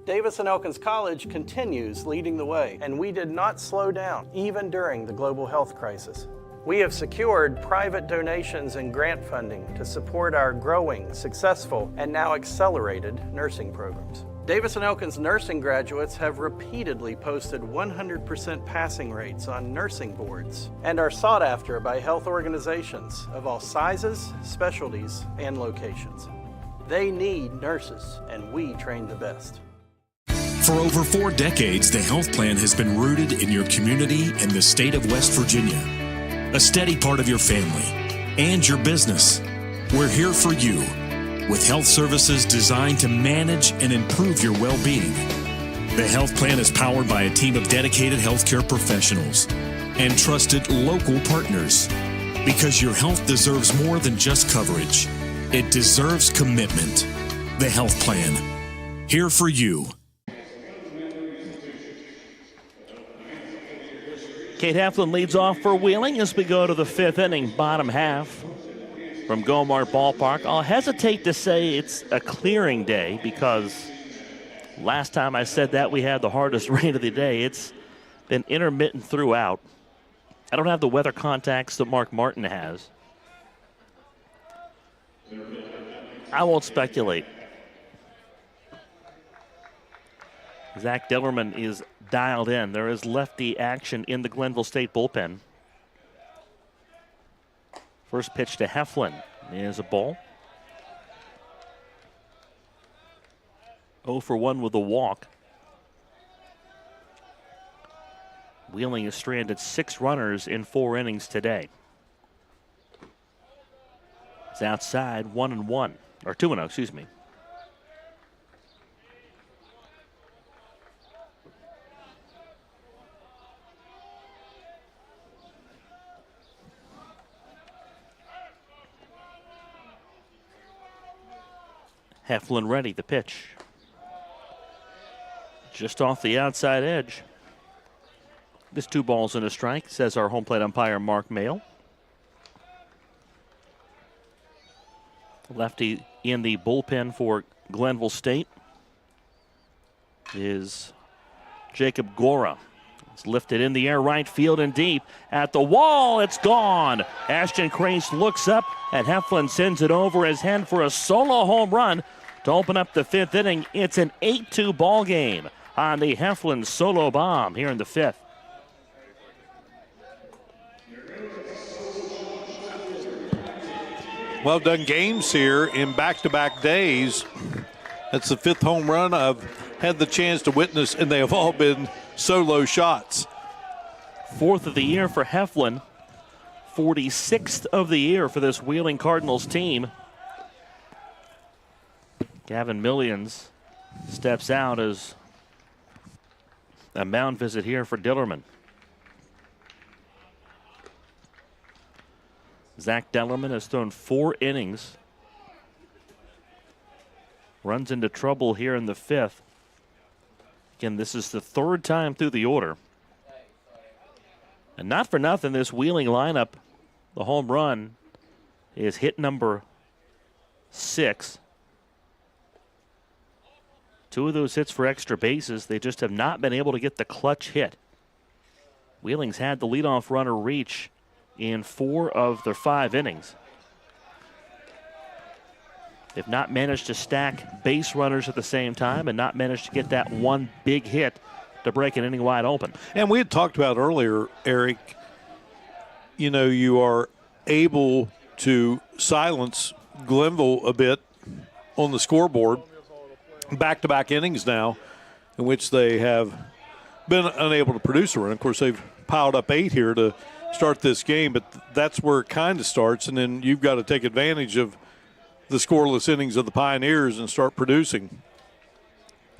Davis and Elkins College continues leading the way, and we did not slow down, even during the global health crisis. We have secured private donations and grant funding to support our growing, successful, and now accelerated nursing programs. Davis and Elkins nursing graduates have repeatedly posted 100% passing rates on nursing boards and are sought after by health organizations of all sizes, specialties, and locations. They need nurses, and we train the best. For over 4 decades, the health plan has been rooted in your community and the state of West Virginia. A steady part of your family and your business. We're here for you with health services designed to manage and improve your well-being. The health plan is powered by a team of dedicated healthcare professionals and trusted local partners. Because your health deserves more than just coverage. It deserves commitment. The health plan. Here for you. Kate Heflin leads off for Wheeling as we go to the 5th inning, bottom half from Gomart Ballpark. I'll hesitate to say it's a clearing day because last time I said that we had the hardest rain of the day. It's been intermittent throughout. I don't have the weather contacts that Mark Martin has. I won't speculate. Zach Dillerman is dialed in. There is lefty action in the Glenville State bullpen. First pitch to Heflin is a ball. 0 for 1 with a walk. Wheeling has stranded 6 runners in 4 innings today. It's outside 1-1, or 2-0, excuse me. Heflin ready, the pitch. Just off the outside edge. This 2 balls and a strike, says our home plate umpire Mark Mayle. Lefty in the bullpen for Glenville State is Jacob Gora. It's lifted in the air, right field and deep. At the wall, it's gone. Ashton Crace looks up, and Heflin sends it over his head for a solo home run to open up the 5th inning. It's an 8-2 ball game on the Heflin solo bomb here in the 5th. Well done games here in back-to-back days. That's the 5th home run I've had the chance to witness, and they have all been solo shots. 4th of the year for Heflin. 46th of the year for this Wheeling Cardinals team. Gavin Millions steps out as a mound visit here for Dillerman. Zach Dillerman has thrown 4 innings. Runs into trouble here in the 5th. Again, this is the 3rd time through the order. And not for nothing, this Wheeling lineup, the home run is hit number 6. 2 of those hits for extra bases. They just have not been able to get the clutch hit. Wheeling's had the leadoff runner reach in 4 of their 5 innings. They've not managed to stack base runners at the same time and not managed to get that one big hit to break an inning wide open. And we had talked about earlier, Eric, you know, you are able to silence Glenville a bit on the scoreboard. Back-to-back innings now in which they have been unable to produce a run. Of course, they've piled up 8 here to start this game, but that's where it kind of starts, and then you've got to take advantage of the scoreless innings of the Pioneers and start producing.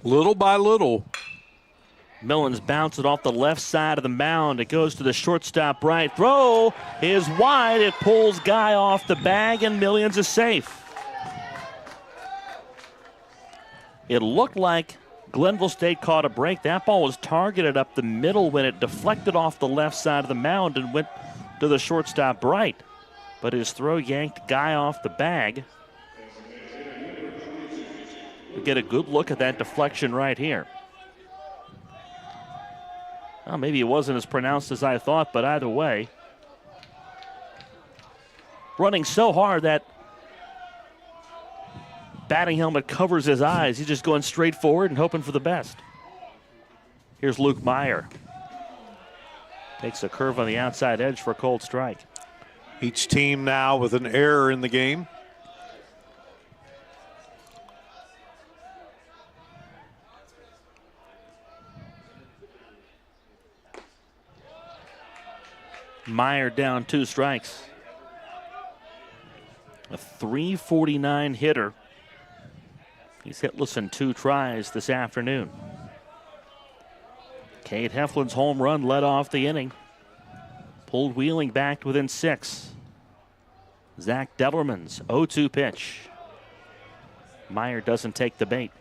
Little by little. Millens bounce it off the left side of the mound. It goes to the shortstop right. Throw is wide. It pulls Guy off the bag, and Millions is safe. It looked like Glenville State caught a break. That ball was targeted up the middle when it deflected off the left side of the mound and went to the shortstop right. But his throw yanked Guy off the bag. We get a good look at that deflection right here. Well, maybe it wasn't as pronounced as I thought, but either way. Running so hard that batting helmet covers his eyes. He's just going straight forward and hoping for the best. Here's Luke Meyer. Takes a curve on the outside edge for a cold strike. Each team now with an error in the game. Meyer down 2 strikes. A .349 hitter. He's hitless in 2 tries this afternoon. Cade Heflin's home run led off the inning. Pulled Wheeling back to within 6. Zach Dellerman's 0-2 pitch. Meyer doesn't take the bait.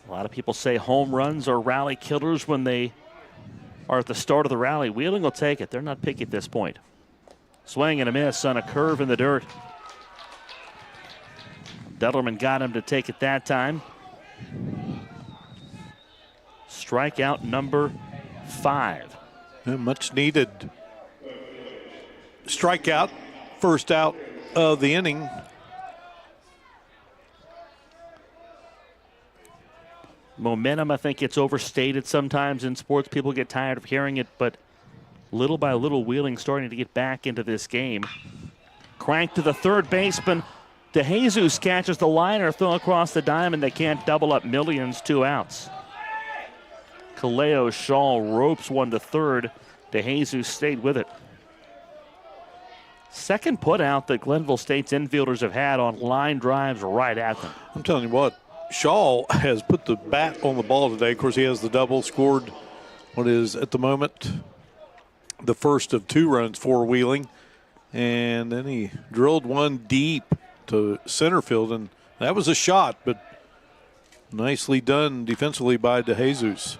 A lot of people say home runs are rally killers when they are at the start of the rally. Wheeling will take it. They're not picky at this point. Swing and a miss on a curve in the dirt. Dellerman got him to take it that time. Strikeout number 5. A much needed strikeout. First out of the inning. Momentum, I think, gets overstated sometimes in sports. People get tired of hearing it, but little by little, Wheeling starting to get back into this game. Crank to the third baseman. DeJesus catches the liner, throw across the diamond. They can't double up Millions, 2 outs. Kaleo Shaw ropes one to third. DeJesus stayed with it. Second put out that Glenville State's infielders have had on line drives right at them. I'm telling you what, Shaw has put the bat on the ball today. Of course, he has the double, scored what is at the moment the first of 2 runs for Wheeling. And then he drilled one deep to center field, and that was a shot, but nicely done defensively by DeJesus.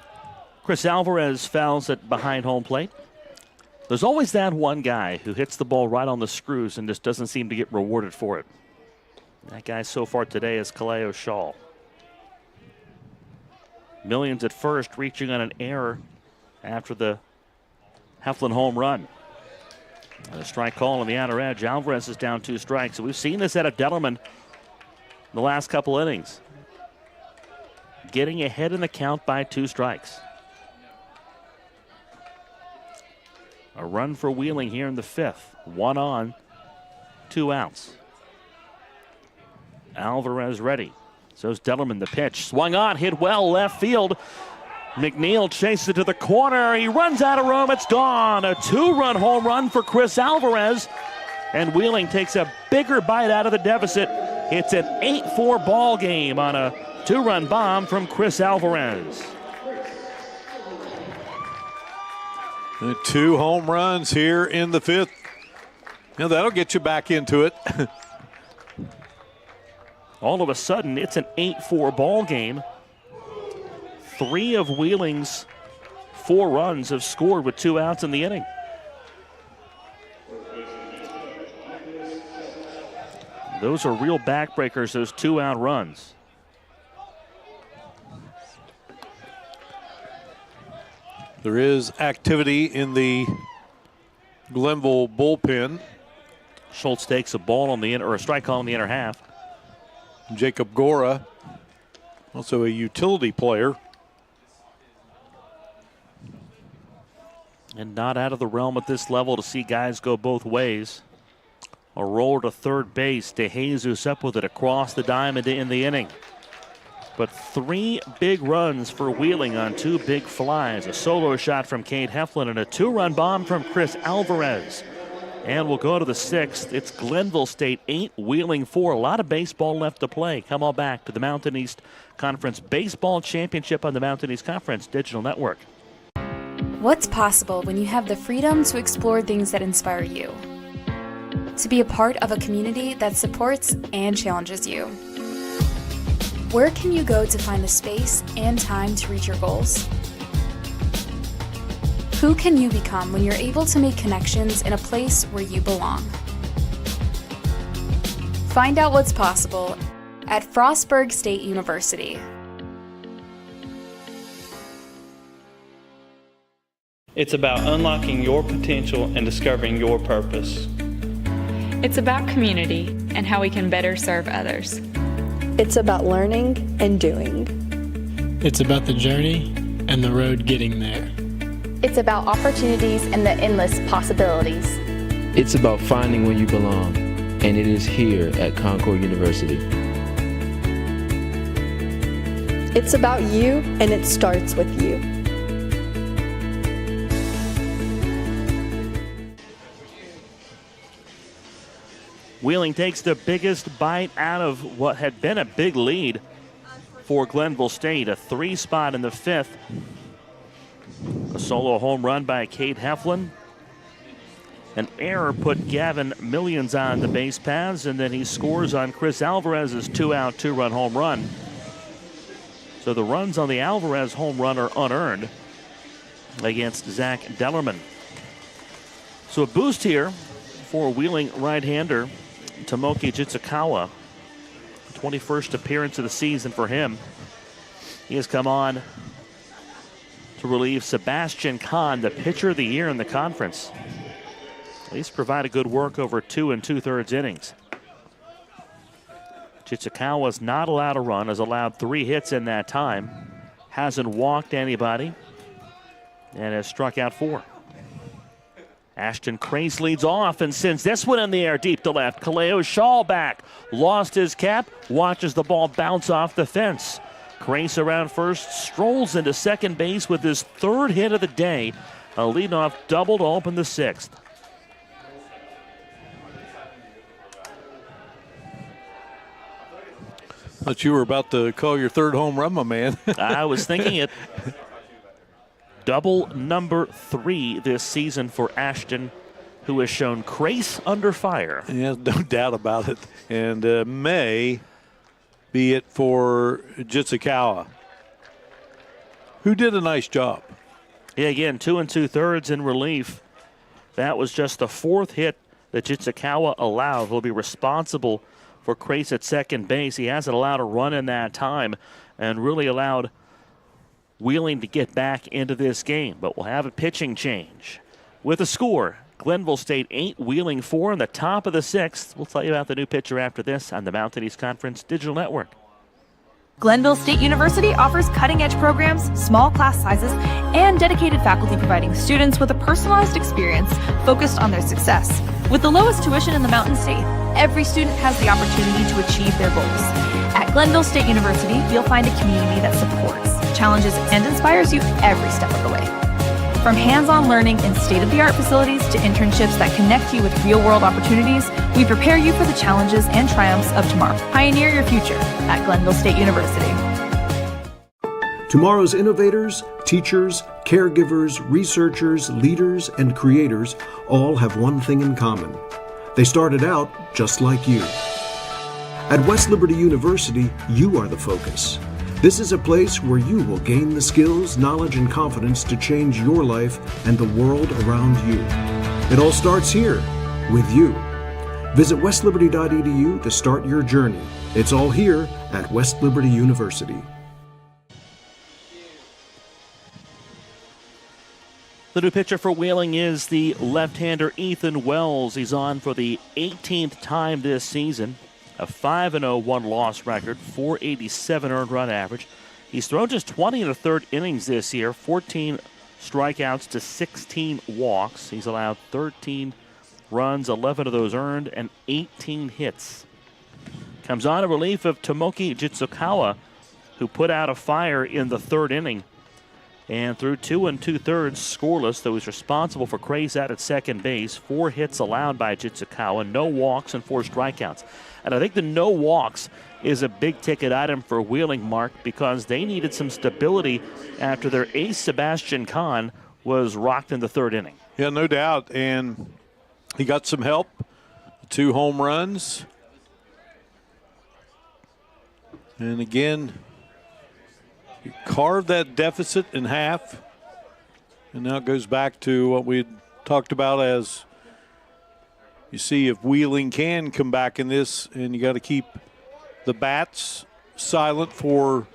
Chris Alvarez fouls it behind home plate. There's always that one guy who hits the ball right on the screws and just doesn't seem to get rewarded for it. That guy so far today is Kaleo Shaw. Millions at first, reaching on an error after the Heflin home run. And a strike call on the outer edge. Alvarez is down 2 strikes. So we've seen this out of Dellerman the last couple innings. Getting ahead in the count by 2 strikes. A run for Wheeling here in the 5th. 1 on, 2 outs. Alvarez ready. So's Dellerman, the pitch. Swung on, hit well, left field. McNeil chases it to the corner. He runs out of room. It's gone. A 2-run home run for Chris Alvarez. And Wheeling takes a bigger bite out of the deficit. It's an 8-4 ball game on a 2-run bomb from Chris Alvarez. 2 home runs here in the 5th. Now that'll get you back into it. All of a sudden, it's an 8-4 ball game. 3 of Wheeling's 4 runs have scored with 2 outs in the inning. Those are real backbreakers, those 2-out runs. There is activity in the Glenville bullpen. Schultz takes a ball on the inner, or a strike call in the inner half. Jacob Gora, also a utility player. And not out of the realm at this level to see guys go both ways. A roll to third base. DeJesus up with it across the diamond in the inning. But 3 big runs for Wheeling on 2 big flies. A solo shot from Cade Heflin and a 2-run bomb from Chris Alvarez. And we'll go to the 6th. It's Glenville State 8, Wheeling 4. A lot of baseball left to play. Come on back to the Mountain East Conference Baseball Championship on the Mountain East Conference Digital Network. What's possible when you have the freedom to explore things that inspire you? To be a part of a community that supports and challenges you. Where can you go to find the space and time to reach your goals? Who can you become when you're able to make connections in a place where you belong? Find out what's possible at Frostburg State University. It's about unlocking your potential and discovering your purpose. It's about community and how we can better serve others. It's about learning and doing. It's about the journey and the road getting there. It's about opportunities and the endless possibilities. It's about finding where you belong, and it is here at Concord University. It's about you, and it starts with you. Wheeling takes the biggest bite out of what had been a big lead for Glenville State. A 3 spot in the 5th. A solo home run by Cade Heflin. An error put Gavin Millions on the base paths, and then he scores on Chris Alvarez's 2-out, 2-run home run. So the runs on the Alvarez home run are unearned against Zach Dellerman. So a boost here for Wheeling right-hander Tomoki Jitsukawa. 21st appearance of the season for him. He has come on to relieve Sebastian Kahn, the pitcher of the year in the conference. At least provided good work over 2 2/3 innings. Jitsukawa's not allowed a run, has allowed 3 hits in that time, hasn't walked anybody, and has struck out 4. Ashton Crace leads off and sends this one in the air deep to left. Kaleo Shaw back, lost his cap, watches the ball bounce off the fence. Crace around first, strolls into second base with his 3rd hit of the day. A leadoff double to open the 6th. Thought you were about to call your 3rd home run, my man. I was thinking it. Double number 3 this season for Ashton, who has shown Crace under fire. Yeah, no doubt about it. And may be it for Jitsukawa, who did a nice job. Yeah, again, 2 2/3 in relief. That was just the 4th hit that Jitsukawa allowed. He'll be responsible for Crace at second base. He hasn't allowed a run in that time and really allowed Wheeling to get back into this game. But we'll have a pitching change. With a score, Glenville State 8, Wheeling 4 in the top of the 6th. We'll tell you about the new pitcher after this on the Mountain East Conference Digital Network. Glenville State University offers cutting-edge programs, small class sizes, and dedicated faculty providing students with a personalized experience focused on their success. With the lowest tuition in the Mountain State, every student has the opportunity to achieve their goals. At Glenville State University, you'll find a community that supports, challenges, and inspires you every step of the way. From hands-on learning in state-of-the-art facilities to internships that connect you with real-world opportunities, we prepare you for the challenges and triumphs of tomorrow. Pioneer your future at Glenville State University. Tomorrow's innovators, teachers, caregivers, researchers, leaders, and creators all have one thing in common. They started out just like you. At West Liberty University, you are the focus. This is a place where you will gain the skills, knowledge, and confidence to change your life and the world around you. It all starts here, with you. Visit westliberty.edu to start your journey. It's all here at West Liberty University. The new pitcher for Wheeling is the left-hander Ethan Wells. He's on for the 18th time this season. A 5-0 one-loss record, 487 earned run average. He's thrown just 20 1/3 innings this year, 14 strikeouts to 16 walks. He's allowed 13 runs, 11 of those earned, and 18 hits. Comes on in relief of Tomoki Jitsukawa, who put out a fire in the 3rd inning. And through 2 2/3 scoreless, though he's responsible for Craze out at second base. 4 hits allowed by Jitsukawa, no walks and 4 strikeouts. And I think the no walks is a big ticket item for Wheeling, Mark, because they needed some stability after their ace Sebastian Kahn was rocked in the 3rd inning. Yeah, no doubt. And he got some help. 2 home runs. And again, he carved that deficit in half. And now it goes back to what we talked about as you see if Wheeling can come back in this, and you got to keep the bats silent for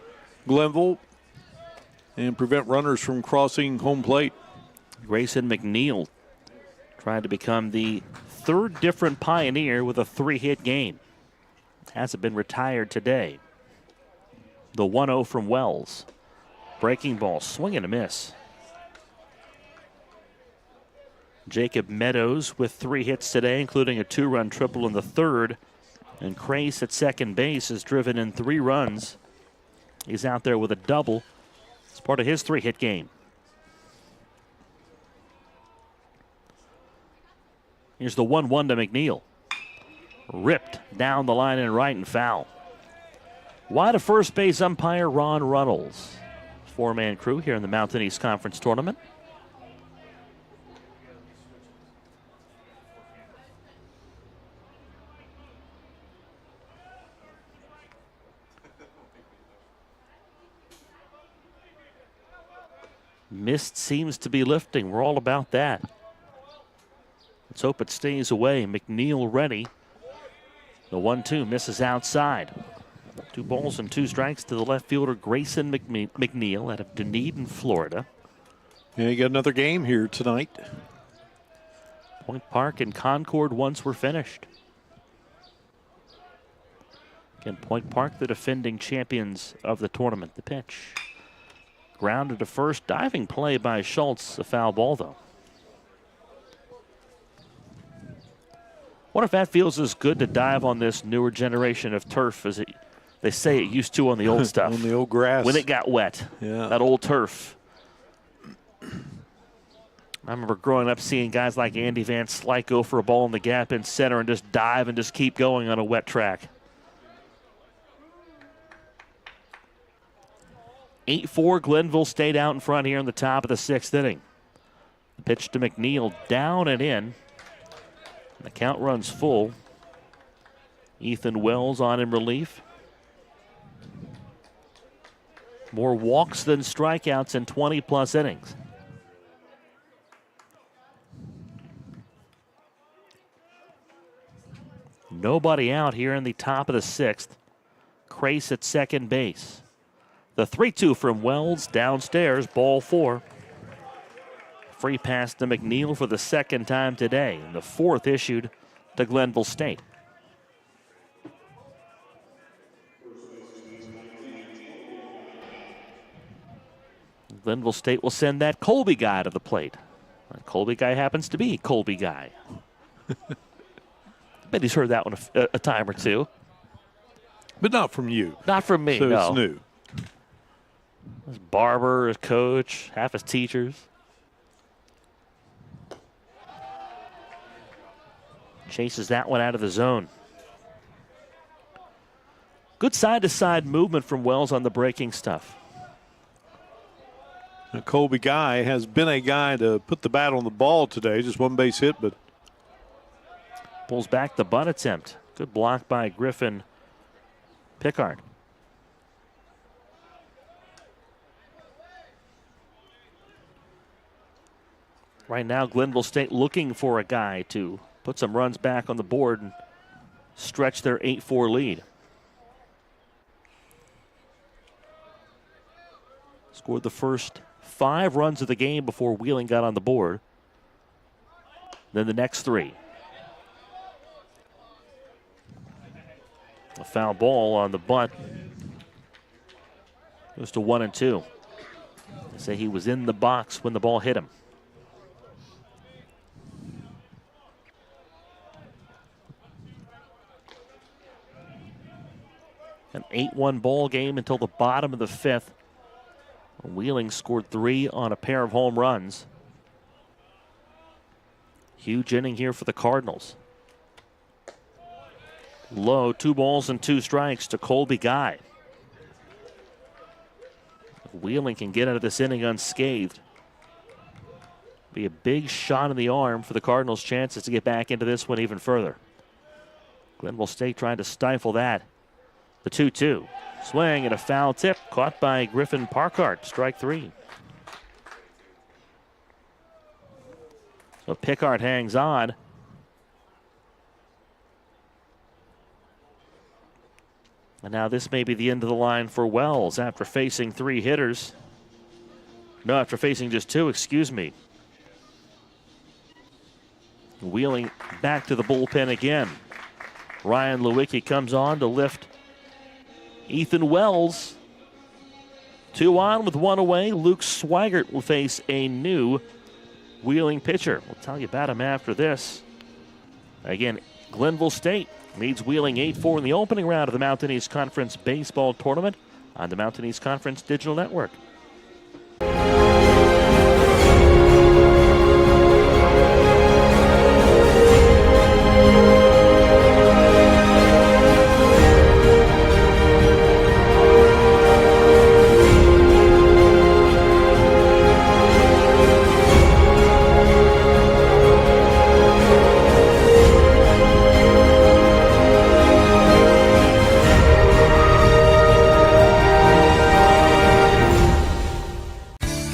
Glenville and prevent runners from crossing home plate. Grayson McNeil tried to become the 3rd different Pioneer with a 3-hit game. Hasn't been retired today. The 1-0 from Wells. Breaking ball, swing and a miss. Jacob Meadows with 3 hits today, including a 2-run triple in the 3rd. And Crace at second base has driven in 3 runs He's out there with a double. It's part of his 3-hit game. Here's the 1-1 to McNeil. Ripped down the line and right and foul. Wide of first base umpire Ron Runnels. 4-man crew here in the Mountain East Conference Tournament. Mist seems to be lifting. We're all about that. Let's hope it stays away. McNeil ready. The 1-2 misses outside. 2 balls and 2 strikes to the left fielder Grayson McNeil out of Dunedin, Florida. Yeah, you got another game here tonight. Point Park and Concord once were finished. Again, Point Park, the defending champions of the tournament. The pitch. Grounded to first. Diving play by Schultz. A foul ball, though. Wonder if that feels as good to dive on this newer generation of turf as they say it used to on the old stuff. On the old grass. When it got wet. Yeah. That old turf. I remember growing up seeing guys like Andy Van Slyke go for a ball in the gap in center and just dive and just keep going on a wet track. 8-4, Glenville stayed out in front here in the top of the 6th inning. The pitch to McNeil, down and in. The count runs full. Ethan Wells on in relief. More walks than strikeouts in 20-plus innings. Nobody out here in the top of the 6th. Crace at second base. The 3-2 from Wells downstairs, ball 4. Free pass to McNeil for the 2nd time today, and the 4th issued to Glenville State. Glenville State will send that Colby guy to the plate. That Colby guy happens to be Colby guy. I bet he's heard that one a time or two. But not from you. Not from me, so no. It's new. His barber, his coach, half his teachers. Chases that one out of the zone. Good side-to-side movement from Wells on the breaking stuff. Now, Colby Guy has been a guy to put the bat on the ball today. Just one base hit, but pulls back the bunt attempt. Good block by Griffin Pickard. Right now, Glenville State looking for a guy to put some runs back on the board and stretch their 8-4 lead. Scored the first 5 runs of the game before Wheeling got on the board. Then the next 3. A foul ball on the bunt. Goes to 1-2. They say he was in the box when the ball hit him. An 8-1 ball game until the bottom of the 5th. Wheeling scored 3 on a pair of home runs. Huge inning here for the Cardinals. Low, 2 balls and 2 strikes to Colby Guy. If Wheeling can get out of this inning unscathed, be a big shot in the arm for the Cardinals' chances to get back into this one even further. Glenville State trying to stifle that. The 2-2. Swing and a foul tip caught by Griffin Parkart. Strike 3. So Pickard hangs on. And now this may be the end of the line for Wells after facing 3 hitters. No, after facing just 2, excuse me. Wheeling back to the bullpen again. Ryan Lewicki comes on to lift Ethan Wells. 2 on with 1 away. Luke Swigert will face a new Wheeling pitcher. We'll tell you about him after this. Again, Glenville State leads Wheeling 8-4 in the opening round of the Mountain East Conference Baseball Tournament on the Mountain East Conference Digital Network.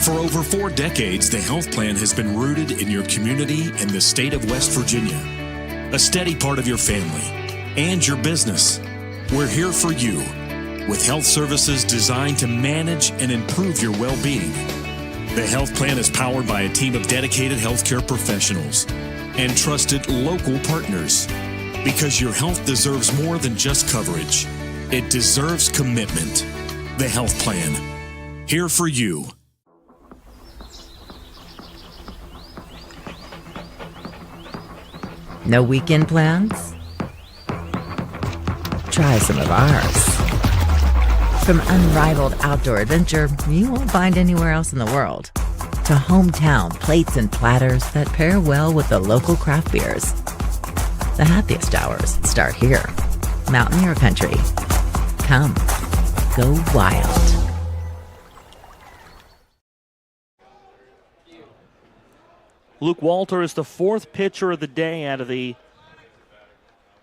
For over 4 decades, the health plan has been rooted in your community and the state of West Virginia. A steady part of your family and your business. We're here for you with health services designed to manage and improve your well-being. The health plan is powered by a team of dedicated healthcare professionals and trusted local partners. Because your health deserves more than just coverage. It deserves commitment. The health plan. Here for you. No weekend plans? Try some of ours. From unrivaled outdoor adventure you won't find anywhere else in the world, to hometown plates and platters that pair well with the local craft beers. The happiest hours start here. Mountaineer Country. Come, go wild. Luke Walter is the 4th pitcher of the day out of the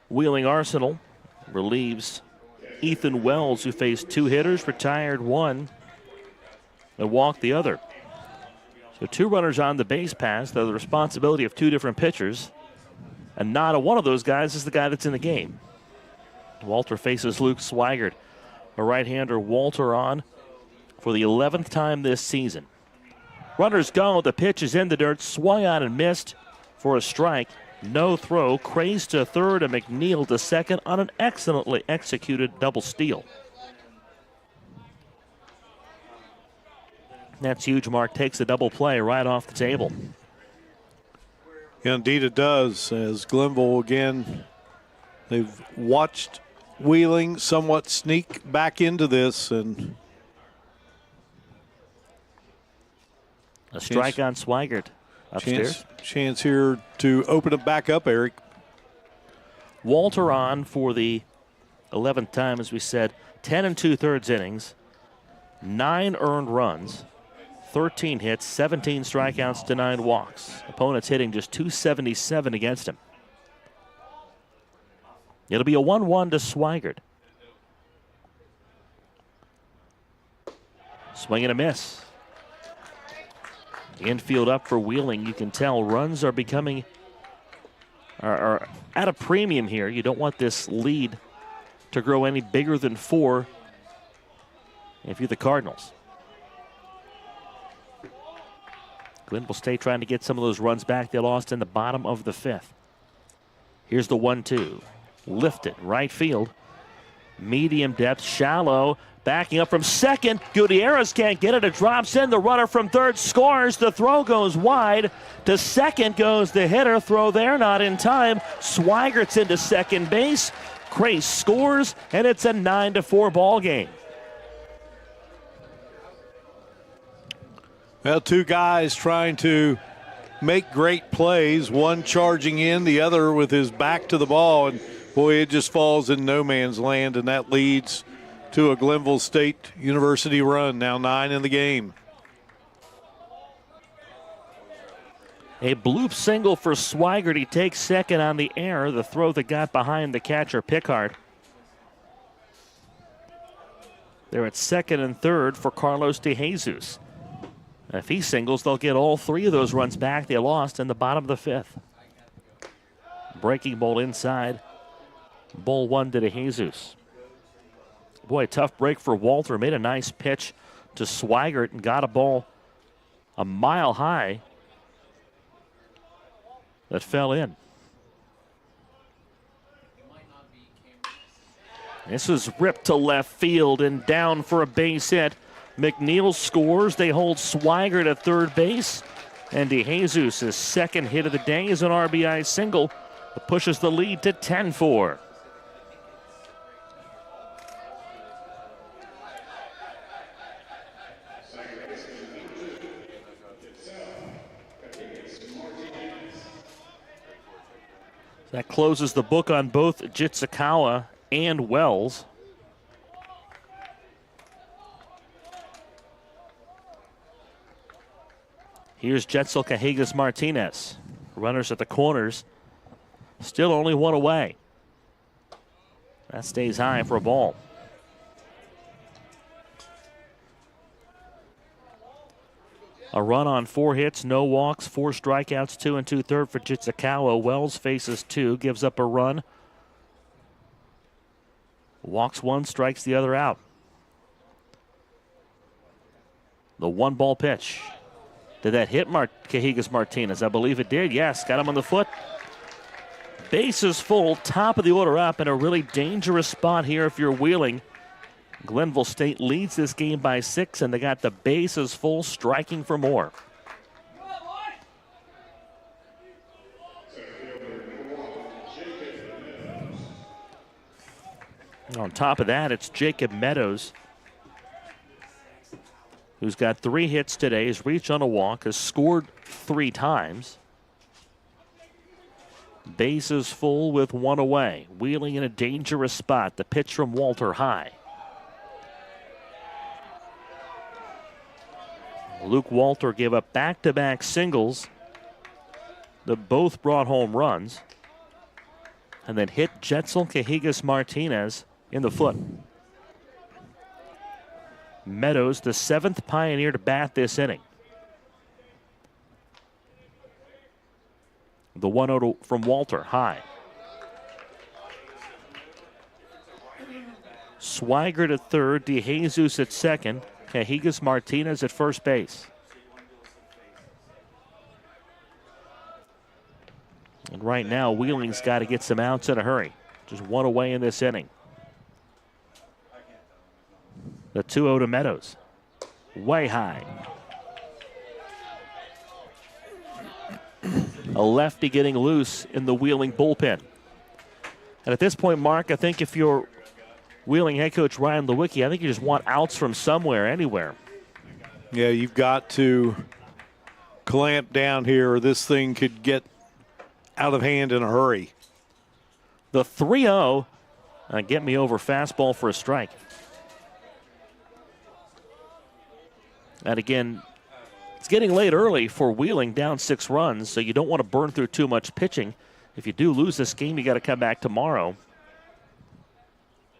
Wheeling Arsenal. Relieves Ethan Wells, who faced 2 hitters, retired 1, and walked the other. So 2 runners on the base pass. They're the responsibility of 2 different pitchers. And not a one of those guys is the guy that's in the game. Walter faces Luke Swigert, a right-hander. Walter on for the 11th time this season. Runners go. The pitch is in the dirt. Swung on and missed for a strike. No throw. Craze to third and McNeil to second on an excellently executed double steal. That's huge. Mark takes the double play right off the table. Yeah, indeed it does. As Glenville again, they've watched Wheeling somewhat sneak back into this, and a strike on Swigert upstairs. Chance here to open it back up, Eric. Walter on for the 11th time, as we said. 10 2/3 innings, 9 earned runs, 13 hits, 17 strikeouts to 9 walks. Opponents hitting just .277 against him. It'll be a 1-1 to Swigert. Swing and a miss. Infield up for Wheeling. You can tell runs are becoming are at a premium here. You don't want this lead to grow any bigger than 4 if you're the Cardinals. Glenville State trying to get some of those runs back they lost in the bottom of the 5th. Here's the 1-2. Lifted right field. Medium depth, shallow. Backing up from second. Gutierrez can't get it. It drops in. The runner from third scores. The throw goes wide. To second goes the hitter. Throw there, not in time. Swigert's into second base. Crace scores, and it's a 9-4 ball game. Well, 2 guys trying to make great plays. One charging in, the other with his back to the ball. And, boy, it just falls in no man's land, and that leads to a Glenville State University run, now 9 in the game. A bloop single for Swigert. He takes second on the air. The throw that got behind the catcher, Pickard. They're at second and third for Carlos DeJesus. If he singles, they'll get all 3 of those runs back they lost in the bottom of the 5th. Breaking ball inside. Ball 1 to DeJesus. Boy, tough break for Walter. Made a nice pitch to Swigert and got a ball a mile high that fell in. This was ripped to left field and down for a base hit. McNeil scores. They hold Swigert at third base. And DeJesus' second hit of the day is an RBI single that pushes the lead to 10-4. That closes the book on both Jitsikawa and Wells. Here's Jetzel Cajigas Martinez. Runners at the corners. Still only one away. That stays high for a ball. A run on 4 hits, no walks, 4 strikeouts, 2 2/3 for Jitsikawa. Wells faces 2, gives up a run. Walks 1, strikes the other out. The 1-ball pitch. Did that hit Cajigas Martinez? I believe it did. Yes, got him on the foot. Bases full, top of the order up, in a really dangerous spot here if you're Wheeling. Glenville State leads this game by 6, and they got the bases full, striking for more. On top of that, it's Jacob Meadows, who's got 3 hits today, has reached on a walk, has scored 3 times. Bases full with 1 away. Wheeling in a dangerous spot. The pitch from Walter high. Luke Walter gave up back-to-back singles that both brought home runs, and then hit Jetzel Cajigas Martinez in the foot. Meadows, the 7th Pioneer to bat this inning. The 1-0 from Walter, high. Swigert at third, DeJesus at second, Cajigas Martinez at first base. And right now, Wheeling's got to get some outs in a hurry. Just 1 away in this inning. The 2-0 to Meadows. Way high. A lefty getting loose in the Wheeling bullpen. And at this point, Mark, I think if you're Wheeling head coach Ryan Lewicki, I think you just want outs from somewhere, anywhere. Yeah, you've got to clamp down here or this thing could get out of hand in a hurry. The 3-0, get me over fastball for a strike. And again, it's getting late early for Wheeling, down 6 runs, so you don't want to burn through too much pitching. If you do lose this game, you got to come back tomorrow.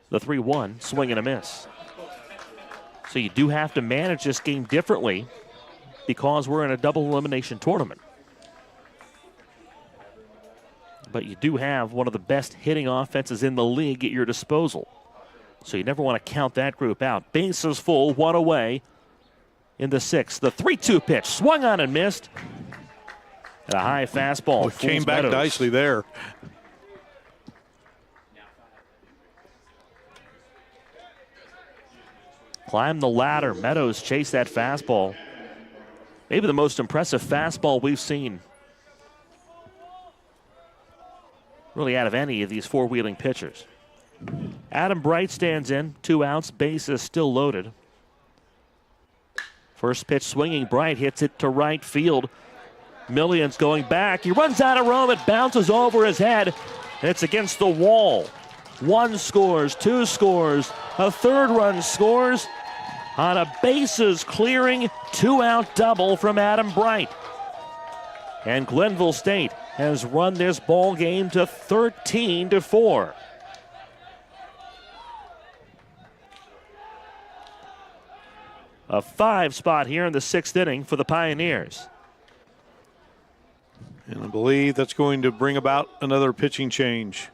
The 3-1, swing and a miss. So you do have to manage this game differently because we're in a double elimination tournament. But you do have one of the best hitting offenses in the league at your disposal. So you never want to count that group out. Bases full, 1 away in the 6th. The 3-2 pitch, swung on and missed. And a high fastball. Came back Meadows. nicely there. Climb the ladder. Meadows chased that fastball. Maybe the most impressive fastball we've seen really out of any of these 4 Wheeling pitchers. Adam Bright stands in. 2 outs. Base is still loaded. First pitch swinging. Bright hits it to right field. Millions going back. He runs out of room. It bounces over his head. And it's against the wall. 1 scores. 2 scores. A 3rd run scores on a bases clearing 2-out double from Adam Bright. And Glenville State has run this ball game to 13-4. A 5 spot here in the 6th inning for the Pioneers. And I believe that's going to bring about another pitching change.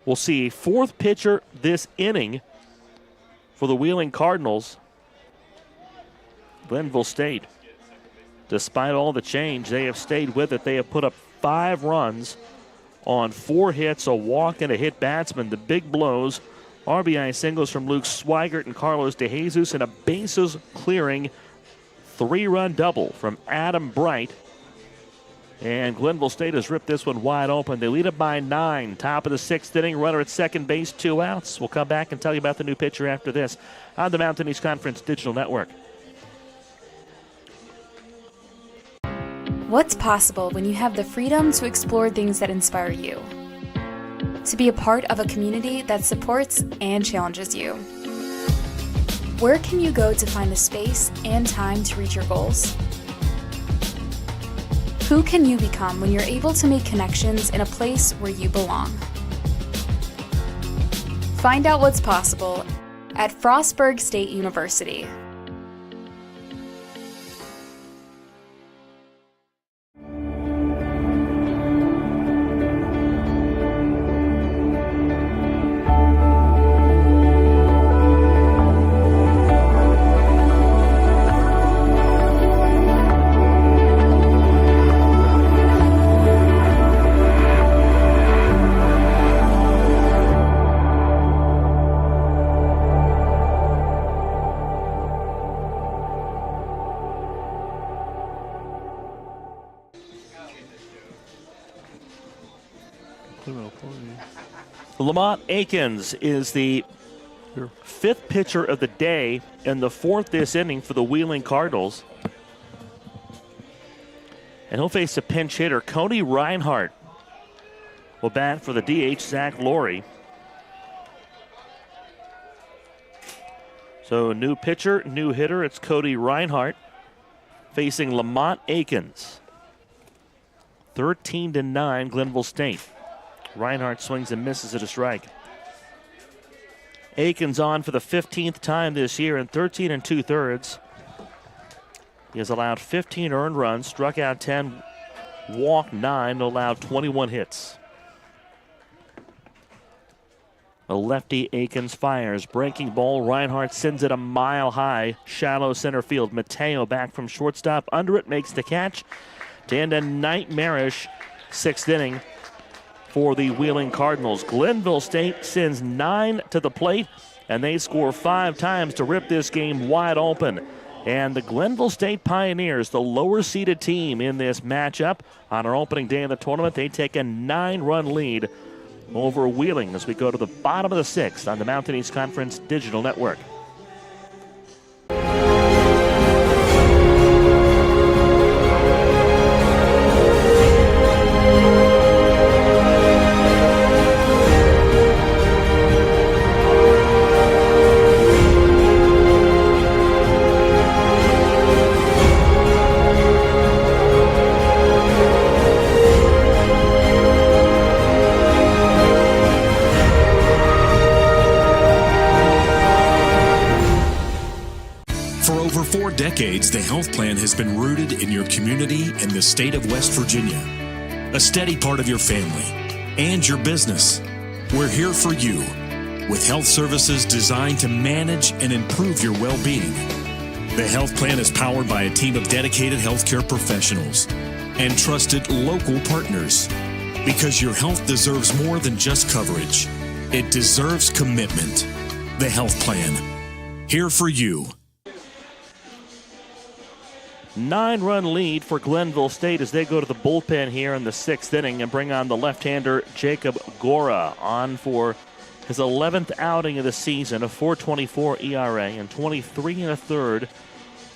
We'll see a 4th pitcher this inning for the Wheeling Cardinals. Glenville State, despite all the change, they have stayed with it. They have put up 5 runs on 4 hits, a walk, and a hit batsman. The big blows, RBI singles from Luke Swigert and Carlos DeJesus, and a bases clearing 3-run double from Adam Bright. And Glenville State has ripped this one wide open. They lead it by 9. Top of the 6th inning, runner at second base, 2 outs. We'll come back and tell you about the new pitcher after this on the Mountain East Conference Digital Network. What's possible when you have the freedom to explore things that inspire you? To be a part of a community that supports and challenges you. Where can you go to find the space and time to reach your goals? Who can you become when you're able to make connections in a place where you belong? Find out what's possible at Frostburg State University. Lamont Akins is the fifth pitcher of the day and the fourth this inning for the Wheeling Cardinals. And he'll face a pinch hitter. Cody Reinhardt will bat for the DH, Zach Laurie. So new pitcher, new hitter. It's Cody Reinhardt facing Lamont Akins. 13-9 Glenville State. Reinhardt swings and misses at a strike. Akins on for the 15th time this year in 13 2/3. He has allowed 15 earned runs, struck out 10, walked 9, allowed 21 hits. A lefty Akins fires. Breaking ball. Reinhardt sends it a mile high. Shallow center field. Mateo back from shortstop. Under it, makes the catch. To end a nightmarish sixth inning for the Wheeling Cardinals. Glenville State sends 9 to the plate, and they score 5 times to rip this game wide open. And the Glenville State Pioneers, the lower-seeded team in this matchup, on our opening day of the tournament, they take a 9-run lead over Wheeling as we go to the bottom of the 6th on the Mountain East Conference Digital Network. Decades, the health plan has been rooted in your community and the state of West Virginia. A steady part of your family and your business. We're here for you with health services designed to manage and improve your well-being. The health plan is powered by a team of dedicated healthcare professionals and trusted local partners. Because your health deserves more than just coverage. It deserves commitment. The health plan. Here for you. 9-run lead for Glenville State as they go to the bullpen here in the 6th inning and bring on the left-hander Jacob Gora on for his 11th outing of the season, a 4.24 ERA and 23 1/3.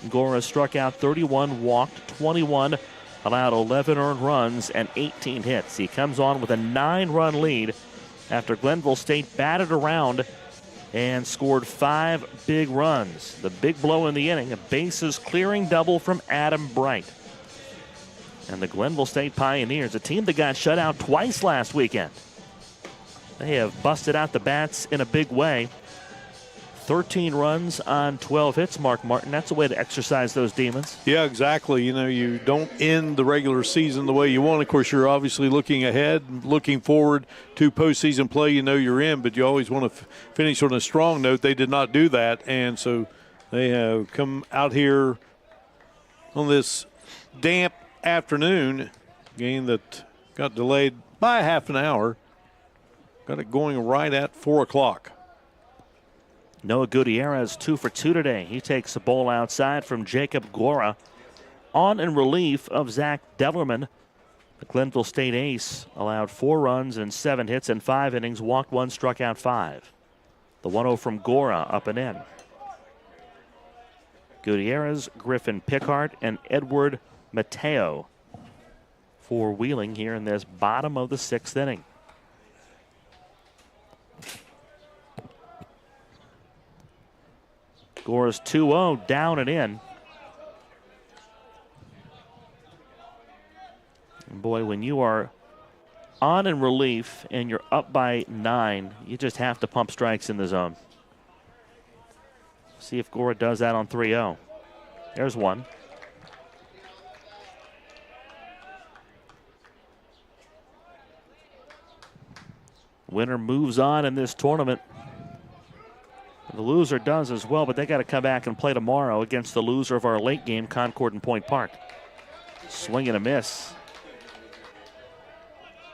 Gora struck out 31, walked 21, allowed 11 earned runs and 18 hits. He comes on with a 9-run lead after Glenville State batted around and scored 5 big runs. The big blow in the inning, a bases clearing double from Adam Bright. And the Glenville State Pioneers, a team that got shut out twice last weekend. They have busted out the bats in a big way. 13 runs on 12 hits, Mark Martin. That's a way to exercise those demons. Yeah, exactly. You know, you don't end the regular season the way you want. Of course, you're obviously looking ahead, looking forward to postseason play. You know you're in, but you always want to finish on a strong note. They did not do that, and so they have come out here on this damp afternoon game that got delayed by half an hour. Got it going right at 4 o'clock. Noah Gutierrez 2 for 2 today. He takes a ball outside from Jacob Gora on in relief of Zach Dellerman. The Glenville State ace allowed 4 runs and 7 hits in 5 innings, walked 1, struck out 5. The 1-0 from Gora up and in. Gutierrez, Griffin Pickard, and Edward Mateo for Wheeling here in this bottom of the 6th inning. Score is 2-0, down and in. And boy, when you are on in relief and you're up by 9, you just have to pump strikes in the zone. See if Gora does that on 3-0. There's one. Winner moves on in this tournament. The loser does as well, but they got to come back and play tomorrow against the loser of our late game, Concord and Point Park. Swing and a miss.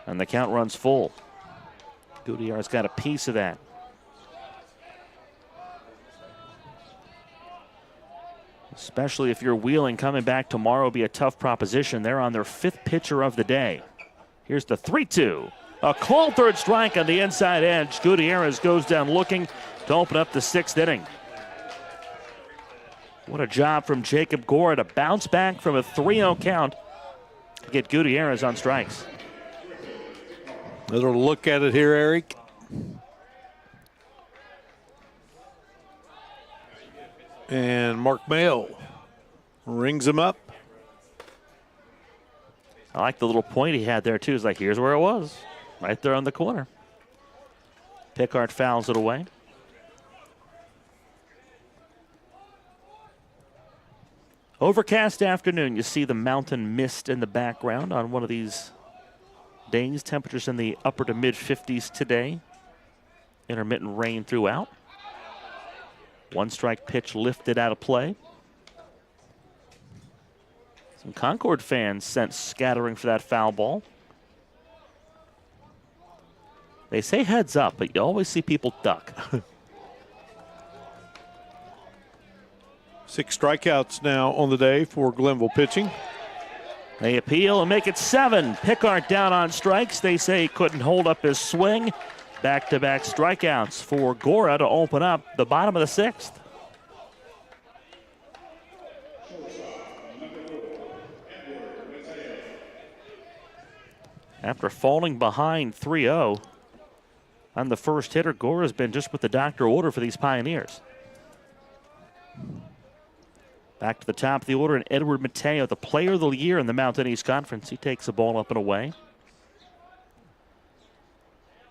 And the count runs full. Gutierrez got a piece of that. Especially if you're Wheeling, coming back tomorrow will be a tough proposition. They're on their 5th pitcher of the day. Here's the 3-2. A called third strike on the inside edge. Gutierrez goes down looking to open up the 6th inning. What a job from Jacob Gora to bounce back from a 3-0 count to get Gutierrez on strikes. Another look at it here, Eric. And Mark Mayo rings him up. I like the little point he had there, too. It's like, here's where it was. Right there on the corner. Pickard fouls it away. Overcast afternoon. You see the mountain mist in the background on one of these days. Temperatures in the upper to mid 50s today. Intermittent rain throughout. 1-strike pitch lifted out of play. Some Concord fans sent scattering for that foul ball. They say heads up, but you always see people duck. 6 strikeouts now on the day for Glenville pitching. They appeal and make it 7. Pickard down on strikes. They say he couldn't hold up his swing. Back-to-back strikeouts for Gora to open up the bottom of the 6th. After falling behind 3-0 on the first hitter, Gora's been just with the doctor order for these Pioneers. Back to the top of the order, and Edward Mateo, the player of the year in the Mountain East Conference. He takes the ball up and away.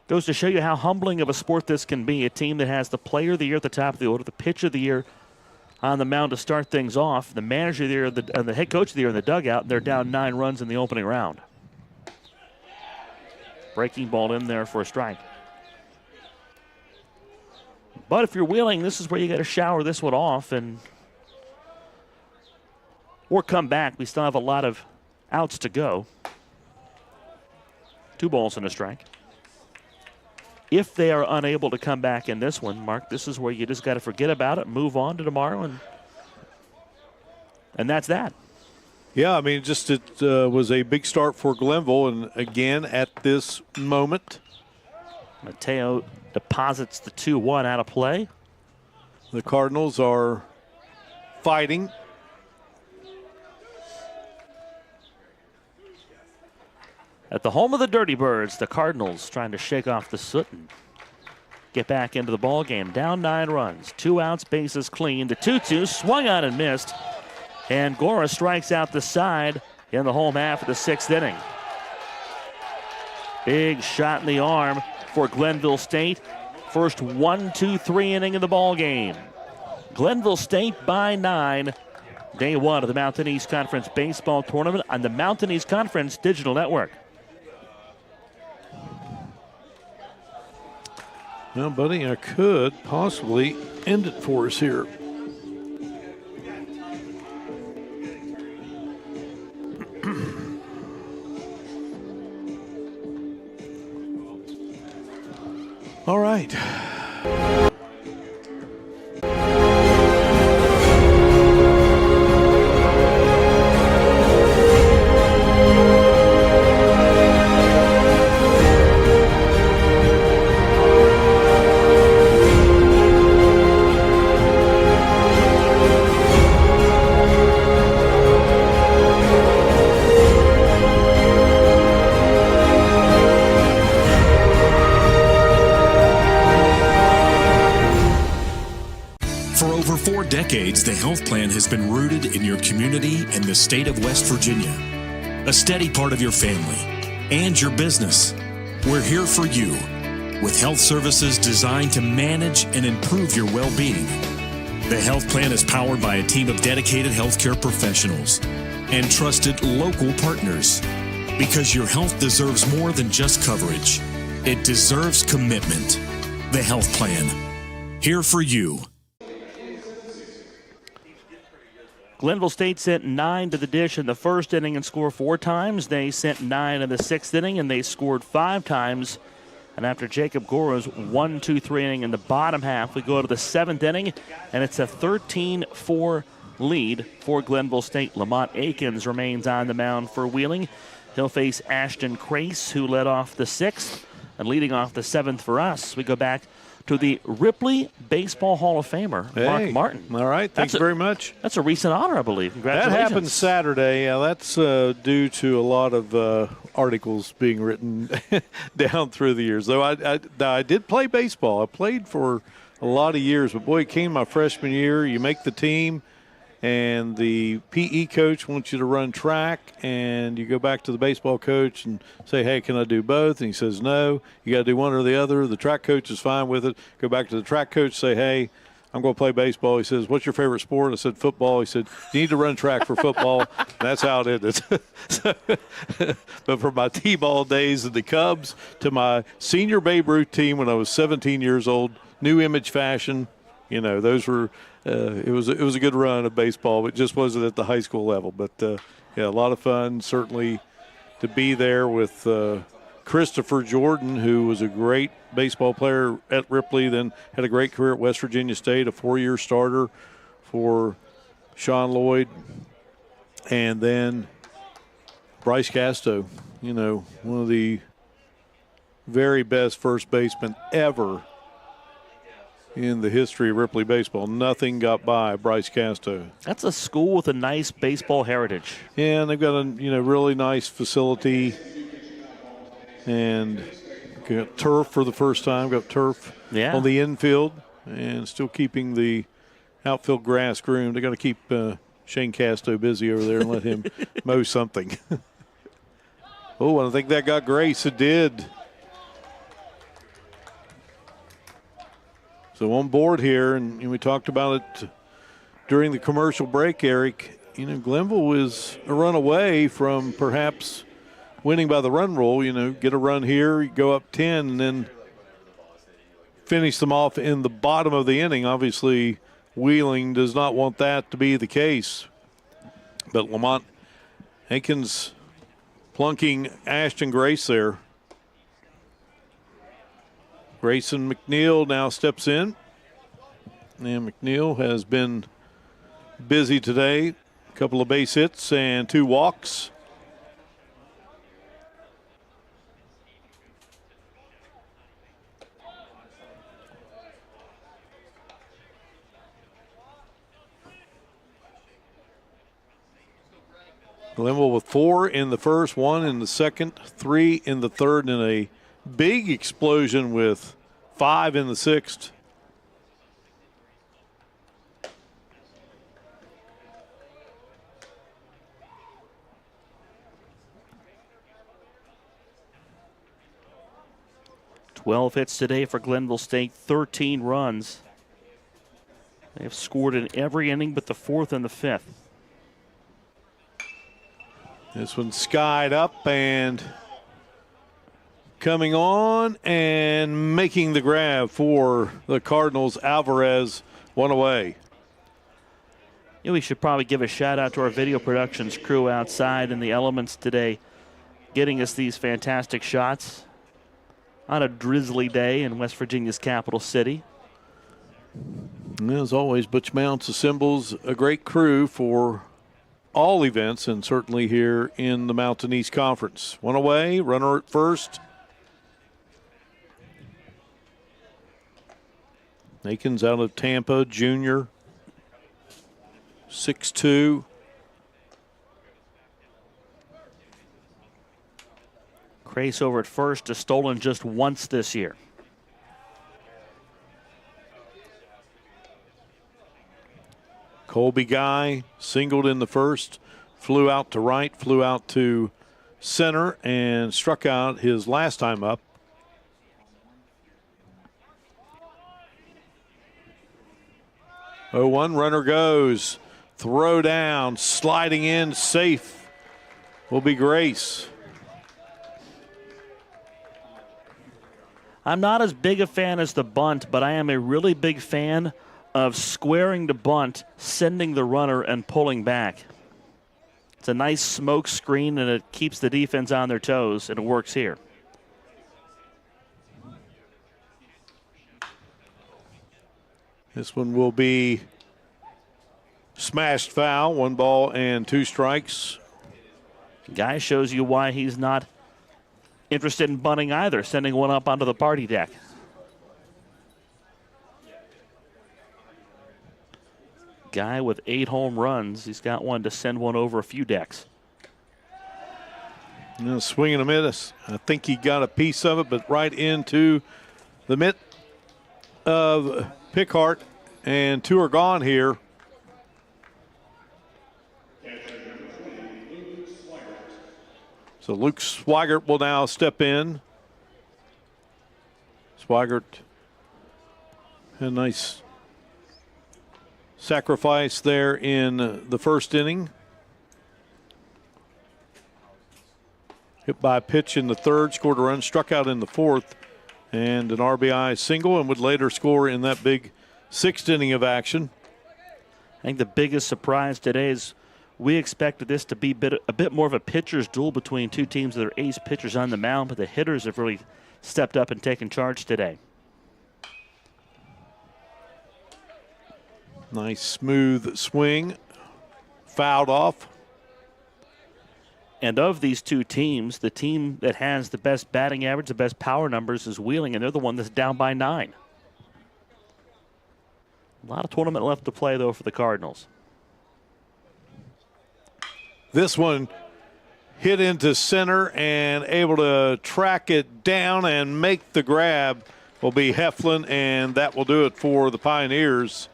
Goes to show you how humbling of a sport this can be. A team that has the player of the year at the top of the order, the pitcher of the year on the mound to start things off, the manager of the year, and the head coach of the year in the dugout, and they're down 9 runs in the opening round. Breaking ball in there for a strike. But if you're Wheeling, this is where you got to shower this one off or come back. We still have a lot of outs to go. 2 balls and a strike. If they are unable to come back in this one, Mark, this is where you just got to forget about it, move on to tomorrow, and that's that. Yeah, I mean, just it was a big start for Glenville, and again at this moment, Mateo deposits the 2-1 out of play. The Cardinals are fighting. At the home of the Dirty Birds, the Cardinals trying to shake off the soot and get back into the ball game. Down 9 runs, 2 outs, bases clean. The 2-2 swung on and missed, and Gora strikes out the side in the home half of the 6th inning. Big shot in the arm for Glenville State. First 1-2-3 inning of the ball game. Glenville State by 9. Day 1 of the Mountain East Conference Baseball Tournament on the Mountain East Conference Digital Network. Well, buddy, I could possibly end it for us here. All right. decades, the health plan has been rooted in your community and the state of West Virginia. A steady part of your family and your business. We're here for you with health services designed to manage and improve your well-being. The health plan is powered by a team of dedicated healthcare professionals and trusted local partners. Because your health deserves more than just coverage. It deserves commitment. The health plan. Here for you. Glenville State sent 9 to the dish in the first inning and scored 4 times. They sent 9 in the 6th inning and they scored 5 times. And after Jacob Goro's 1-2-3 inning in the bottom half, we go to the 7th inning, and it's a 13-4 lead for Glenville State. Lamont Akins remains on the mound for Wheeling. He'll face Ashton Crace, who led off the 6th, and leading off the 7th for us. We go back to the Ripley Baseball Hall of Famer, Mark Martin. All right, thanks very much. That's a recent honor, I believe. Congratulations. That happened Saturday. That's due to a lot of articles being written down through the years. Though I did play baseball. I played for a lot of years, but boy, it came my freshman year. You make the team, and the PE coach wants you to run track, and you go back to the baseball coach and say, hey, can I do both? And he says, no, you got to do one or the other. The track coach is fine with it. Go back to the track coach, say, hey, I'm going to play baseball. He says, what's your favorite sport? I said, football. He said, you need to run track for football. That's how it is. But from my T-ball days in the Cubs to my senior Babe Ruth team when I was 17 years old, New Image Fashion, those were it was a good run of baseball. It just wasn't at the high school level. But, yeah, a lot of fun, certainly, to be there with Christopher Jordan, who was a great baseball player at Ripley, then had a great career at West Virginia State, a 4-year starter for Sean Lloyd. And then Bryce Casto, one of the very best first basemen ever in the history of Ripley baseball. Nothing got by Bryce Casto. That's a school with a nice baseball heritage. Yeah, and they've got a really nice facility, and got turf for the first time. Got turf on the infield, and still keeping the outfield grass groomed. They're going to keep Shane Casto busy over there and let him mow something. Oh, I think that got Grace. It did. So on board here, and we talked about it during the commercial break, Eric, Glenville was a run away from perhaps winning by the run rule. Get a run here, go up 10, and then finish them off in the bottom of the inning. Obviously, Wheeling does not want that to be the case. But Lamont Akins plunking Ashton Grace there. Grayson McNeil now steps in. And McNeil has been busy today. A couple of base hits and 2 walks. Glenville with 4 in the first, 1 in the second, 3 in the third, and a big explosion with 5 in the sixth. Twelve hits today for Glenville State, 13 runs. They've scored in every inning but the 4th and the 5th. This one skied up and coming on and making the grab for the Cardinals. Alvarez, one away. We should probably give a shout out to our video productions crew outside in the elements today, getting us these fantastic shots on a drizzly day in West Virginia's capital city. And as always, Butch Mounts assembles a great crew for all events, and certainly here in the Mountain East Conference. One away, runner at first. Akins out of Tampa, junior, 6'2". Crace over at first has stolen just once this year. Colby Guy singled in the first, flew out to right, flew out to center, and struck out his last time up. Oh, one runner goes. Throw down, sliding in, safe will be Grace. I'm not as big a fan as the bunt, but I am a really big fan of squaring the bunt, sending the runner, and pulling back. It's a nice smoke screen, and it keeps the defense on their toes, and it works here. This one will be smashed foul, 1 ball and 2 strikes. Guy shows you why he's not interested in bunting either, sending one up onto the party deck. Guy with 8 home runs. He's got one to send one over a few decks. Swing and a miss. I think he got a piece of it, but right into the mitt of Pickhart, and 2 are gone here. So Luke Swigert will now step in. Swigert had a nice sacrifice there in the first inning. Hit by a pitch in the third, scored a run, struck out in the fourth, and an RBI single, and would later score in that big 6th inning of action. I think the biggest surprise today is we expected this to be a bit more of a pitcher's duel between two teams that are ace pitchers on the mound, but the hitters have really stepped up and taken charge today. Nice smooth swing, fouled off. And of these two teams, the team that has the best batting average, the best power numbers is Wheeling, and they're the one that's down by 9. A lot of tournament left to play, though, for the Cardinals. This one hit into center and able to track it down and make the grab will be Heflin, and that will do it for the Pioneers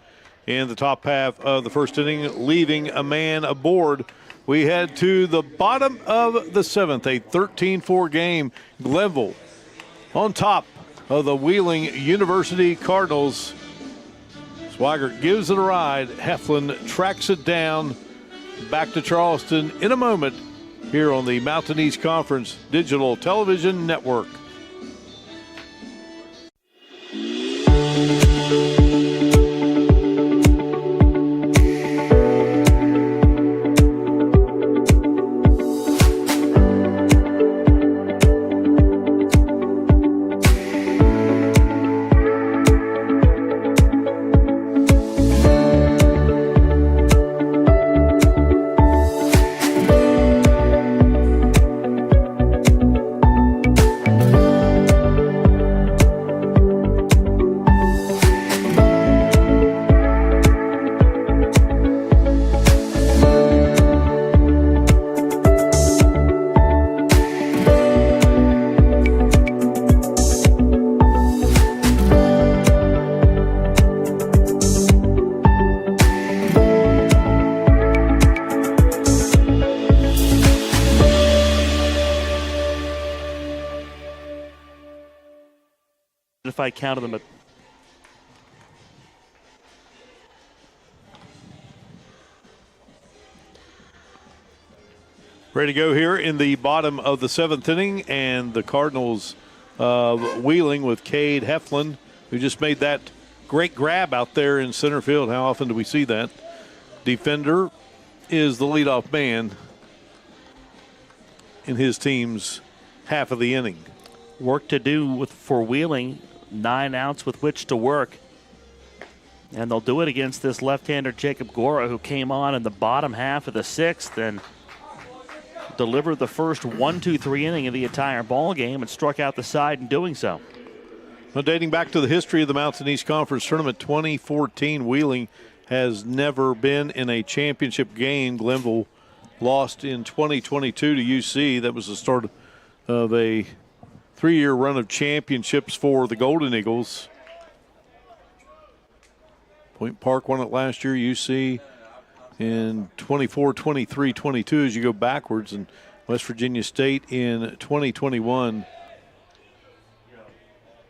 in the top half of the first inning, leaving a man aboard. We head to the bottom of the 7th, a 13-4 game. Glenville on top of the Wheeling University Cardinals. Swigert gives it a ride. Heflin tracks it down. Back to Charleston in a moment here on the Mountain East Conference Digital Television Network. If I counted them at ready to go here in the bottom of the 7th inning, and the Cardinals Wheeling with Cade Heflin, who just made that great grab out there in center field. How often do we see that? Defender is the leadoff man in his team's half of the inning. Work to do for Wheeling. 9 outs with which to work. And they'll do it against this left-hander Jacob Gora, who came on in the bottom half of the 6th and delivered the first 1-2-3 inning of the entire ball game and struck out the side in doing so. Well, dating back to the history of the Mountain East Conference Tournament 2014, Wheeling has never been in a championship game. Glenville lost in 2022 to UC. That was the start of a 3-year run of championships for the Golden Eagles. Point Park won it last year. UC in 24, 23, 22 as you go backwards. And West Virginia State in 2021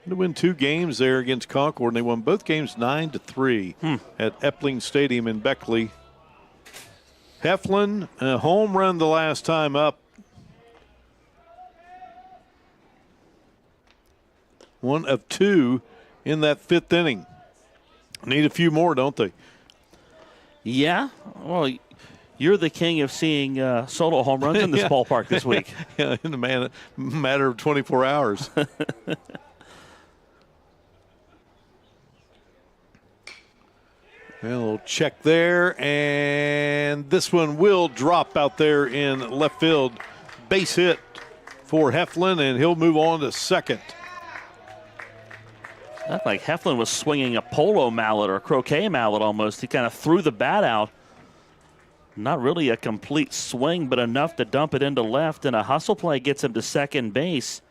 to win 2 games there against Concord, and they won both games 9-3 at Epling Stadium in Beckley. Heflin, a home run the last time up. 1 of 2 in that 5th inning. Need a few more, don't they? Yeah. Well, you're the king of seeing solo home runs in this ballpark this week. Yeah, in a matter of 24 hours. Well, a little check there, and this one will drop out there in left field. Base hit for Heflin, and he'll move on to second. That's like Heflin was swinging a polo mallet or a croquet mallet almost. He kind of threw the bat out. Not really a complete swing, but enough to dump it into left, and a hustle play gets him to second base.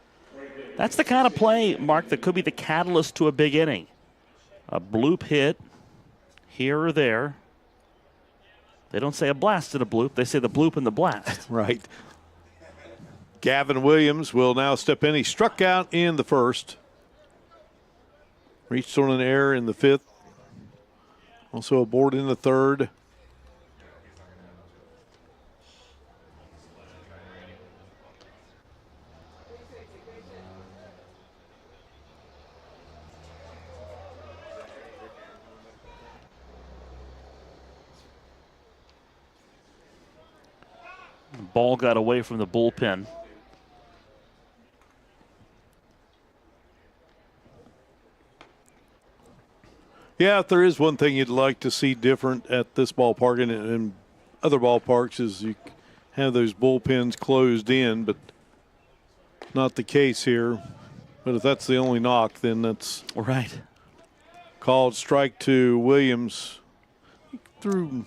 That's the kind of play, Mark, that could be the catalyst to a big inning. A bloop hit here or there. They don't say a blast and a bloop. They say the bloop and the blast. Right. Gavin Williams will now step in. He struck out in the first. Reached on an error in the 5th. Also aboard in the 3rd. Ball got away from the bullpen. Yeah, if there is one thing you'd like to see different at this ballpark and in other ballparks is you have those bullpens closed in, but not the case here. But if that's the only knock, then that's right. Called strike to Williams. Through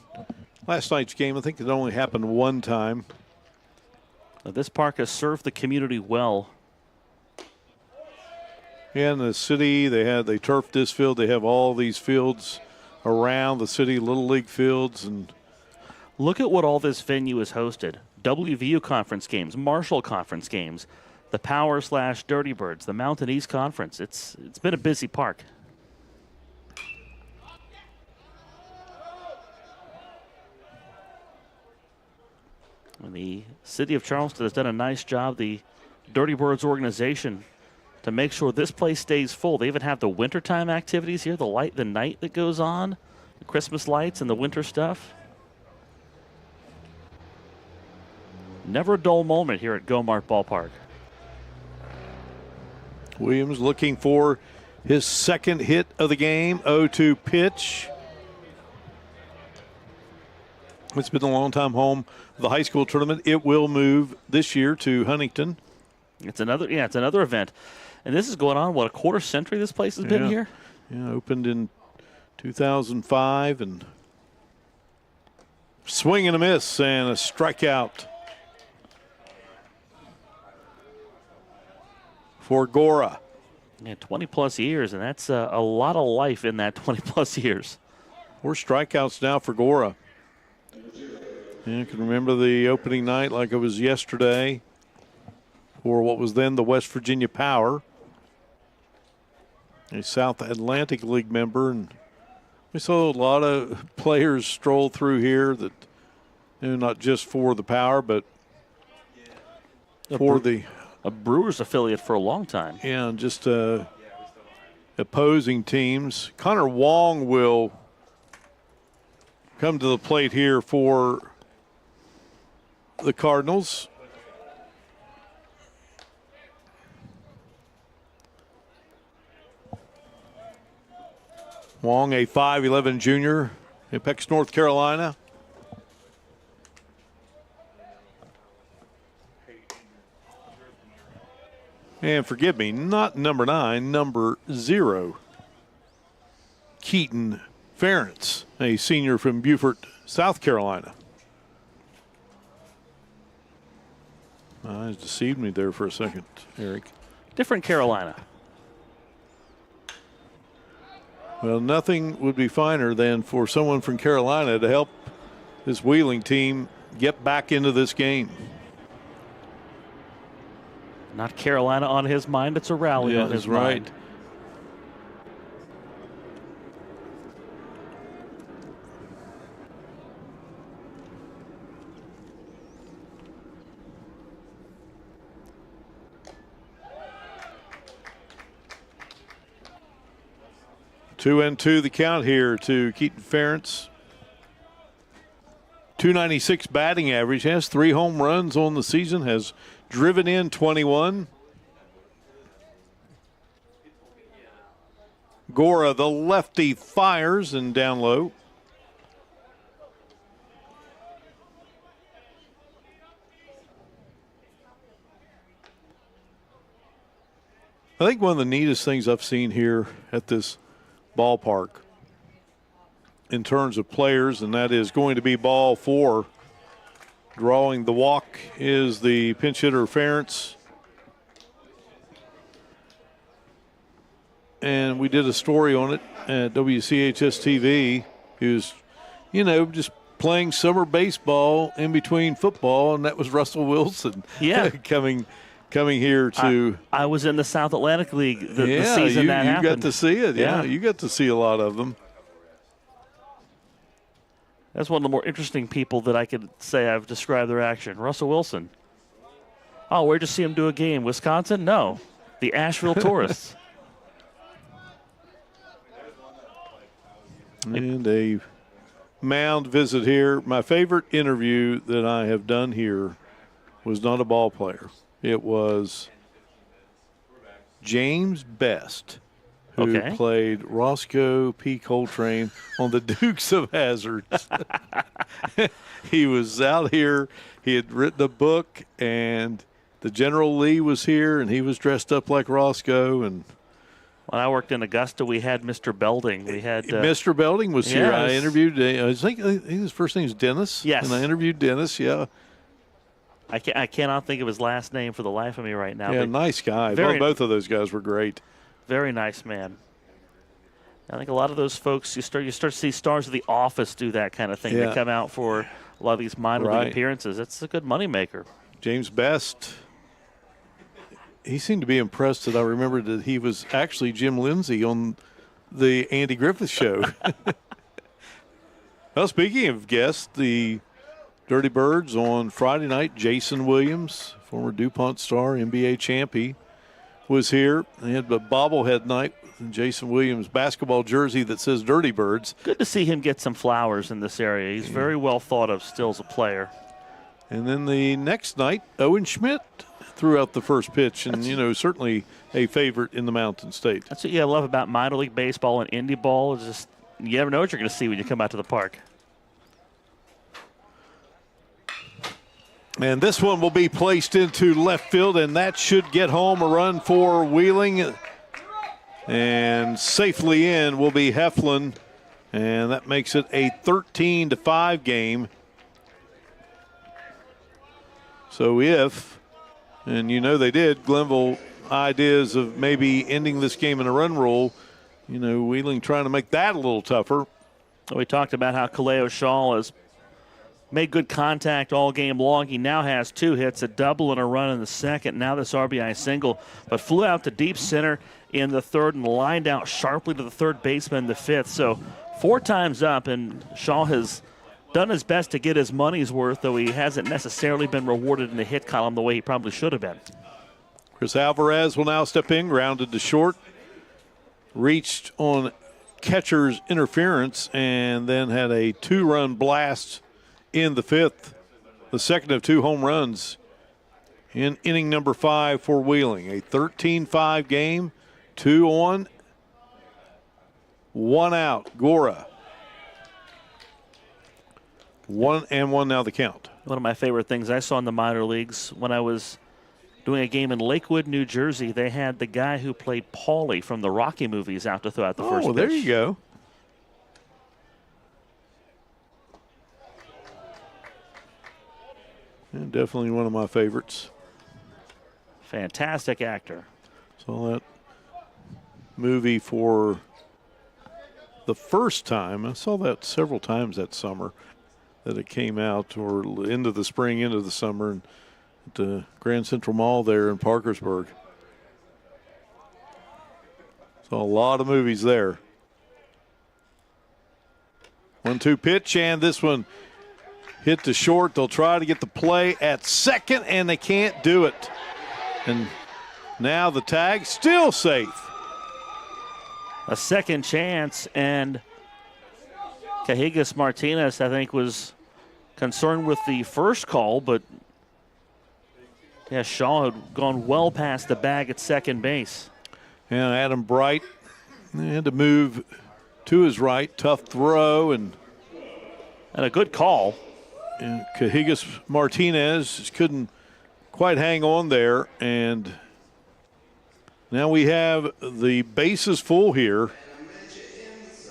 last night's game, I think it only happened one time. This park has served the community well. Yeah, in the city, they turfed this field. They have all these fields around the city, Little League fields. And look at what all this venue has hosted. WVU conference games, Marshall conference games, the Power/Dirty Birds, the Mountain East Conference. It's been a busy park. And the city of Charleston has done a nice job, the Dirty Birds organization, to make sure this place stays full. They even have the wintertime activities here, the night that goes on, the Christmas lights and the winter stuff. Never a dull moment here at Gomart Ballpark. Williams looking for his second hit of the game, 0-2 pitch. It's been a long time home of the high school tournament. It will move this year to Huntington. It's another event. And this is going on, a quarter century this place has been here? Yeah, opened in 2005 and swing and a miss and a strikeout for Gora. Yeah, 20-plus years, and that's a lot of life in that 20-plus years. 4 strikeouts now for Gora. Yeah, I can remember the opening night like it was yesterday for what was then the West Virginia Power, a South Atlantic League member, and we saw a lot of players stroll through here that, not just for the Power, but for a Brewers affiliate for a long time. Yeah, just opposing teams. Connor Wong will come to the plate here for the Cardinals. Wong, a 5'11 junior, Apex, North Carolina. And forgive me, not number 9, number 0. Keaton Ferentz, a senior from Beaufort, South Carolina. It deceived me there for a second, Eric. Different Carolina. Well, nothing would be finer than for someone from Carolina to help this Wheeling team get back into this game. Not Carolina on his mind. It's a rally on his right. mind. Two and two the count here to Keaton Ferentz. .296 batting average, has 3 home runs on the season, has driven in 21. Gora, the lefty, fires and down low. I think one of the neatest things I've seen here at this ballpark in terms of players, and that is going to be ball 4. Drawing the walk is the pinch hitter Ferentz. And we did a story on it at WCHS TV. He was, just playing summer baseball in between football, and that was Russell Wilson. Yeah. coming here to. I was in the South Atlantic League the season that happened. You got to see it. Yeah, you got to see a lot of them. That's one of the more interesting people that I could say I've described their action. Russell Wilson. Oh, where'd you see him do a game? Wisconsin? No. The Asheville Tourists. And a mound visit here. My favorite interview that I have done here was not a ball player. It was James Best, who played Roscoe P. Coltrane on the Dukes of Hazzard. He was out here. He had written a book, and the General Lee was here, and he was dressed up like Roscoe. And when I worked in Augusta, we had Mr. Belding. We had Mr. Belding was here. I interviewed. I think his first name is Dennis. Yes, and I interviewed Dennis. Yeah. I cannot think of his last name for the life of me right now. Yeah, nice guy. Both of those guys were great. Very nice man. I think a lot of those folks, you start to see stars of The Office do that kind of thing. Yeah. They come out for a lot of these minor league appearances. It's a good moneymaker. James Best, he seemed to be impressed that I remembered that he was actually Jim Lindsay on the Andy Griffith Show. Well, speaking of guests, the Dirty Birds on Friday night, Jason Williams, former DuPont star, NBA champion, was here. They had a bobblehead night with Jason Williams' basketball jersey that says Dirty Birds. Good to see him get some flowers in this area. He's very well thought of still as a player. And then the next night, Owen Schmidt threw out the first pitch, and, certainly a favorite in the Mountain State. That's what I love about minor league baseball and indie ball is just you never know what you're going to see when you come out to the park. And this one will be placed into left field, and that should get home a run for Wheeling. And safely in will be Heflin, and that makes it a 13-5 game. So if, and they did, Glenville ideas of maybe ending this game in a run rule, Wheeling trying to make that a little tougher. We talked about how Kaleo Shaw has made good contact all game long. He now has 2 hits, a double and a run in the second. Now this RBI single, but flew out to deep center in the third and lined out sharply to the third baseman in the fifth. So 4 times up, and Shaw has done his best to get his money's worth, though he hasn't necessarily been rewarded in the hit column the way he probably should have been. Chris Alvarez will now step in, grounded to short, reached on catcher's interference, and then had a 2-run blast in the fifth, the second of 2 home runs in inning number 5 for Wheeling. A 13-5 game, 2 on, 1 out. Gora. 1-1 now the count. One of my favorite things I saw in the minor leagues when I was doing a game in Lakewood, New Jersey, they had the guy who played Paulie from the Rocky movies out to throw out the first pitch. There you go. And definitely one of my favorites. Fantastic actor. Saw that movie for the first time. I saw that several times that summer. that it came out, or into the spring, into the summer, and at the Grand Central Mall there in Parkersburg. So a lot of movies there. 1-2 pitch, and this one hit to short. They'll try to get the play at second, and they can't do it. And now the tag still safe. A second chance, and Cajigas Martinez, I think, was concerned with the first call, but yeah, Shaw had gone well past the bag at second base. And Adam Bright had to move to his right. Tough throw and a good call. And Cajigas Martinez couldn't quite hang on there. And now we have the bases full here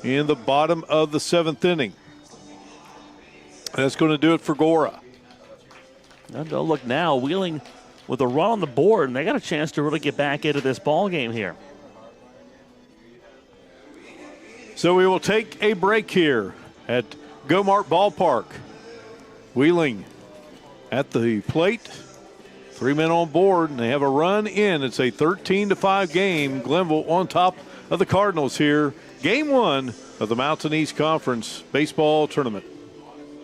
in the bottom of the 7th inning. That's going to do it for Gora. And look now, Wheeling with a run on the board, and they got a chance to really get back into this ball game here. So we will take a break here at Gomart Ballpark. Wheeling at the plate. 3 men on board, and they have a run in. It's a 13-5 game. Glenville on top of the Cardinals here. Game 1 of the Mountain East Conference Baseball Tournament.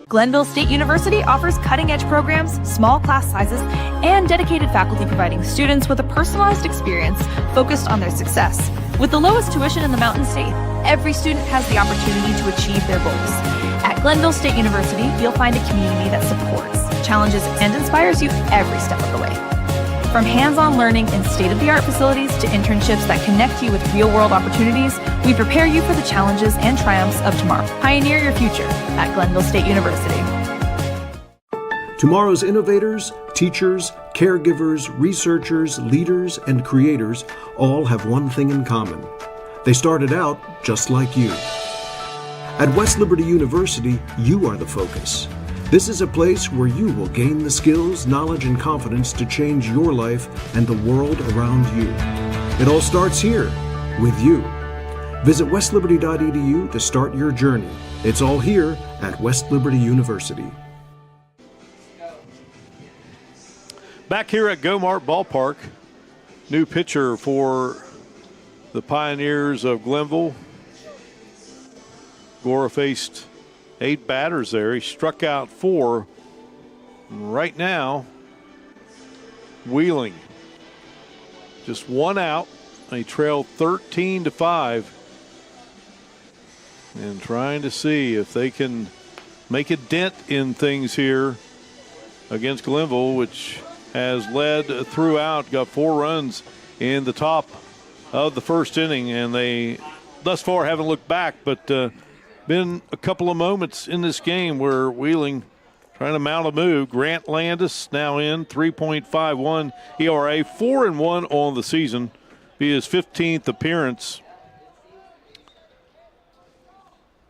Glenville State University offers cutting-edge programs, small class sizes, and dedicated faculty providing students with a personalized experience focused on their success. With the lowest tuition in the Mountain State, every student has the opportunity to achieve their goals. At Glenville State University, you'll find a community that supports, challenges, and inspires you every step of the way. From hands-on learning in state-of-the-art facilities to internships that connect you with real-world opportunities, we prepare you for the challenges and triumphs of tomorrow. Pioneer your future at Glenville State University. Tomorrow's innovators, teachers, caregivers, researchers, leaders, and creators all have one thing in common. They started out just like you. At West Liberty University, you are the focus. This is a place where you will gain the skills, knowledge, and confidence to change your life and the world around you. It all starts here, with you. Visit westliberty.edu to start your journey. It's all here at West Liberty University. Back here at Gomart Ballpark, new pitcher for the Pioneers of Glenville. Gora faced 8 batters there. He struck out 4. Right now, Wheeling just 1 out. They trail 13-5. And trying to see if they can make a dent in things here against Glenville, which has led throughout, got 4 runs in the top of the first inning, and they thus far haven't looked back, but been a couple of moments in this game where Wheeling trying to mount a move. Grant Landis now in, 3.51 ERA, 4-1 on the season, be his 15th appearance.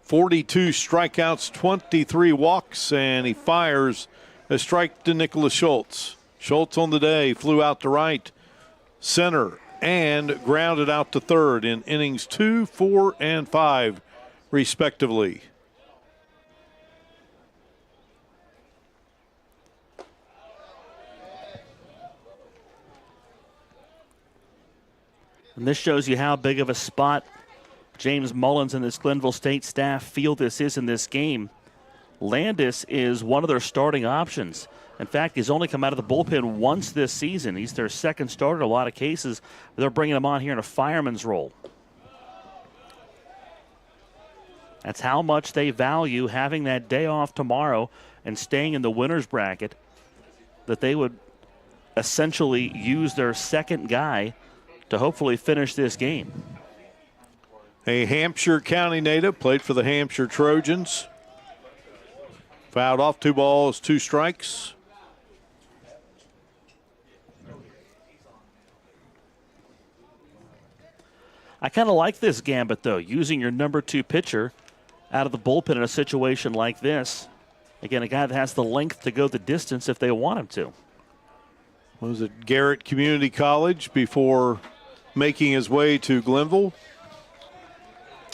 42 strikeouts, 23 walks, and he fires a strike to Nicholas Schultz. Schultz on the day flew out to right, center, and grounded out to third in innings 2, 4, and 5, respectively. And this shows you how big of a spot James Mullins and this Glenville State staff feel this is in this game. Landis is one of their starting options. In fact, he's only come out of the bullpen once this season. He's their second starter in a lot of cases. They're bringing him on here in a fireman's role. That's how much they value having that day off tomorrow and staying in the winner's bracket, that they would essentially use their second guy to hopefully finish this game. A Hampshire County native, played for the Hampshire Trojans. Fouled off, 2 balls, 2 strikes. I kind of like this gambit, though, using your number 2 pitcher out of the bullpen in a situation like this. Again, a guy that has the length to go the distance if they want him to. Was at Garrett Community College before making his way to Glenville.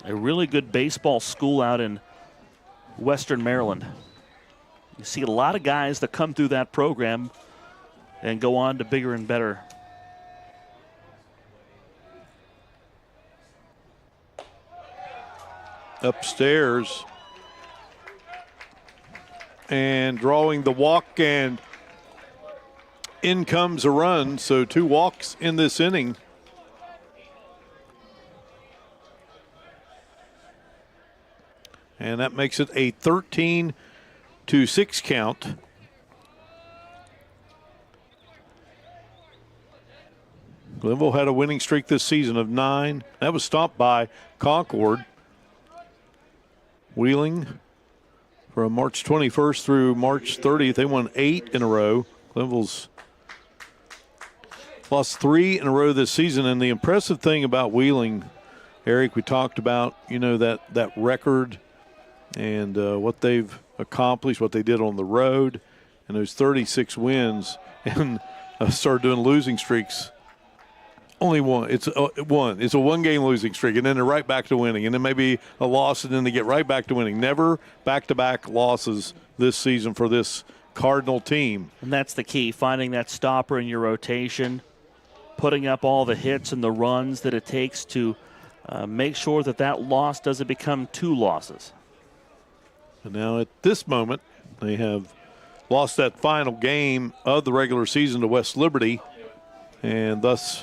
A really good baseball school out in Western Maryland. You see a lot of guys that come through that program and go on to bigger and better. Upstairs. And drawing the walk, and in comes a run. So 2 walks in this inning. And that makes it a 13-6 count. Glenville had a winning streak this season of 9. That was stopped by Concord. Wheeling from March 21st through March 30th, they won 8 in a row. Glenville's lost 3 in a row this season. And the impressive thing about Wheeling, Eric, we talked about, that record and what they've accomplished, what they did on the road, and those 36 wins, and started doing losing streaks. Only one. It's a one-game losing streak, and then they're right back to winning, and then maybe a loss, and then they get right back to winning. Never back-to-back losses this season for this Cardinal team. And that's the key, finding that stopper in your rotation, putting up all the hits and the runs that it takes to make sure that loss doesn't become 2 losses. And now at this moment, they have lost that final game of the regular season to West Liberty, and thus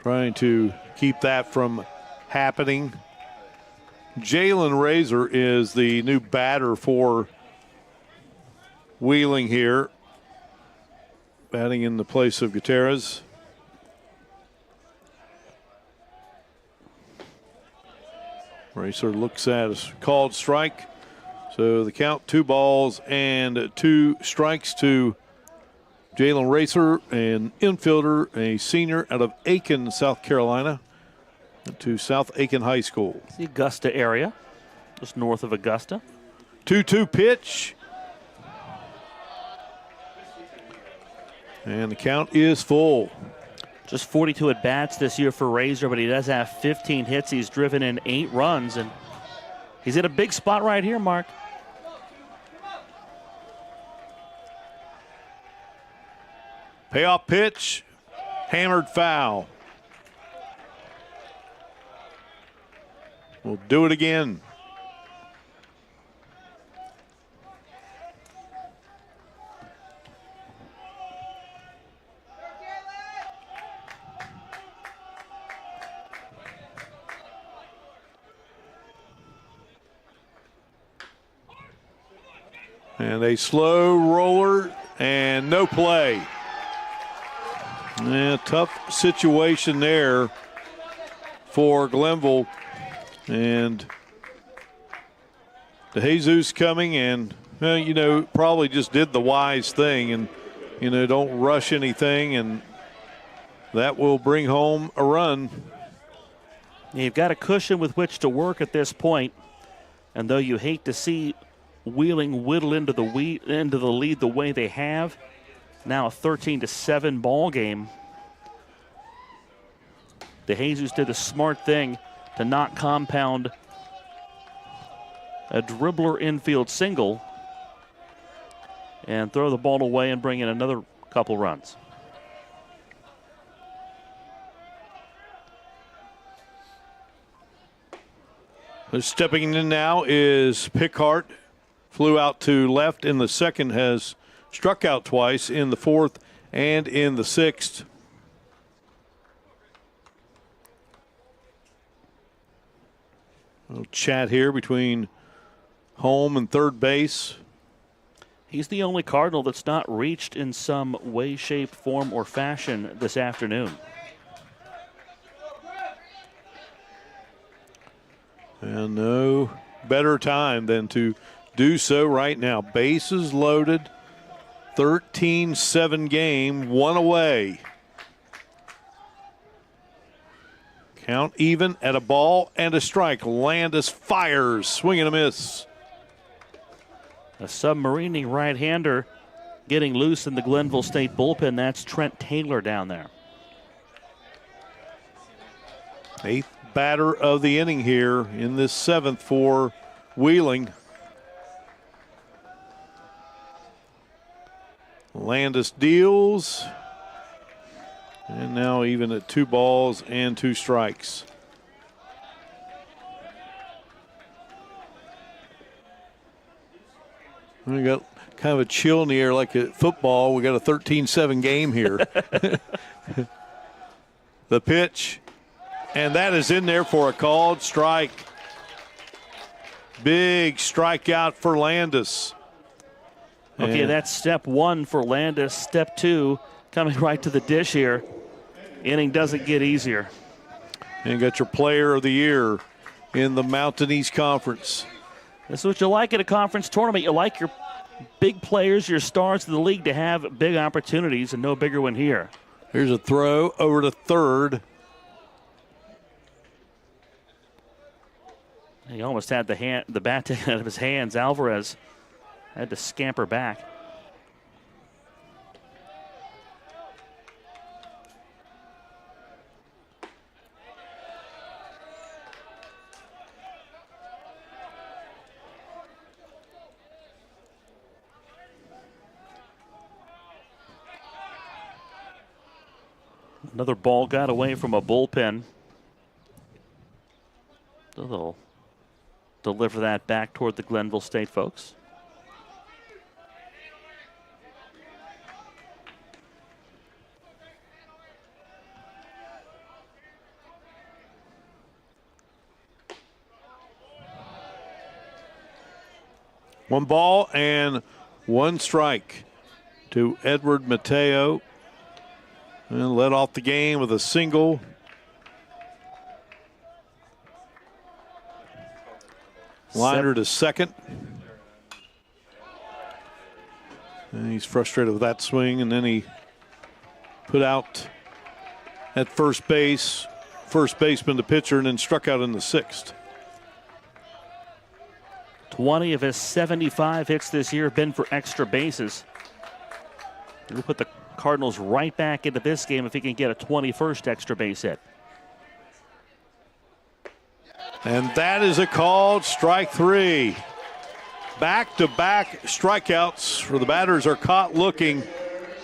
trying to keep that from happening. Jalen Razor is the new batter for Wheeling here, batting in the place of Gutierrez. Racer looks at a called strike. So the count, 2 balls and 2 strikes to Jalen Racer, an infielder, a senior out of Aiken, South Carolina, to South Aiken High School. It's the Augusta area, just north of Augusta. 2-2 pitch. And the count is full. Just 42 at-bats this year for Razor, but he does have 15 hits. He's driven in 8 runs, and he's in a big spot right here, Mark. Payoff pitch, hammered foul. We'll do it again. And a slow roller and no play. Yeah, tough situation there for Glenville. And DeJesus coming and, probably just did the wise thing and, don't rush anything, and that will bring home a run. You've got a cushion with which to work at this point, and though you hate to see Wheeling whittle into the lead the way they have, now a 13-7 ball game. DeJesus did the smart thing to not compound a dribbler infield single and throw the ball away and bring in another couple runs. Stepping in now is Pickhart. Flew out to left in the second, has struck out twice in the 4th and in the 6th. A little chat here between home and third base. He's the only Cardinal that's not reached in some way, shape, form, or fashion this afternoon. And no better time than to do so right now. Bases loaded, 13-7 game, 1 away. Count even at a ball and a strike. Landis fires, swing and a miss. A submarining right-hander getting loose in the Glenville State bullpen. That's Trent Taylor down there. 8th batter of the inning here in this 7th for Wheeling. Landis deals. And now even at 2 balls and 2 strikes. We got kind of a chill in the air like at football. We got a 13-7 game here. The pitch, and that is in there for a called strike. Big strikeout for Landis. Okay, And that's step 1 for Landis. Step 2 coming right to the dish here. Inning doesn't get easier. And you got your player of the year in the Mountain East Conference. This is what you like at a conference tournament. You like your big players, your stars of the league to have big opportunities, and no bigger one here. Here's a throw over to third. He almost had the bat taken out of his hands. Alvarez had to scamper back. Another ball got away from a bullpen. So they'll deliver that back toward the Glenville State folks. One ball and 1 strike to Edward Mateo. And led off the game with a single. Liner to second. And he's frustrated with that swing, and then he put out at first base. First baseman to pitcher, and then struck out in the 6th. 20 of his 75 hits this year have been for extra bases. We'll put the Cardinals right back into this game if he can get a 21st extra base hit. And that is a called strike 3. Back-to-back strikeouts for the batters are caught looking.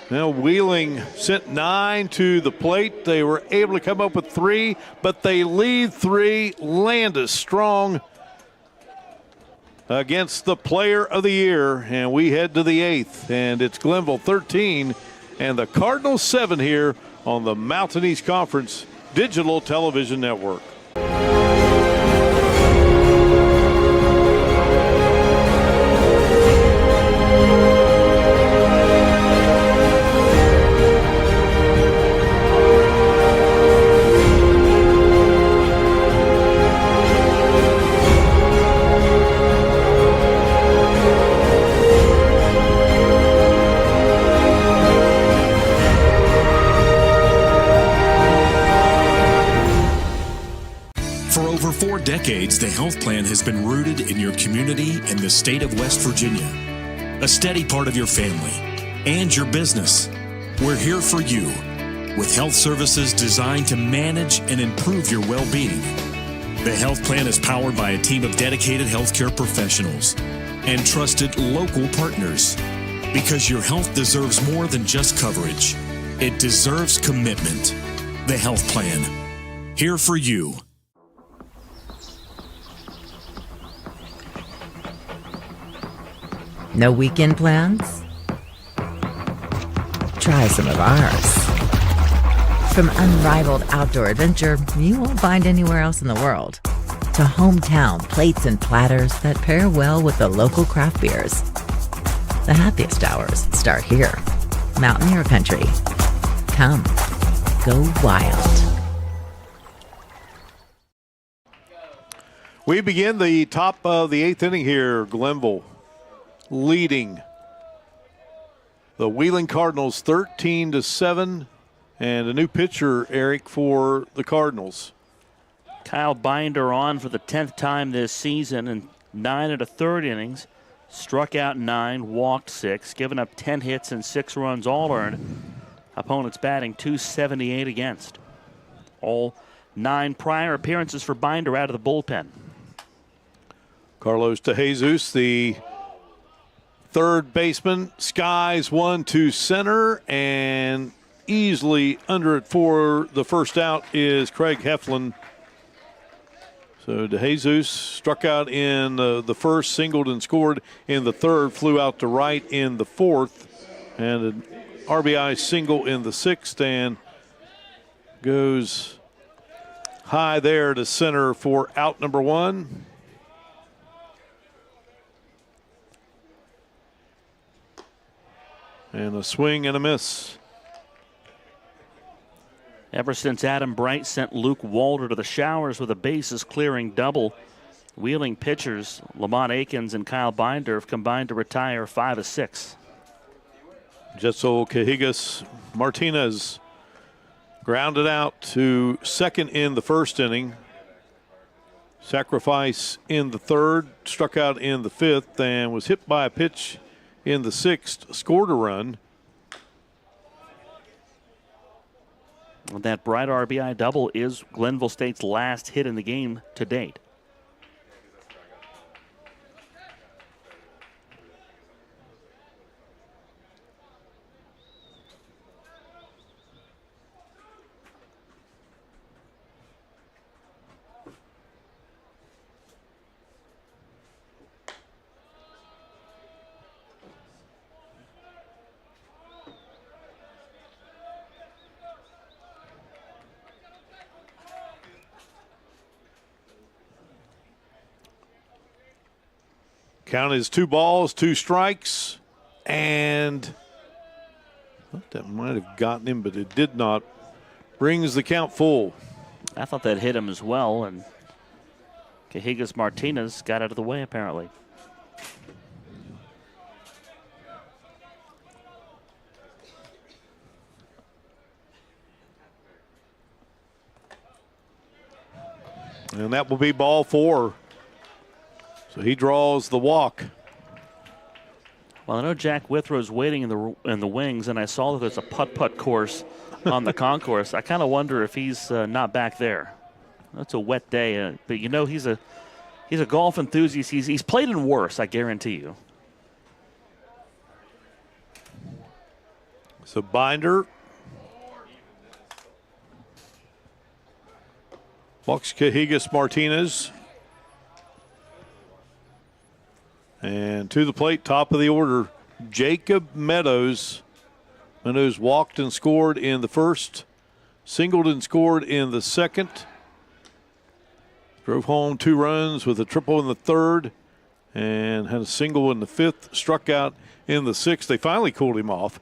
Now Wheeling sent 9 to the plate. They were able to come up with 3, but they lead 3. Landis strong against the player of the year. And we head to the 8th, and it's Glenville 13 and the Cardinals 7 here on the Mountain East Conference Digital Television Network. Decades, the health plan has been rooted in your community and the state of West Virginia. A steady part of your family and your business. We're here for you with health services designed to manage and improve your well-being. The health plan is powered by a team of dedicated healthcare professionals and trusted local partners, because your health deserves more than just coverage. It deserves commitment. The health plan, here for you. No weekend plans? Try some of ours. From unrivaled outdoor adventure you won't find anywhere else in the world, to hometown plates and platters that pair well with the local craft beers. The happiest hours start here. Mountaineer Country. Come, go wild. We begin the top of the 8th inning here. Glenville leading the Wheeling Cardinals 13-7, and a new pitcher, Eric, for the Cardinals. Kyle Binder on for the 10th time this season in 9 1/3 innings. Struck out 9, walked 6, given up 10 hits and 6 runs all earned. Opponents batting .278 against. All 9 prior appearances for Binder out of the bullpen. Carlos DeJesus, the third baseman skies one to center, and easily under it for the first out is Craig Heflin. So DeJesus struck out in the first, singled and scored in the third, flew out to right in the fourth, and an RBI single in the sixth, and goes high there to center for out number one. And a swing and a miss. Ever since Adam Bright sent Luke Walter to the showers with a bases-clearing double, Wheeling pitchers Lamont Akins and Kyle Binder have combined to retire 5 of 6. Jetzel Cajigas Martinez grounded out to second in the first inning. Sacrifice in the third, struck out in the fifth, and was hit by a pitch in the sixth, scored a run. That Bright RBI double is Glenville State's last hit in the game to date. Count is 2 balls, 2 strikes, and I thought that might have gotten him, but it did not. Brings the count full. I thought that hit him as well, and Cajigas Martinez got out of the way apparently. And that will be ball 4. So he draws the walk. Well, I know Jack Withrow's waiting in the wings, and I saw that there's a putt-putt course on the concourse. I kind of wonder if he's not back there. That's a wet day, but you know he's a golf enthusiast. He's played in worse, I guarantee you. So Binder walks Cajigas Martinez. And to the plate, top of the order, Jacob Meadows. Meadows walked and scored in the first, singled and scored in the second. Drove home 2 runs with a triple in the third and had a single in the fifth, struck out in the sixth. They finally cooled him off.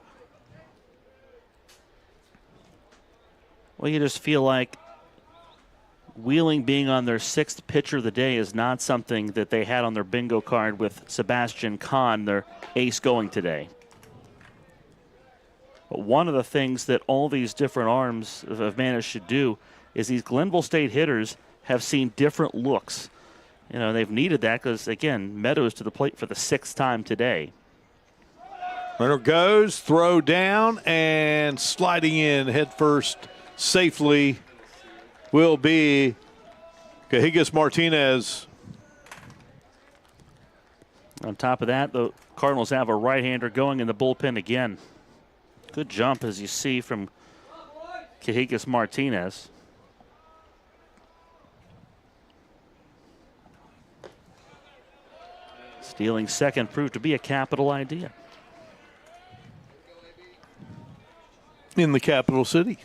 Well, you just feel like Wheeling being on their 6th pitcher of the day is not something that they had on their bingo card with Sebastian Kahn, their ace, going today. But one of the things that all these different arms have managed to do is these Glenville State hitters have seen different looks. You know, they've needed that because, again, Meadows to the plate for the 6th time today. Runner goes, throw down, and sliding in head first safely will be Cajigas Martinez. On top of that, the Cardinals have a right-hander going in the bullpen again. Good jump, as you see, from Cajigas Martinez. Stealing second proved to be a capital idea. In the capital city.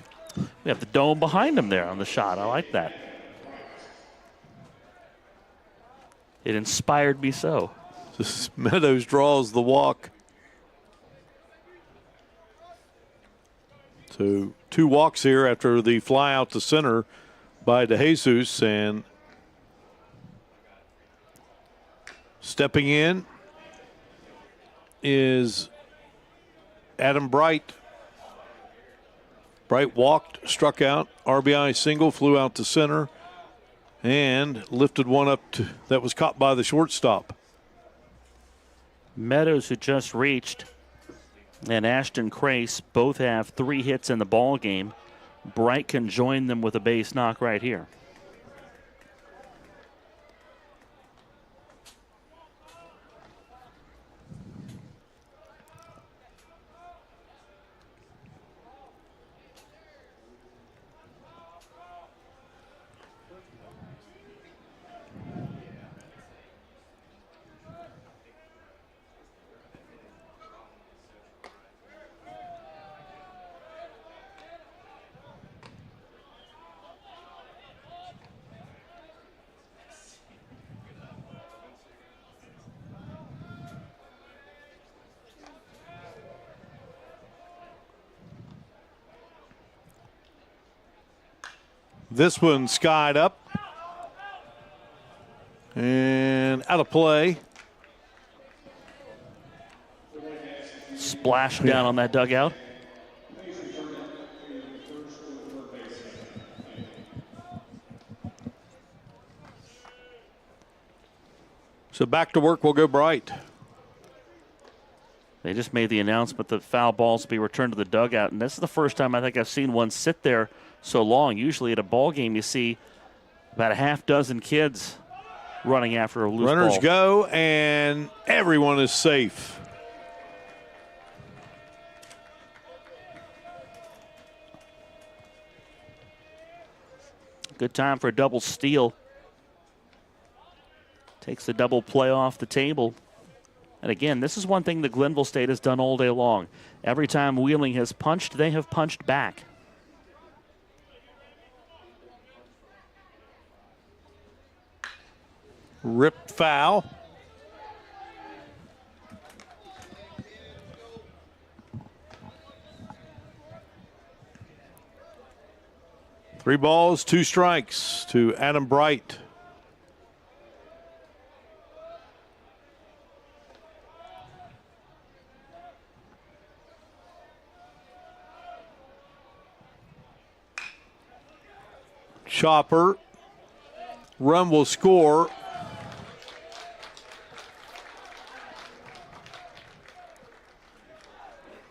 We have the dome behind him there on the shot. I like that. It inspired me so. Meadows draws the walk. So 2 walks here after the fly out to center by DeJesus, and stepping in is Adam Bright. Bright walked, struck out, RBI single, flew out to center, and lifted one up that was caught by the shortstop. Meadows, who just reached, and Ashton Crace both have 3 hits in the ball game. Bright can join them with a base knock right here. This one skied up and out of play. Splash down on that dugout. So back to work will go Bright. They just made the announcement that foul balls will be returned to the dugout, and this is the first time I think I've seen one sit there so long. Usually at a ball game you see about a half dozen kids running after a loose Runners ball. go, and everyone is safe. Good time for a double steal. Takes the double play off the table. And again, this is one thing that Glenville State has done all day long. Every time Wheeling has punched, they have punched back. Ripped foul. Three balls, two strikes to Adam Bright. Chopper. Run will score.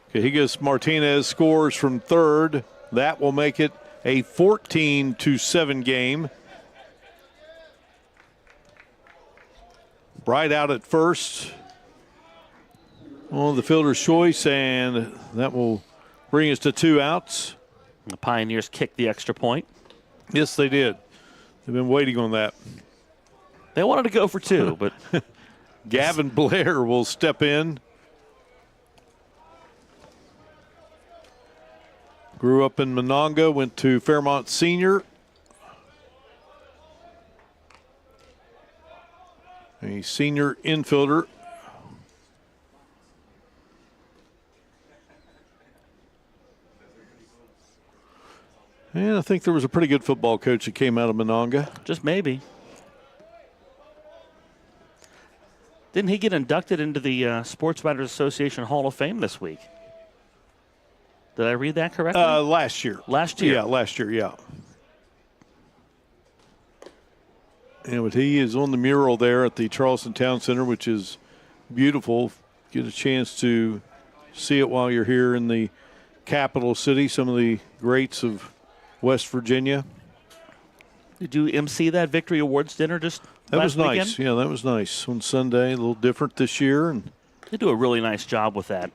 Okay, Higas Martinez scores from third. That will make it a 14-7 game. Bright out at first. On the fielder's choice, and that will bring us to 2 outs. The Pioneers kicked the extra point. Yes, they did. They've been waiting on that. They wanted to go for 2, but Gavin Blair will step in. Grew up in Monongah, went to Fairmont Senior. A senior infielder. And I think there was a pretty good football coach that came out of Monongah. Just maybe. Didn't he get inducted into the Sports Writers Association Hall of Fame this week? Did I read that correctly? Last year. Last year? Yeah, last year, yeah. And but he is on the mural there at the Charleston Town Center, which is beautiful. Get a chance to see it while you're here in the capital city, some of the greats of West Virginia. Did you MC that Victory Awards dinner just That last was nice. weekend? Yeah, that was nice. On Sunday, a little different this year. And they do a really nice job with that.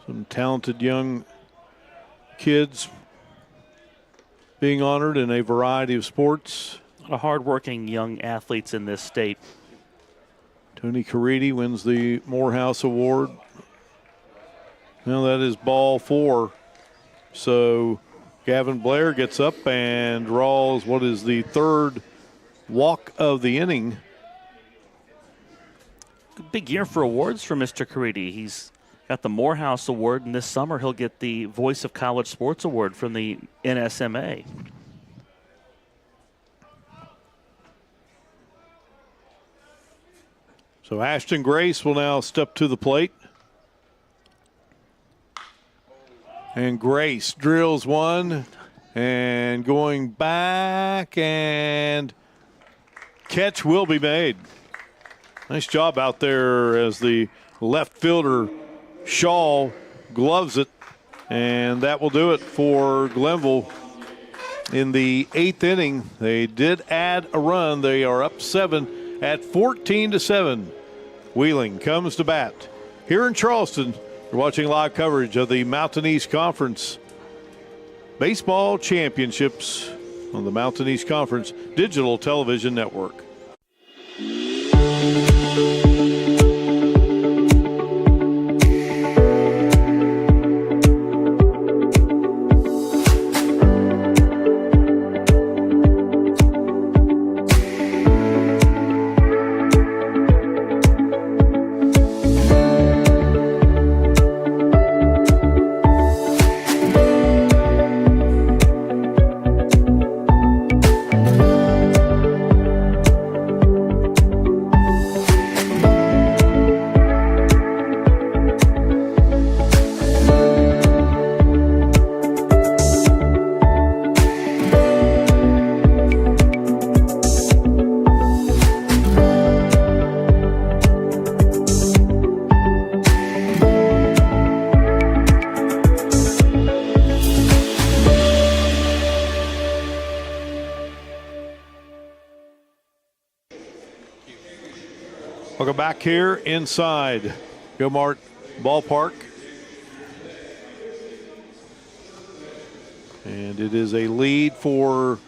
Some talented young kids being honored in a variety of sports. A lot of hardworking young athletes in this state. Tony Caridi wins the Morehouse Award. Now that is ball 4. So Gavin Blair gets up and draws what is the third walk of the inning. Big year for awards for Mr. Caridi. He's got the Morehouse Award, and this summer he'll get the Voice of College Sports Award from the NSMA. So Ashton Grace will now step to the plate. And Grace drills one and going back, and catch will be made. Nice job out there as the left fielder Shaw gloves it, and that will do it for Glenville. In the 8th inning, they did add a run. They are up 7 at 14-7. Wheeling comes to bat. Here in Charleston, you're watching live coverage of the Mountain East Conference Baseball Championships on the Mountain East Conference Digital Television Network. Welcome back here inside Gomart Ballpark. And it is a lead for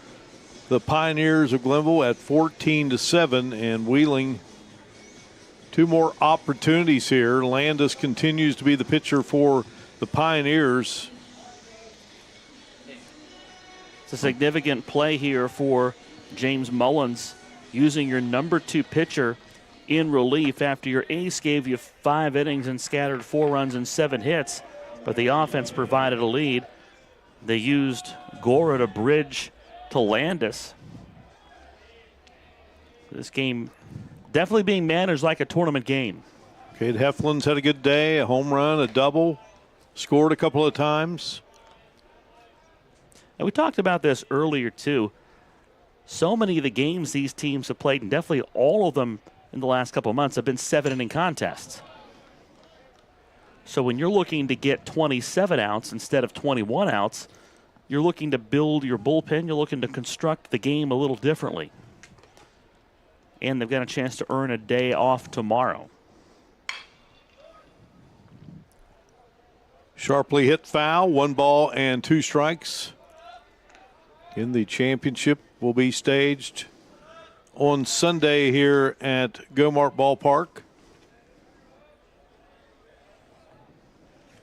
the Pioneers of Glenville at 14-7, and Wheeling 2 more opportunities here. Landis continues to be the pitcher for the Pioneers. It's a significant play here for James Mullins, using your number 2 pitcher in relief after your ace gave you 5 innings and scattered 4 runs and 7 hits, but the offense provided a lead. They used Gora to bridge to Landis. This game definitely being managed like a tournament game. Cade Heflin's had a good day, a home run, a double, scored a couple of times. And we talked about this earlier too. So many of the games these teams have played, and definitely all of them in the last couple of months, have been 7-inning contests. So when you're looking to get 27 outs instead of 21 outs, you're looking to build your bullpen. You're looking to construct the game a little differently. And they've got a chance to earn a day off tomorrow. Sharply hit foul, 1 ball and 2 strikes. In the championship will be staged on Sunday here at Gomart Ballpark.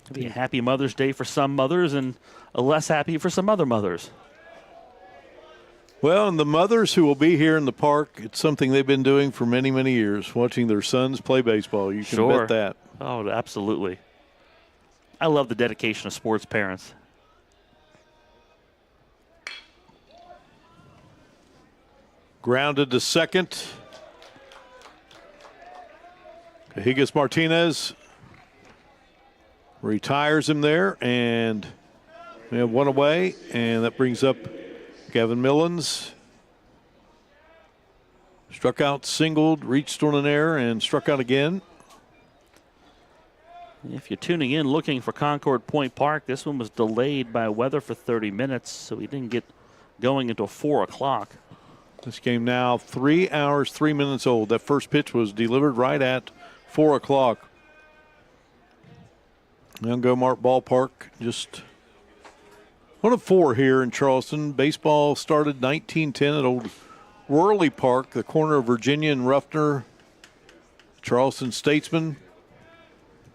It'll be a happy Mother's Day for some mothers and a less happy for some other mothers. Well, and the mothers who will be here in the park, it's something they've been doing for many, many years, watching their sons play baseball. You can bet that. Oh, absolutely. I love the dedication of sports parents. Grounded to second. Cajigas Martinez retires him there, and we have 1 away, and that brings up Gavin Millens. Struck out, singled, reached on an error, and struck out again. If you're tuning in looking for Concord Point Park, this one was delayed by weather for 30 minutes, so we didn't get going until 4 o'clock. This game now 3 hours, 3 minutes old. That first pitch was delivered right at 4 o'clock. Now Gomart Ballpark, just 1 of 4 here in Charleston. Baseball started 1910 at Old Worley Park, the corner of Virginia and Ruffner. Charleston Statesman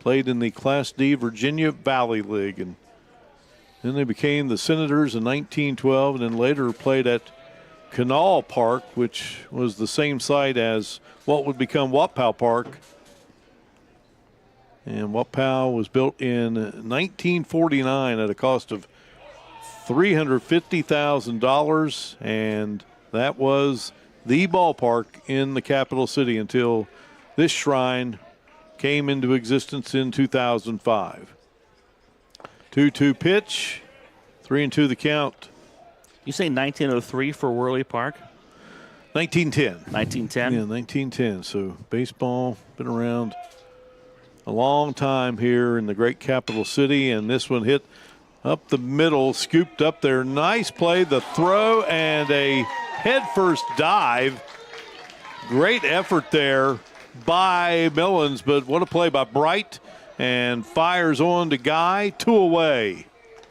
played in the Class D Virginia Valley League, and then they became the Senators in 1912, and then later played at Canal Park, which was the same site as what would become Wapow Park. And Wapow was built in 1949 at a cost of $350,000, and that was the ballpark in the capital city until this shrine came into existence in 2005. 2-2 pitch, 3-2 the count. You say 1903 for Worley Park? 1910. 1910? Yeah, 1910. So baseball been around a long time here in the great capital city, and this one hit up the middle, scooped up there. Nice play, the throw, and a headfirst dive. Great effort there by Millens, but what a play by Bright, and fires on to Guy, 2 away.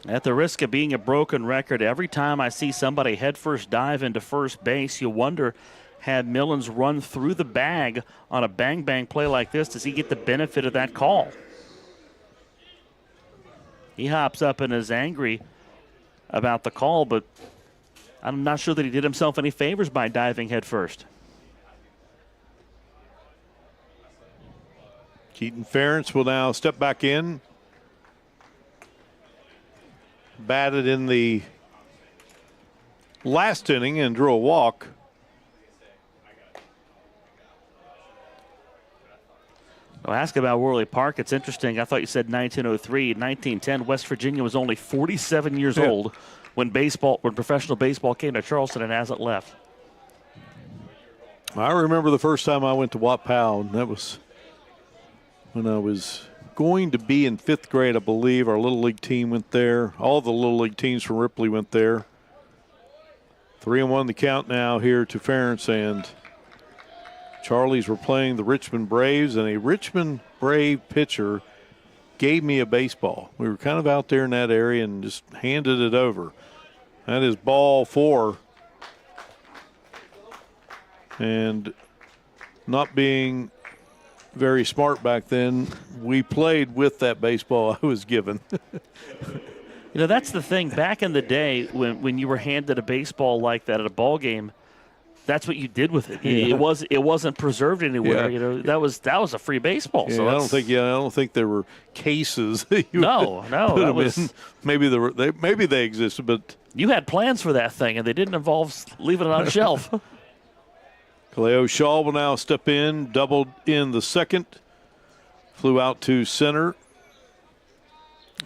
At the risk of being a broken record, every time I see somebody headfirst dive into first base, you wonder, had Millens run through the bag on a bang-bang play like this, does he get the benefit of that call? He hops up and is angry about the call, but I'm not sure that he did himself any favors by diving headfirst. Keaton Ferentz will now step back in. Batted in the last inning and drew a walk. I'll ask about Worley Park. It's interesting. I thought you said 1903. 1910, West Virginia was only 47 years old when professional baseball came to Charleston and hasn't left. I remember the first time I went to Wapow, and that was when I was going to be in 5th grade, I believe. Our Little League team went there. All the Little League teams from Ripley went there. 3-1 the count now here to Ferentz, and Charlies were playing the Richmond Braves, and a Richmond Brave pitcher gave me a baseball. We were kind of out there in that area and just handed it over. That is ball 4. And not being very smart back then, we played with that baseball I was given. You know, that's the thing. Back in the day when you were handed a baseball like that at a ball game, that's what you did with it. Yeah. It wasn't preserved anywhere. Yeah. You know, that was a free baseball. Yeah, So I don't think there were cases. No, that was maybe they existed, but you had plans for that thing, and they didn't involve leaving it on a shelf. Kaleo Shaw will now step in, doubled in the second, flew out to center,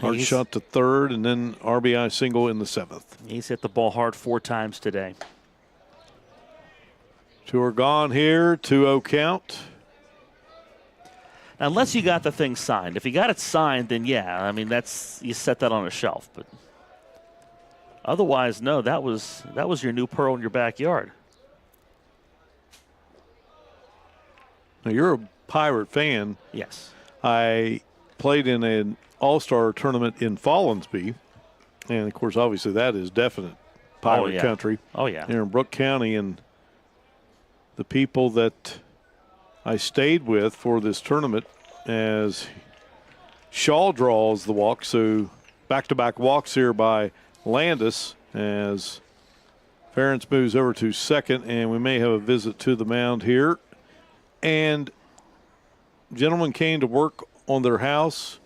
hard shot to third, and then RBI single in the 7th. He's hit the ball hard 4 times today. 2 are gone here, 2-0 count. Unless you got the thing signed. If you got it signed, then yeah, I mean you set that on a shelf. But otherwise, no, that was your new pearl in your backyard. Now, you're a Pirate fan. Yes. I played in an all-star tournament in Follinsby, and, of course, obviously that is definite Pirate country. Oh, yeah. Here in Brooke County, and the people that I stayed with for this tournament as Shaw draws the walk, so back-to-back walks here by Landis as Ferentz moves over to second, and we may have a visit to the mound here. And gentlemen came to work on their house,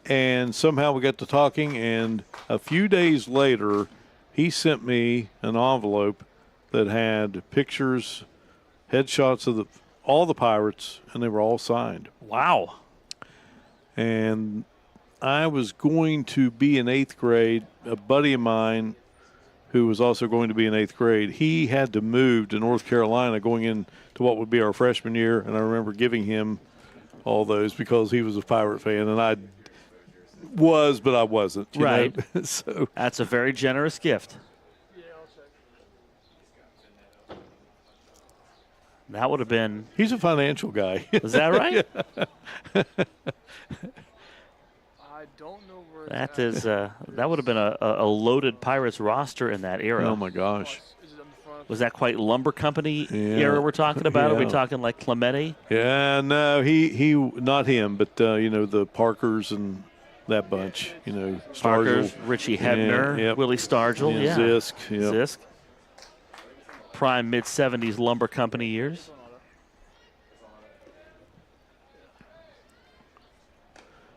and somehow we got to talking, and a few days later he sent me an envelope that had pictures, headshots of all the Pirates, and they were all signed. Wow. And I was going to be in 8th grade. A buddy of mine who was also going to be in 8th grade, he had to move to North Carolina going into what would be our freshman year, and I remember giving him all those because he was a Pirate fan, and I was, but I wasn't. You right. know? So that's a very generous gift. That would have been. He's a financial guy. Is that right? I don't know where that is. That would have been a loaded Pirates roster in that era. Oh my gosh. Was that quite lumber company era we're talking about? Yeah. Are we talking like Clemente? Yeah, no, he not him, but you know, the Parkers and that bunch. You know, Parkers, Richie Hebner, Willie Stargell, Zisk, Zisk. Prime mid-'70s lumber company years.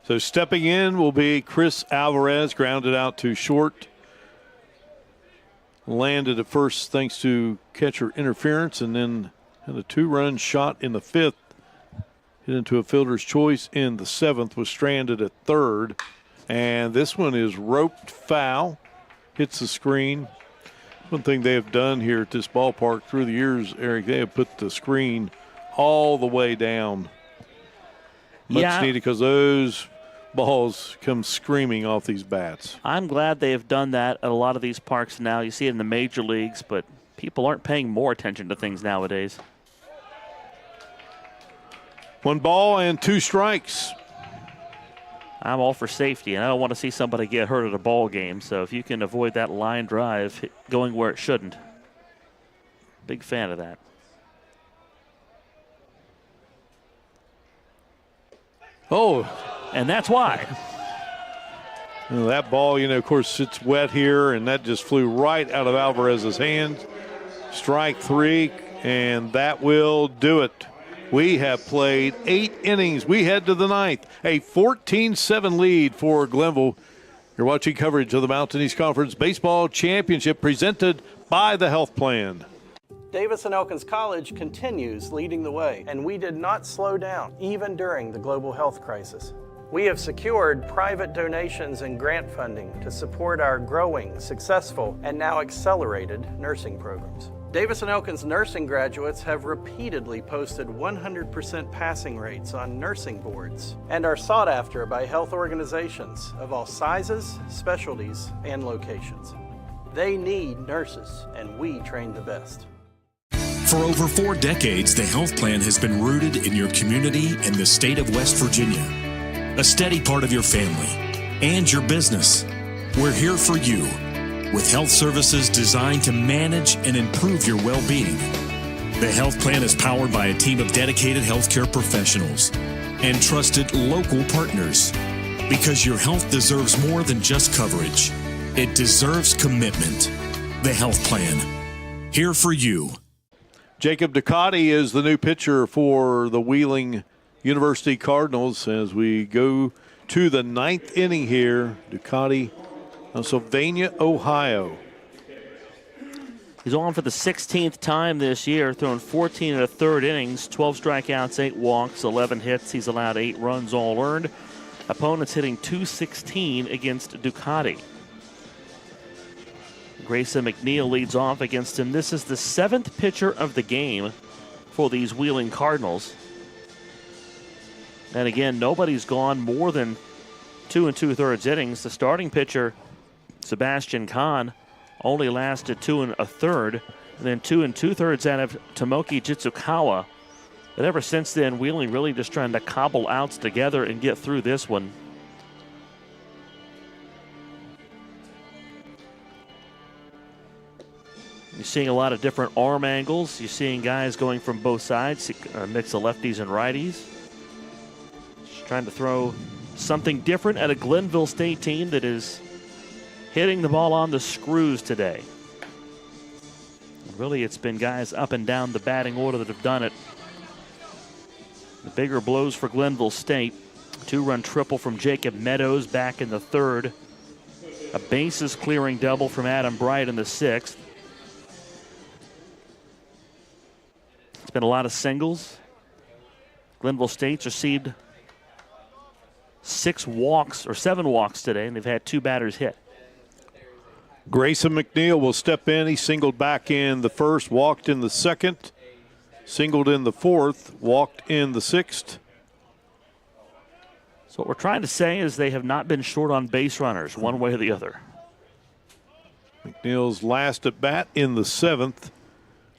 So stepping in will be Chris Alvarez, grounded out to short. Landed at first thanks to catcher interference, and then had a 2-run shot in the 5th. Hit into a fielder's choice in the 7th, was stranded at 3rd. And this one is roped foul, hits the screen. One thing they have done here at this ballpark through the years, Eric, they have put the screen all the way down. Much needed, because those balls come screaming off these bats. I'm glad they have done that at a lot of these parks now. You see it in the major leagues, but people aren't paying more attention to things nowadays. 1 ball and 2 strikes. I'm all for safety, and I don't want to see somebody get hurt at a ball game. So if you can avoid that line drive going where it shouldn't, big fan of that. Oh, and that's why. Well, that ball, you know, of course, it's wet here, and that just flew right out of Alvarez's hands. Strike 3, and that will do it. We have played 8 innings. We head to the 9th. A 14-7 lead for Glenville. You're watching coverage of the Mountain East Conference Baseball Championship presented by the Health Plan. Davis and Elkins College continues leading the way, and we did not slow down, even during the global health crisis. We have secured private donations and grant funding to support our growing, successful, and now accelerated nursing programs. Davis and Elkins nursing graduates have repeatedly posted 100% passing rates on nursing boards and are sought after by health organizations of all sizes, specialties, and locations. They need nurses, and we train the best. For over 4 decades, the health plan has been rooted in your community and the state of West Virginia. A steady part of your family and your business. We're here for you with health services designed to manage and improve your well-being. The health plan is powered by a team of dedicated healthcare professionals and trusted local partners. Because your health deserves more than just coverage. It deserves commitment. The health plan. Here for you. Jacob Ducati is the new pitcher for the Wheeling University Cardinals as we go to the 9th inning here. Ducati of Sylvania, Ohio. He's on for the 16th time this year, thrown 14 1/3 innings, 12 strikeouts, 8 walks, 11 hits. He's allowed 8 runs all earned. Opponents hitting .216 against Ducati. Grayson McNeil leads off against him. This is the 7th pitcher of the game for these Wheeling Cardinals. And again, nobody's gone more than 2 2/3 innings. The starting pitcher, Sebastian Kahn, only lasted 2 1/3, and then 2 2/3 out of Tomoki Jitsukawa. But ever since then, Wheeling really just trying to cobble outs together and get through this one. You're seeing a lot of different arm angles. You're seeing guys going from both sides, a mix of lefties and righties. Just trying to throw something different at a Glenville State team that is hitting the ball on the screws today. Really, it's been guys up and down the batting order that have done it. The bigger blows for Glenville State. 2-run triple from Jacob Meadows back in the 3rd. A bases clearing double from Adam Bright in the 6th. It's been a lot of singles. Glenville State's received 7 walks today, and they've had 2 batters hit. Grayson McNeil will step in. He singled back in the 1st, walked in the 2nd, singled in the 4th, walked in the 6th. So what we're trying to say is they have not been short on base runners one way or the other. McNeil's last at bat in the 7th,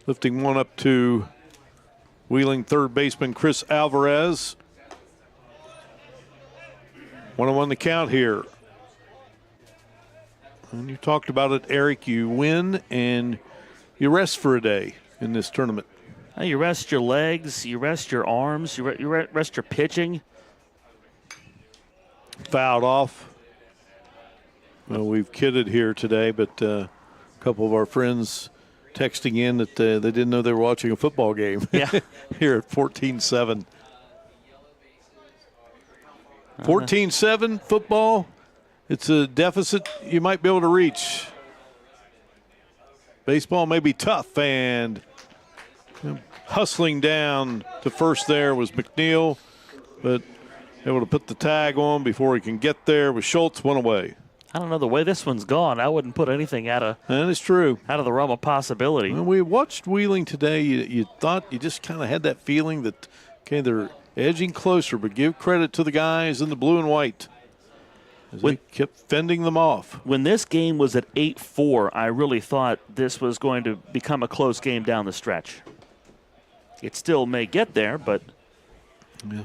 lifting one up to Wheeling third baseman Chris Alvarez. 1-1 the count here. And you talked about it, Eric. You win and you rest for a day in this tournament. You rest your legs, you rest your arms, you rest your pitching. Fouled off. Well, we've kidded here today, but a couple of our friends texting in that they didn't know they were watching a football game. Yeah. Here at 14-7. 14-7 football. It's a deficit you might be able to reach. Baseball may be tough, and hustling down to first there was McNeil, but able to put the tag on before he can get there with Schultz, one away. I don't know, the way this one's gone, I wouldn't put anything That is true. out of the realm of possibility. When we watched Wheeling today, you thought, you just kind of had that feeling that, okay, they're edging closer, but give credit to the guys in the blue and white as they kept fending them off. When this game was at 8-4, I really thought this was going to become a close game down the stretch. It still may get there, but... Yeah.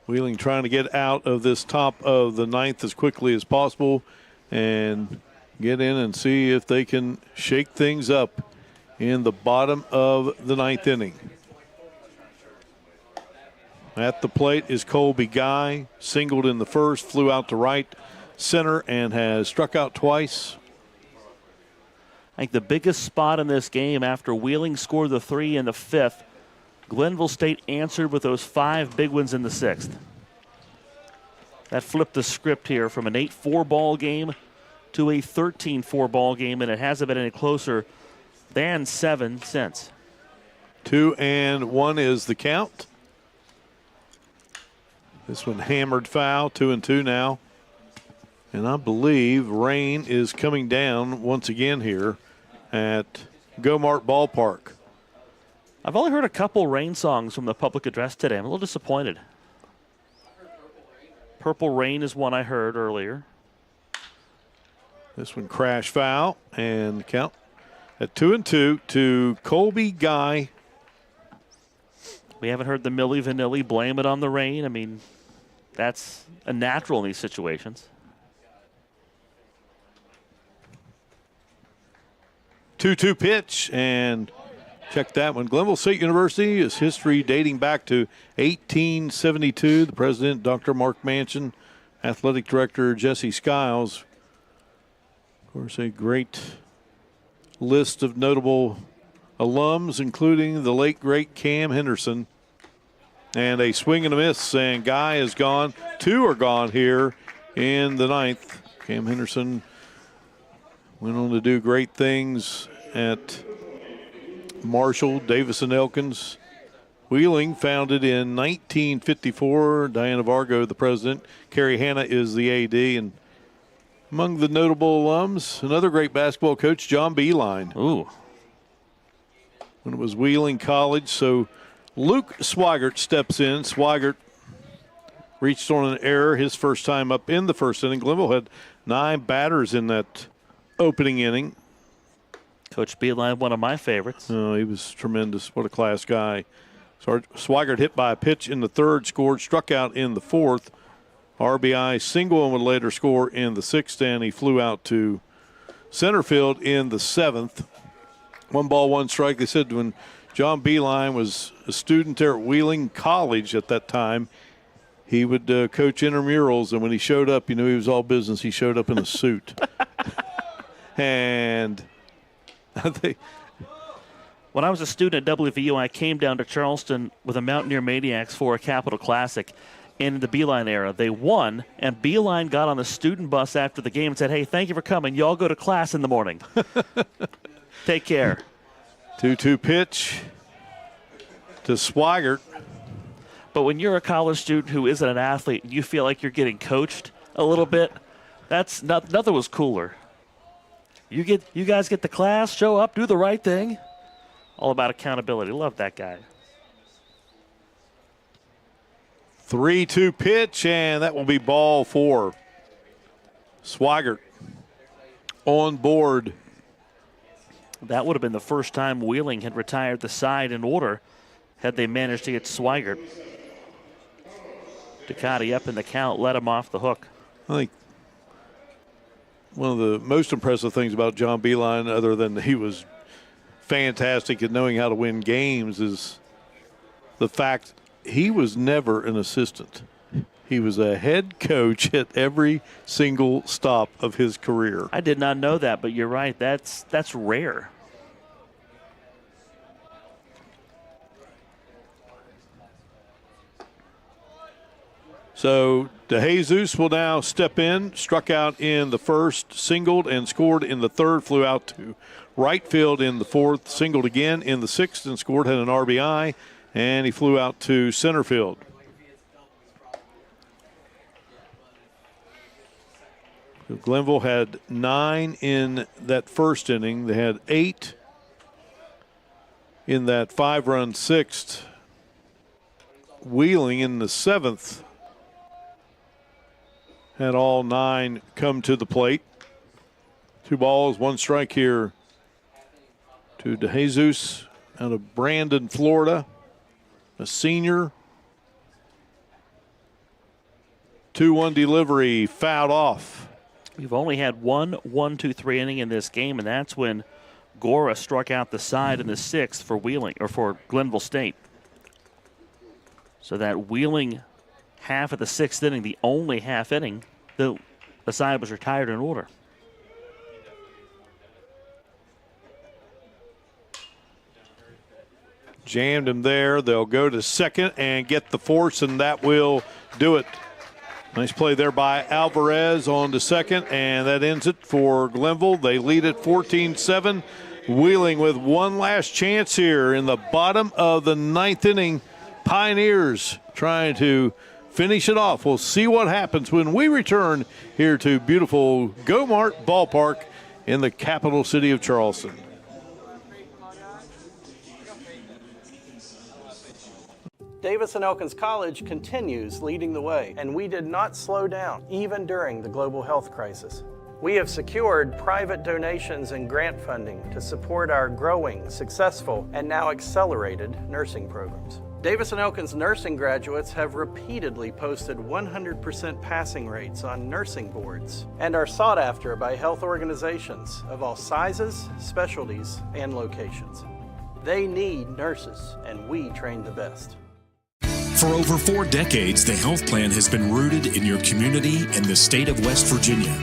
Wheeling trying to get out of this top of the 9th as quickly as possible and get in and see if they can shake things up in the bottom of the 9th inning. At the plate is Colby Guy, singled in the 1st, flew out to right center and has struck out twice. I think the biggest spot in this game after Wheeling scored the 3 in the 5th, Glenville State answered with those 5 big ones in the 6th. That flipped the script here from an 8-4 ball game to a 13-4 ball game, and it hasn't been any closer than 7 since. 2-1 is the count. This one hammered foul, 2-2 now. And I believe rain is coming down once again here at Gomart Ballpark. I've only heard a couple rain songs from the public address today. I'm a little disappointed. Purple Rain is one I heard earlier. This one crash foul, and the count At 2-2 to Colby Guy. We haven't heard the Milli Vanilli blame it on the rain. I mean, that's a natural in these situations. 2-2 pitch, and check that one. Glenville State University is history dating back to 1872. The president, Dr. Mark Manchin, athletic director Jesse Skiles. Of course, a great list of notable alums, including the late, great Cam Henderson. And a swing and a miss, and Guy is gone. Two are gone here in the ninth. Cam Henderson went on to do great things at Marshall, Davis and Elkins. Wheeling, founded in 1954. Diana Vargo, the president. Carrie Hanna is the AD. And among the notable alums, another great basketball coach, John Beeline. Ooh. When it was Wheeling College. So Luke Swigert steps in. Swigert reached on an error his first time up in the first inning. Glenville had 9 batters in that opening inning. Coach Beeline, one of my favorites. Oh, he was tremendous. What a class guy. So Swigert hit by a pitch in the third, scored, struck out in the fourth. RBI single, and would later score in the sixth, and he flew out to center field in the seventh. 1 ball, 1 strike. They said when John Beeline was a student there at Wheeling College at that time, he would coach intramurals, and when he showed up, you knew he was all business. He showed up in a suit. And I think when I was a student at WVU, I came down to Charleston with the Mountaineer Maniacs for a Capital Classic. In the Beeline era, they won, and Beeline got on the student bus after the game and said, "Hey, thank you for coming. Y'all go to class in the morning. Take care." 2-2 pitch to Swigert. But when you're a college student who isn't an athlete, you feel like you're getting coached a little bit. Nothing was cooler. You guys get to class, show up, do the right thing. All about accountability. Love that guy. 3-2 pitch, and that will be ball 4. Swigert on board. That would have been the first time Wheeling had retired the side in order had they managed to get Swigert. Ducati up in the count, let him off the hook. I think one of the most impressive things about John Beeline, other than he was fantastic at knowing how to win games, is the fact he was never an assistant. He was a head coach at every single stop of his career. I did not know that, but you're right. That's rare. So DeJesus will now step in, struck out in the first, singled and scored in the third, flew out to right field in the fourth, singled again in the sixth and scored, had an RBI, and he flew out to center field. So Glenville had 9 in that first inning. They had 8 in that 5-run sixth. Wheeling in the seventh had all 9 come to the plate. 2 balls, 1 strike here to DeJesus out of Brandon, Florida, a senior. 2-1 delivery, fouled off. We've only had 1 1-2-3 inning in this game, and that's when Gora struck out the side in the sixth for Wheeling, or for Glenville State. So that Wheeling half of the sixth inning, the only half inning, the side was retired in order. Jammed him there. They'll go to second and get the force, and that will do it. Nice play there by Alvarez on to second, and that ends it for Glenville. They lead at 14-7. Wheeling with one last chance here in the bottom of the ninth inning. Pioneers trying to finish it off. We'll see what happens when we return here to beautiful Go-Mart Ballpark in the capital city of Charleston. Davis and Elkins College continues leading the way, and we did not slow down, even during the global health crisis. We have secured private donations and grant funding to support our growing, successful, and now accelerated nursing programs. Davis & Elkins nursing graduates have repeatedly posted 100% passing rates on nursing boards and are sought after by health organizations of all sizes, specialties, and locations. They need nurses, and we train the best. For over 4 decades, the health plan has been rooted in your community and the state of West Virginia.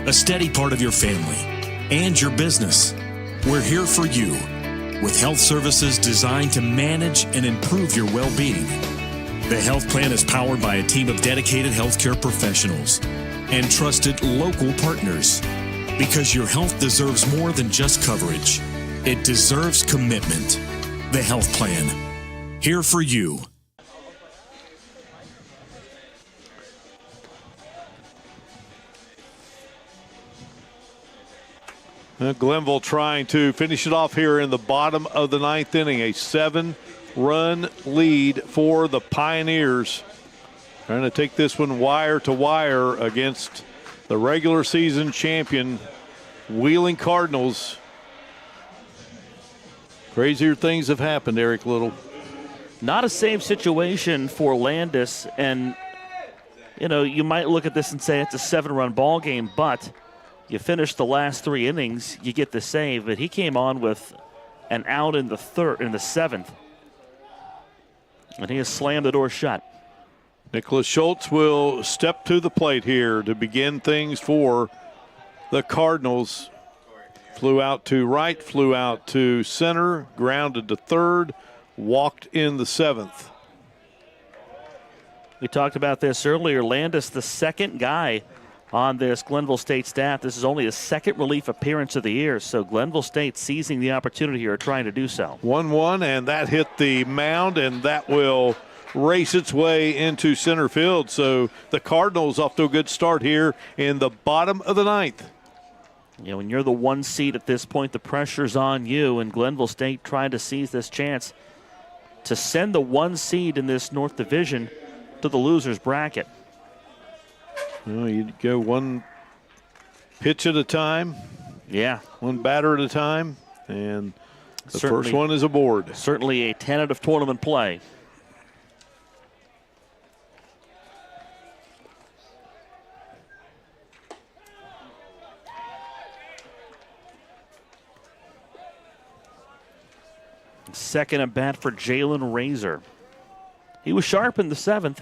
A steady part of your family and your business. We're here for you with health services designed to manage and improve your well-being. The health plan is powered by a team of dedicated healthcare professionals and trusted local partners. Because your health deserves more than just coverage. It deserves commitment. The health plan. Here for you. Glenville trying to finish it off here in the bottom of the 9th inning. A 7-run lead for the Pioneers. Trying to take this one wire to wire against the regular season champion Wheeling Cardinals. Crazier things have happened, Eric Little. Not a safe situation for Landis, and you might look at this and say it's a 7-run ball game, but you finish the last 3 innings, you get the save, but he came on with an out in the 7th, and he has slammed the door shut. Nicholas Schultz will step to the plate here to begin things for the Cardinals. Flew out to right, flew out to center, grounded to third, walked in the 7th. We talked about this earlier. Landis, the second guy on this Glenville State staff. This is only his second relief appearance of the year, so Glenville State seizing the opportunity here, trying to do so. 1-1, and that hit the mound, and that will race its way into center field. So the Cardinals off to a good start here in the bottom of the 9th. When you're the 1 seed at this point, the pressure's on you, and Glenville State trying to seize this chance to send the 1 seed in this North Division to the loser's bracket. Well, you go 1 pitch at a time. Yeah. 1 batter at a time, and the first one is aboard. Certainly a tentative tournament play. Second at bat for Jalen Razor. He was sharp in the 7th.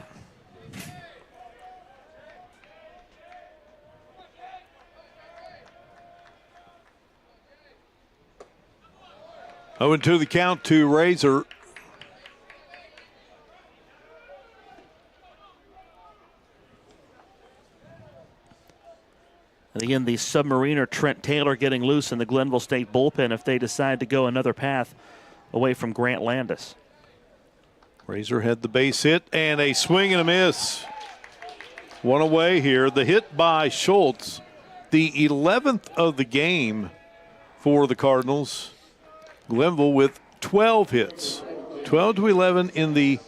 Oh, and to the count to Razor. And again, the submariner Trent Taylor getting loose in the Glenville State bullpen if they decide to go another path away from Grant Landis. Razor had the base hit and a swing and a miss. 1 away here. The hit by Schultz, the 11th of the game for the Cardinals. Glenville with 12 hits, 12-11 in the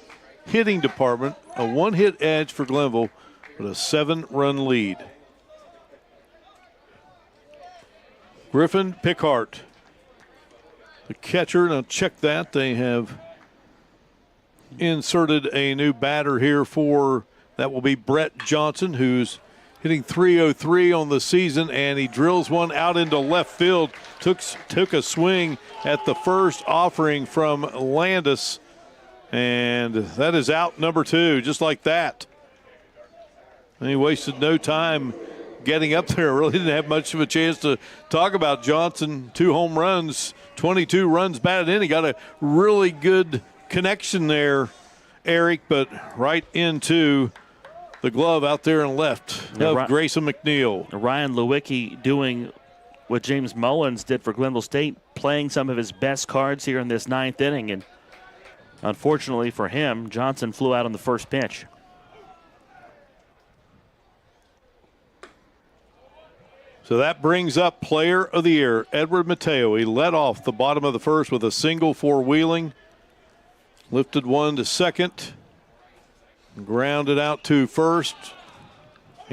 hitting department. A 1-hit edge for Glenville with a 7-run lead. Griffin Pickart, the catcher. Now check that. They have inserted a new batter here for, that will be Brett Johnson, who's hitting .303 on the season, and he drills one out into left field. Took a swing at the first offering from Landis, and that is out number 2, just like that. And he wasted no time getting up there. Really didn't have much of a chance to talk about Johnson. 2 home runs, 22 runs batted in. He got a really good connection there, Eric, but right into the glove out there and left of Grayson McNeil. Ryan Lewicki doing what James Mullins did for Glenville State, playing some of his best cards here in this 9th inning. And unfortunately for him, Johnson flew out on the first pitch. So that brings up Player of the Year, Edward Mateo. He led off the bottom of the first with a single for Wheeling. Lifted one to second. Grounded out to first.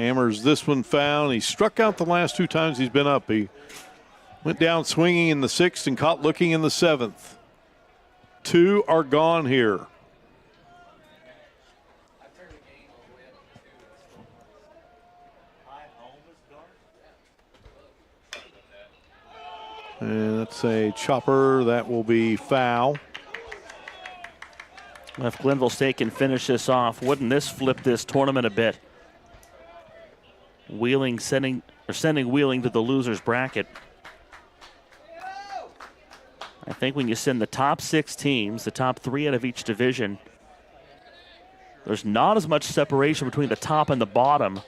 Hammers this one foul. He struck out the last 2 times he's been up. He went down swinging in the 6th and caught looking in the 7th. 2 are gone here. And that's a chopper. That will be foul. If Glenville State can finish this off, wouldn't this flip this tournament a bit? Wheeling sending Wheeling to the losers bracket. I think when you send the top 6 teams, the top 3 out of each division, there's not as much separation between the top and the bottom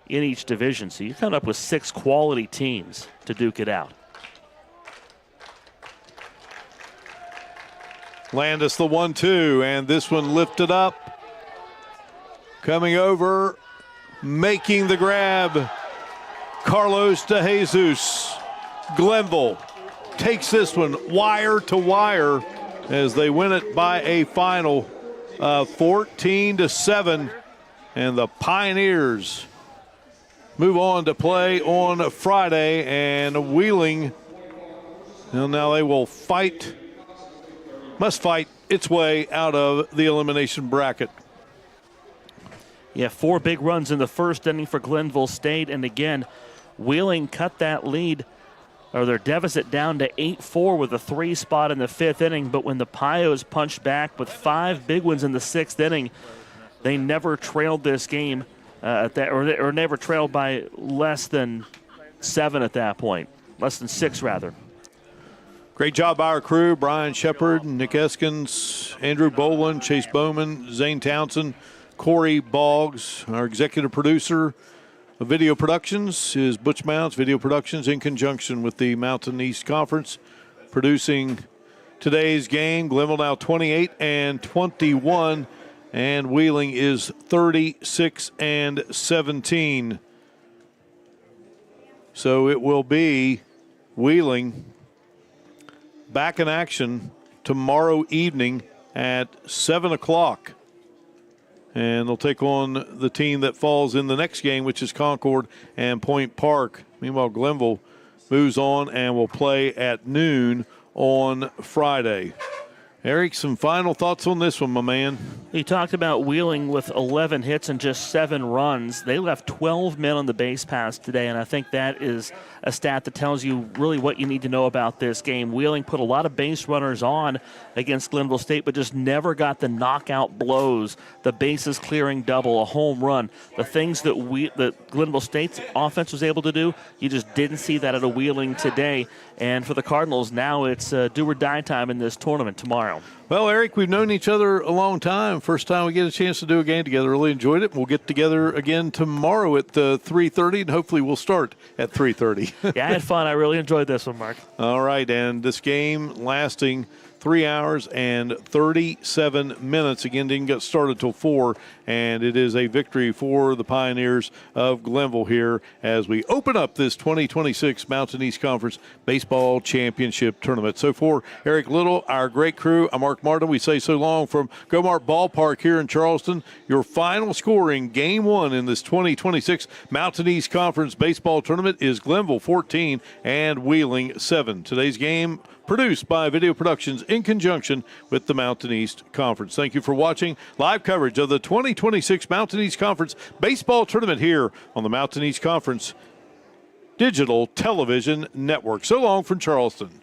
in each division. So you come up with 6 quality teams to duke it out. Landis the 1-2, and this one lifted up. Coming over, making the grab. Carlos De Jesus. Glenville takes this one wire to wire as they win it by a final of 14-7. And the Pioneers move on to play on Friday, and Wheeling, well, now they will must fight its way out of the elimination bracket. Yeah, 4 big runs in the first inning for Glenville State, and again, Wheeling cut that lead, or their deficit, down to 8-4 with a 3 spot in the 5th inning, but when the Pios punched back with 5 big ones in the 6th inning, they never trailed this game or never trailed by less than 7 at that point, less than 6 rather. Great job by our crew: Brian Shepard, Nick Eskins, Andrew Boland, Chase Bowman, Zane Townsend, Corey Boggs. Our executive producer of Video Productions is Butch Mounts Video Productions, in conjunction with the Mountain East Conference, producing today's game. Glenville now 28-21, and Wheeling is 36-17. So it will be Wheeling back in action tomorrow evening at 7 o'clock. And they'll take on the team that falls in the next game, which is Concord and Point Park. Meanwhile, Glenville moves on and will play at noon on Friday. Eric, some final thoughts on this one, my man? You talked about Wheeling with 11 hits and just 7 runs. They left 12 men on the base paths today, and I think that is a stat that tells you really what you need to know about this game. Wheeling put a lot of base runners on against Glenville State, but just never got the knockout blows, the bases clearing double, a home run, the things that Glenville State's offense was able to do. You just didn't see that at a Wheeling today. And for the Cardinals, now it's do or die time in this tournament tomorrow. Well, Eric, we've known each other a long time. First time we get a chance to do a game together. Really enjoyed it. We'll get together again tomorrow at 3:30, and hopefully we'll start at 3:30. Yeah, I had fun. I really enjoyed this one, Mark. All right, and this game lasting 3 hours and 37 minutes. Again, didn't get started till 4, and it is a victory for the Pioneers of Glenville here as we open up this 2026 Mountain East Conference Baseball Championship Tournament. So for Eric Little, our great crew, I'm Mark Martin. We say so long from Gomart Ballpark here in Charleston. Your final score in Game 1 in this 2026 Mountain East Conference Baseball Tournament is Glenville 14 and Wheeling 7. Today's game produced by Video Productions in conjunction with the Mountain East Conference. Thank you for watching live coverage of the 2026 Mountain East Conference Baseball Tournament here on the Mountain East Conference Digital Television Network. So long from Charleston.